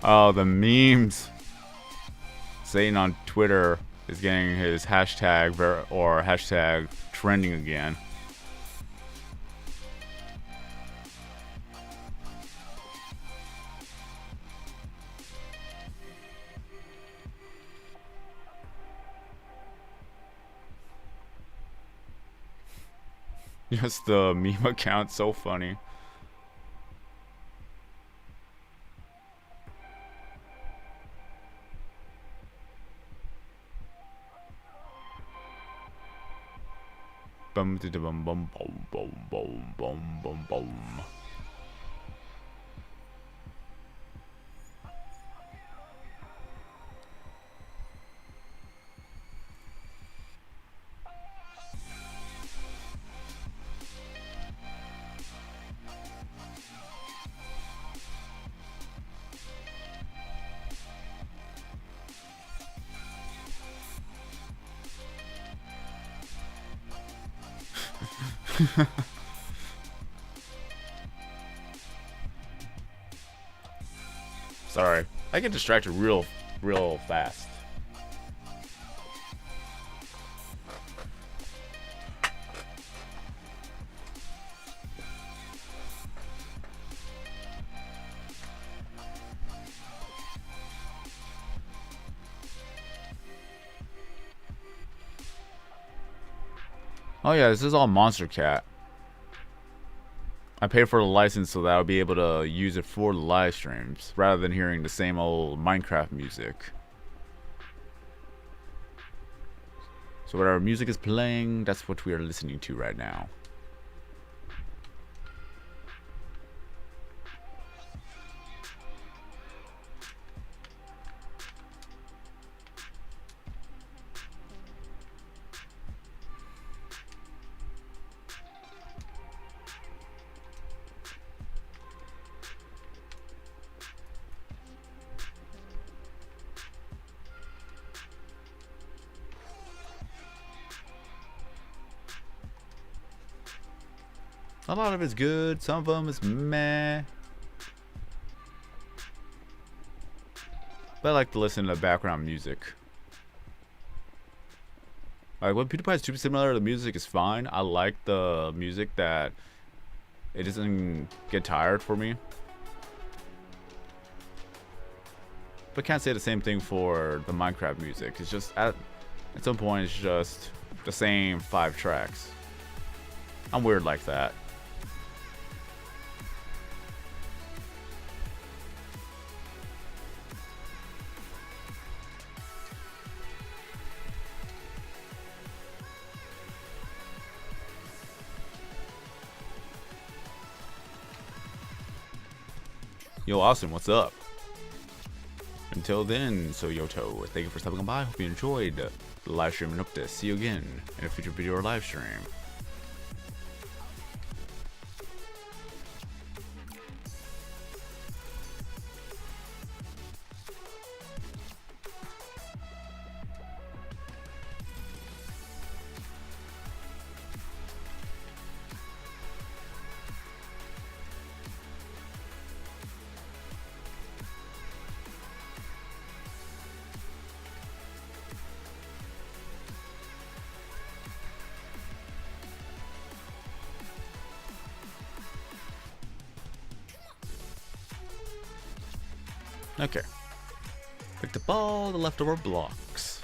Oh, the memes. Satan on Twitter is getting his hashtag or hashtag trending again. Just the meme account, so funny. Bum bum bum bum bum bum bum bum bum. Sorry, I get distracted real fast. Oh yeah, this is all Monster Cat. I paid for the license so that I'll be able to use it for the live streams rather than hearing the same old Minecraft music. So whatever music is playing, that's what we are listening to right now. A lot of it's good, some of them is meh. But I like to listen to the background music. Like when PewDiePie is too similar, the music is fine. I like the music that it doesn't get tired for me. But can't say the same thing for the Minecraft music. It's just at some point it's just the same 5 tracks. I'm weird like that. Yo, Austin, what's up? Until then, so Yoto, thank you for stopping by. Hope you enjoyed the live stream and hope to see you again in a future video or live stream. Okay. Picked up all the leftover blocks.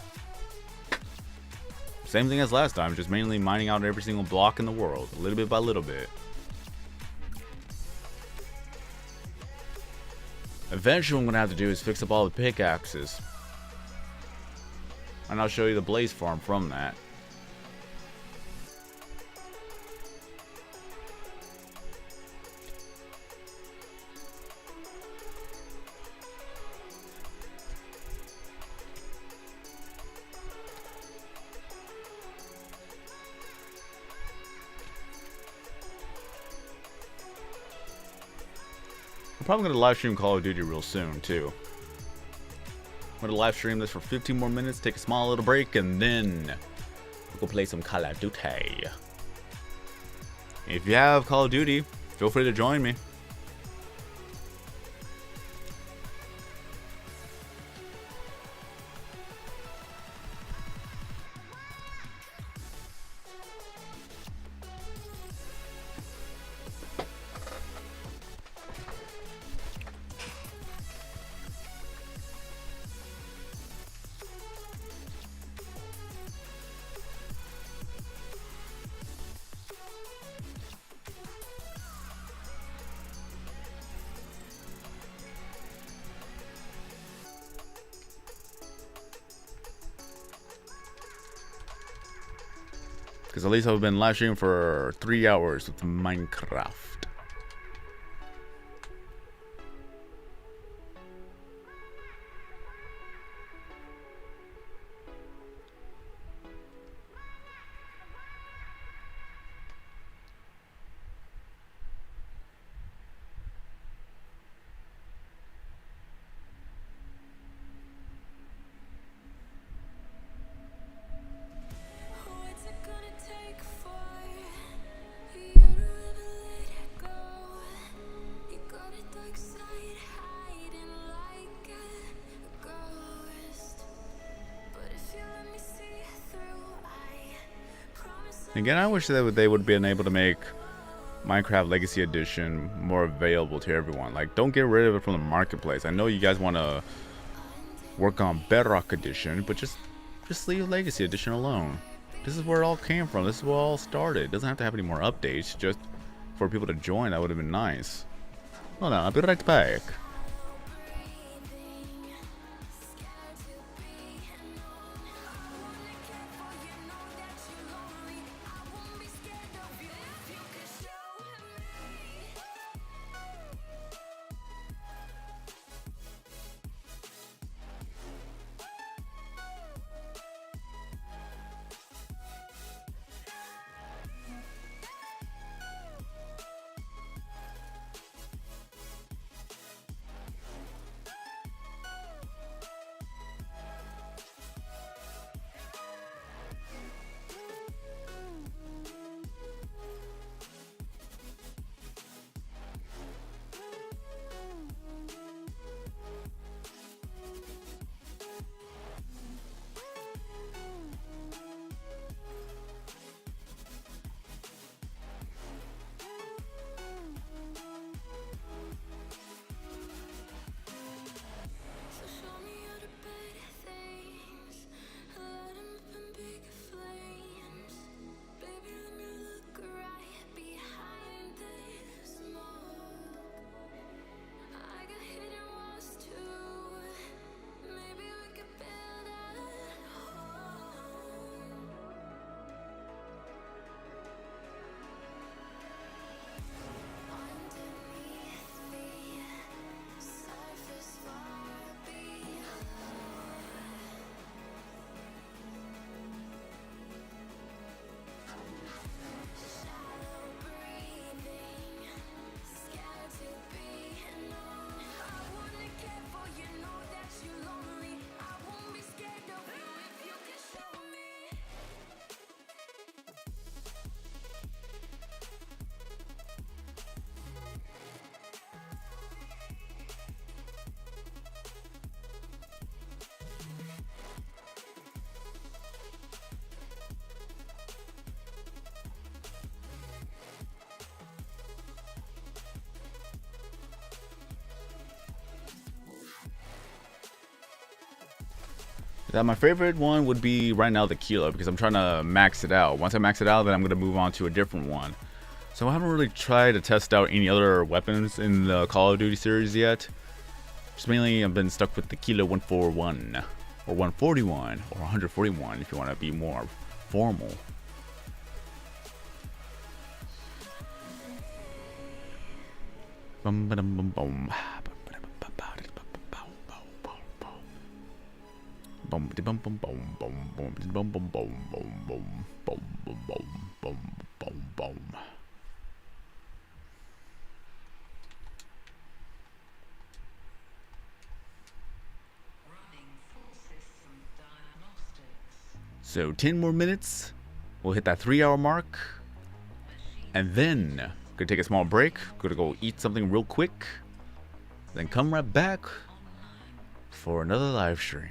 Same thing as last time, just mainly mining out every single block in the world, little bit by little bit. Eventually what I'm going to have to do is fix up all the pickaxes. And I'll show you the blaze farm from that. I'm probably going to live stream Call of Duty real soon, too. I'm going to live stream this for 15 more minutes, take a small little break, and then we'll go play some Call of Duty. If you have Call of Duty, feel free to join me. Because at least I've been live streaming for 3 hours with Minecraft. Again, I wish that they would have been able to make Minecraft Legacy Edition more available to everyone. Like, don't get rid of it from the marketplace. I know you guys want to work on Bedrock Edition, but just leave Legacy Edition alone. This is where it all came from. This is where it all started. It doesn't have to have any more updates. Just for people to join. That would have been nice. Hold on, I'll be right back. Yeah, my favorite one would be right now the Kilo, because I'm trying to max it out. Once I max it out, then I'm going to move on to a different one. So I haven't really tried to test out any other weapons in the Call of Duty series yet. Just mainly I've been stuck with the Kilo 141, or 141, or 141 if you want to be more formal. Bum ba dum bum bum. Bum bum bum bum bum bum bum bum bum bum bum bum bum bum bum bum. So 10 more minutes, we'll hit that 3-hour mark, and then gonna take a small break, gonna go eat something real quick, then come right back for another live stream.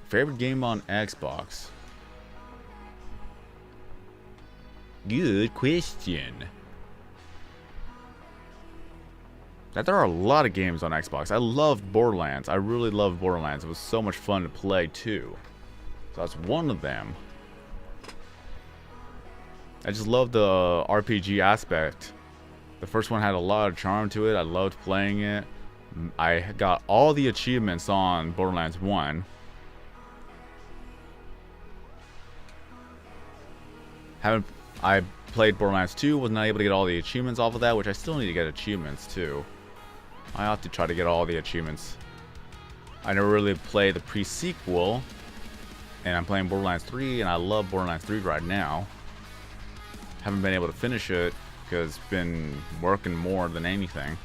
Favorite game on Xbox? Good question. There are a lot of games on Xbox. I loved Borderlands. I really loved Borderlands. It was so much fun to play too. So that's one of them. I just love the RPG aspect. The first one had a lot of charm to it. I loved playing it. I got all the achievements on Borderlands 1. I played Borderlands 2, was not able to get all the achievements off of that, which I still need to get achievements too. I ought to try to get all the achievements. I never really played the pre-sequel, and I'm playing Borderlands 3, and I love Borderlands 3 right now. Haven't been able to finish it because it's been working more than anything.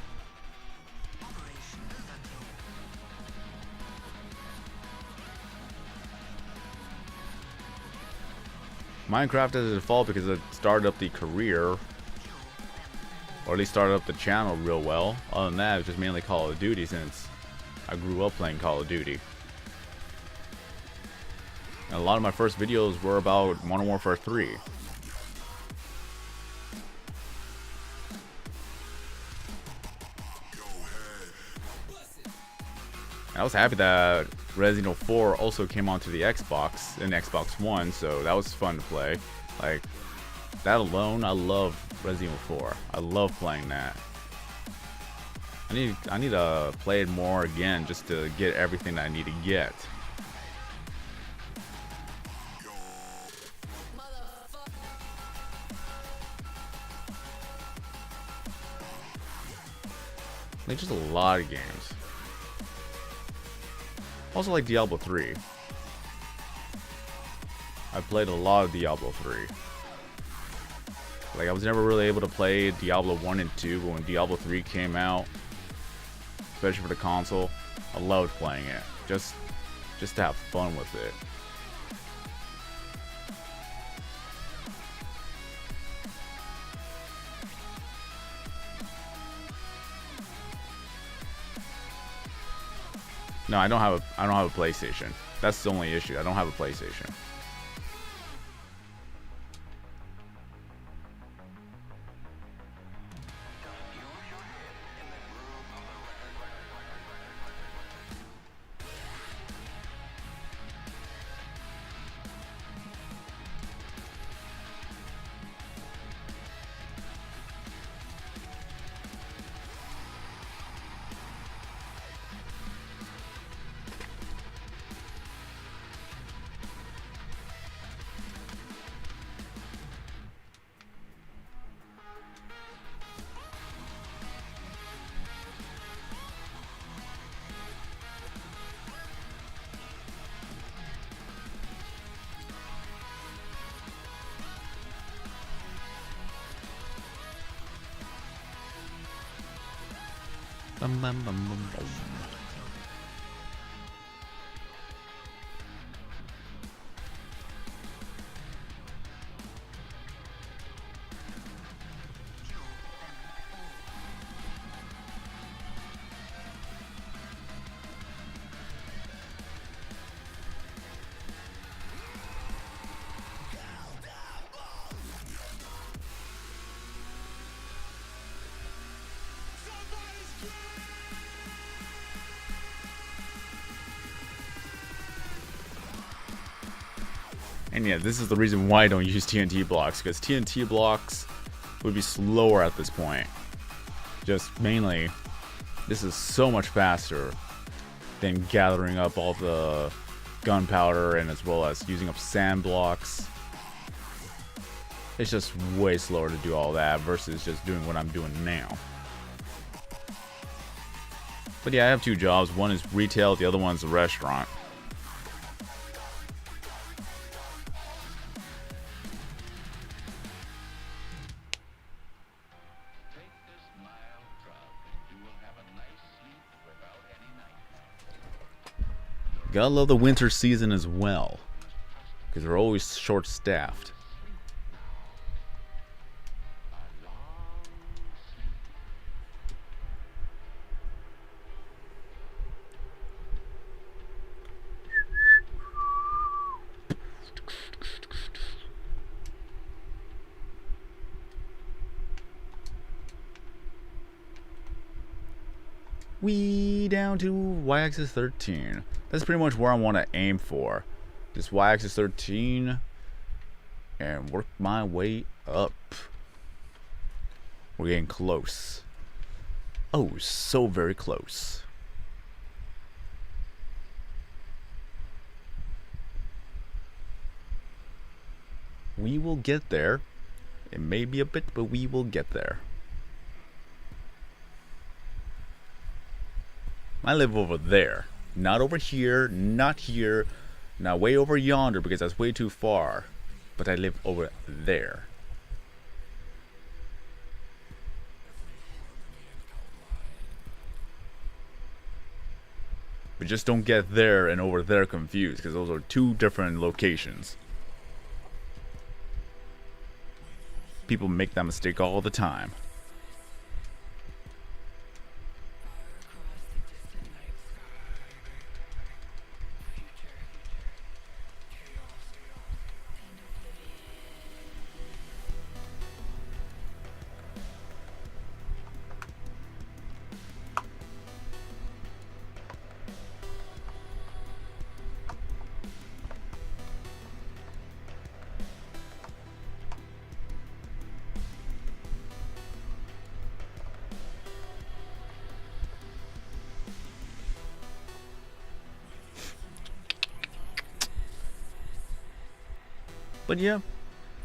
Minecraft as a default because it started up the career, or at least started up the channel real well. Other than that, it's just mainly Call of Duty since I grew up playing Call of Duty. And a lot of my first videos were about Modern Warfare 3. And I was happy that Resident Evil 4 also came onto the Xbox and Xbox One, so that was fun to play. Like, that alone, I love Resident Evil 4. I love playing that. I need to play it more again just to get everything that I need to get. Like, just a lot of games. Also like Diablo 3. I played a lot of Diablo 3. Like, I was never really able to play Diablo 1 and 2, but when Diablo 3 came out, especially for the console, I loved playing it. Just to have fun with it. No, I don't have a PlayStation. That's the only issue. I don't have a PlayStation. Bum, bum, bum, bum, bum. And yeah, this is the reason why I don't use TNT blocks, because TNT blocks would be slower at this point. Just mainly, this is so much faster than gathering up all the gunpowder and as well as using up sand blocks. It's just way slower to do all that versus just doing what I'm doing now. But yeah, I have two jobs. One is retail, the other one's a restaurant. Gotta love the winter season as well, because they're always short-staffed. We down to y-axis 13. That's pretty much where I want to aim for. Just y-axis 13 and work my way up. We're getting close. Oh, so very close. We will get there. It may be a bit, but we will get there. I live over there. Not over here, not here, not way over yonder because that's way too far. But I live over there. But just don't get there and over there confused, because those are two different locations. People make that mistake all the time. But yeah,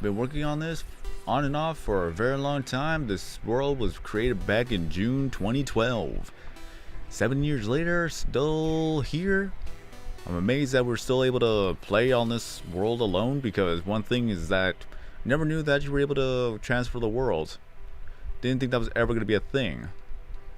been working on this on and off for a very long time. This world was created back in June 2012. 7 years later, still here. I'm amazed that we're still able to play on this world alone, because one thing is that I never knew that you were able to transfer the world. Didn't think that was ever going to be a thing.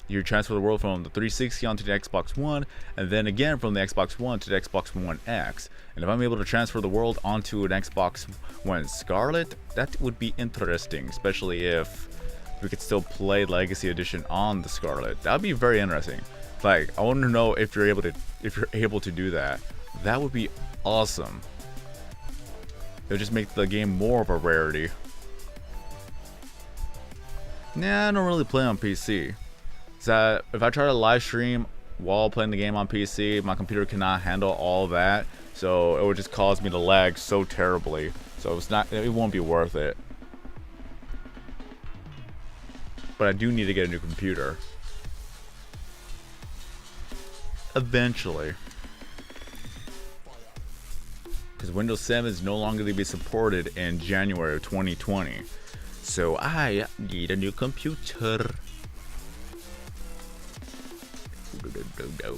You transfer the world from the 360 onto the Xbox One, and then again from the Xbox One to the Xbox One X. And if I'm able to transfer the world onto an Xbox One Scarlet, that would be interesting, especially if we could still play Legacy Edition on the Scarlet. That would be very interesting. Like, I want to know if you're able to do that. That would be awesome. It would just make the game more of a rarity. Nah, I don't really play on PC. That if I try to live stream while playing the game on PC, my computer cannot handle all that, so it would just cause me to lag so terribly. So it won't be worth it. But I do need to get a new computer eventually, because Windows 7 is no longer going to be supported in January of 2020. So I need a new computer. No.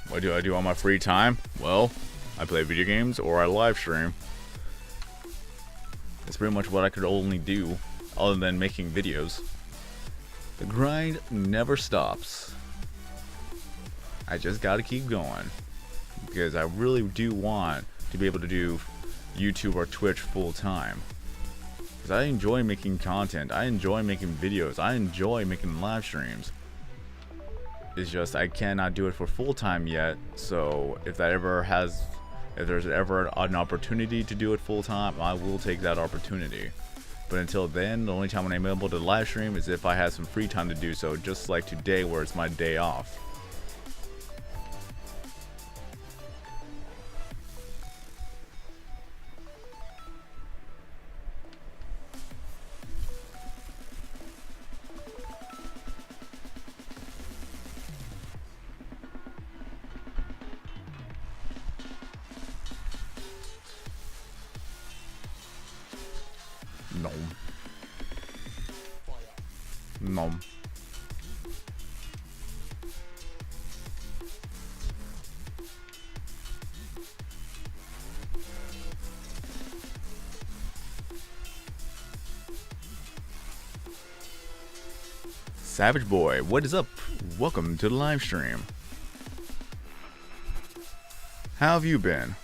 What do I do on my free time? Well, I play video games or I live stream. That's pretty much what I could only do, other than making videos. The grind never stops. I just gotta keep going, because I really do want to be able to do YouTube or Twitch full time. Because I enjoy making content, I enjoy making videos, I enjoy making live streams. It's just I cannot do it for full time yet. So if there's ever an opportunity to do it full time, I will take that opportunity. But until then, the only time when I'm able to live stream is if I have some free time to do so, just like today where it's my day off. Nom. Savage Boy, what is up? Welcome to the live stream. How have you been?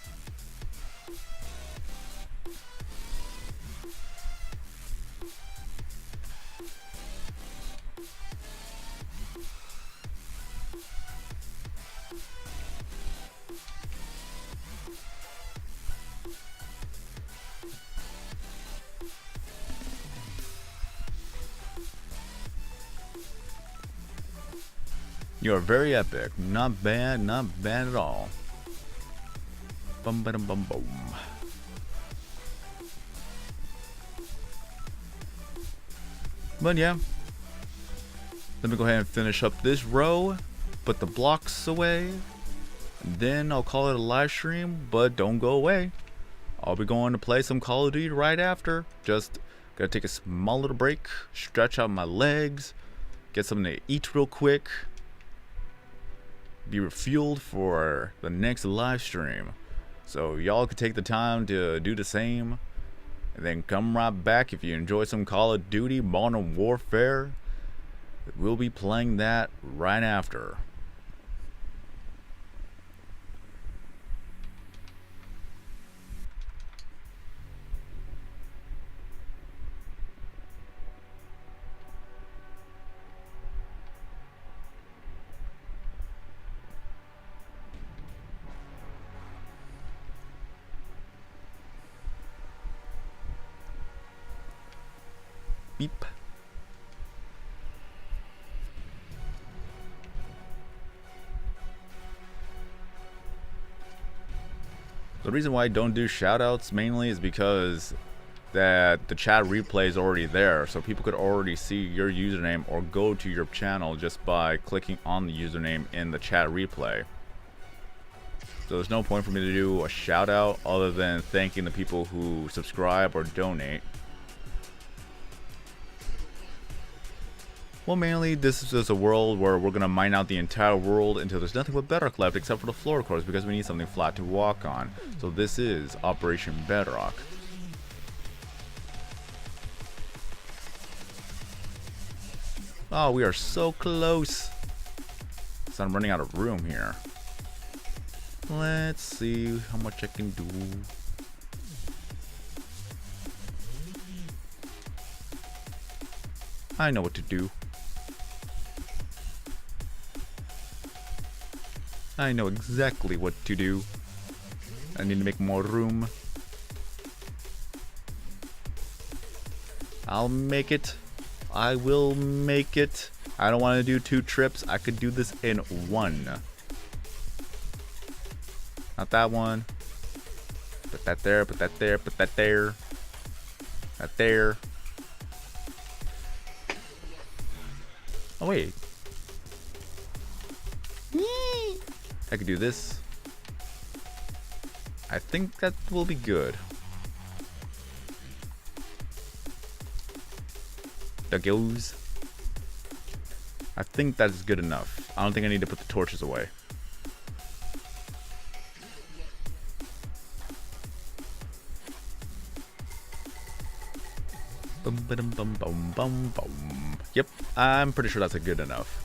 You are very epic. Not bad at all. Bum bum bum bum. But yeah, let me go ahead and finish up this row, put the blocks away, and then I'll call it a live stream. But don't go away. I'll be going to play some Call of Duty right after. Just gotta take a small little break, stretch out my legs, get something to eat real quick, be refueled for the next live stream. So y'all could take the time to do the same, and then come right back if you enjoy some Call of Duty Modern Warfare. We'll be playing that right after. Beep. The reason why I don't do shoutouts mainly is because that the chat replay is already there, so people could already see your username or go to your channel just by clicking on the username in the chat replay. So there's no point for me to do a shout out other than thanking the people who subscribe or donate. Well, mainly this is just a world where we're gonna mine out the entire world until there's nothing but Bedrock left except for the floor cores, because we need something flat to walk on. So this is Operation Bedrock. Oh, we are so close. So I'm running out of room here. Let's see how much I can do. I know what to do. I know exactly what to do. I need to make more room. I'll make it. I will make it. I don't want to do 2 trips. I could do this in 1. Not that one. Put that there, put that there, put that there. That there. Oh, wait. I could do this. I think that will be good. That goes. I think that is good enough. I don't think I need to put the torches away. Bum bum bum bum bum bum. Yep, I'm pretty sure that's a good enough.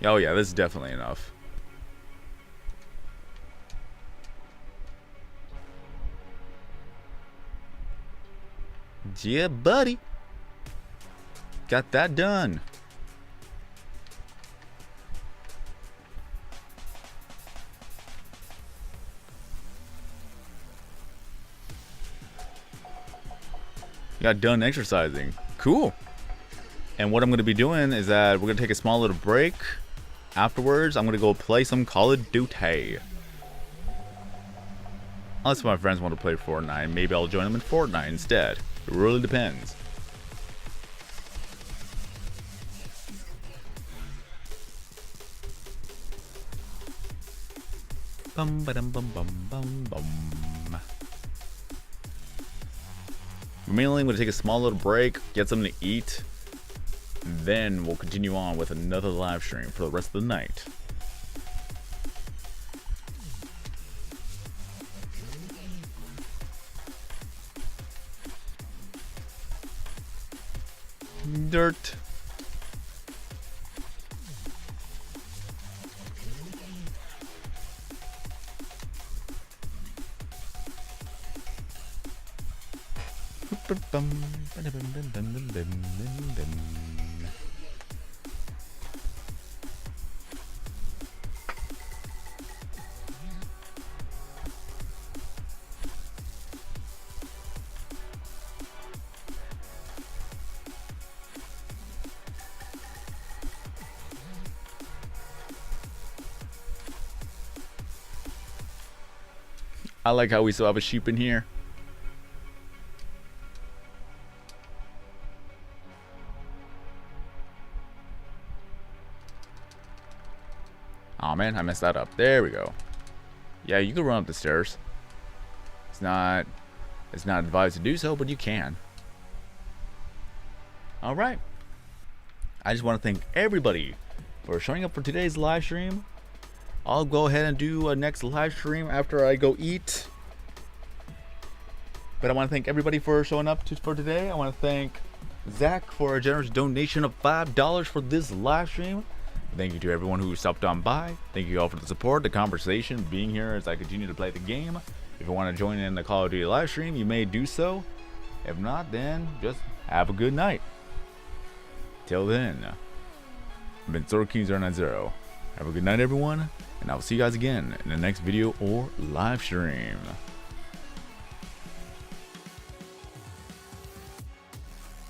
Oh yeah, this is definitely enough. Yeah, buddy. Got that done. Got done exercising. Cool. And what I'm going to be doing is that we're going to take a small little break. Afterwards, I'm going to go play some Call of Duty. Unless my friends want to play Fortnite, maybe I'll join them in Fortnite instead. It really depends. Bum ba dum bum bum bum bum. Mainly, I'm going to take a small little break, get something to eat. Then we'll continue on with another live stream for the rest of the night. Dirt. I like how we still have a sheep in here. Oh man, I messed that up. There we go. Yeah, you can run up the stairs. It's not advised to do so, but you can. All right. I just want to thank everybody for showing up for today's live stream. I'll go ahead and do a next live stream after I go eat. But I want to thank everybody for showing up for today. I want to thank Zach for a generous donation of $5 for this live stream. Thank you to everyone who stopped on by. Thank you all for the support, the conversation, being here as I continue to play the game. If you want to join in the Call of Duty live stream, you may do so. If not, then just have a good night. Till then, I've been SwordKing090. Have a good night, everyone, and I will see you guys again in the next video or live stream.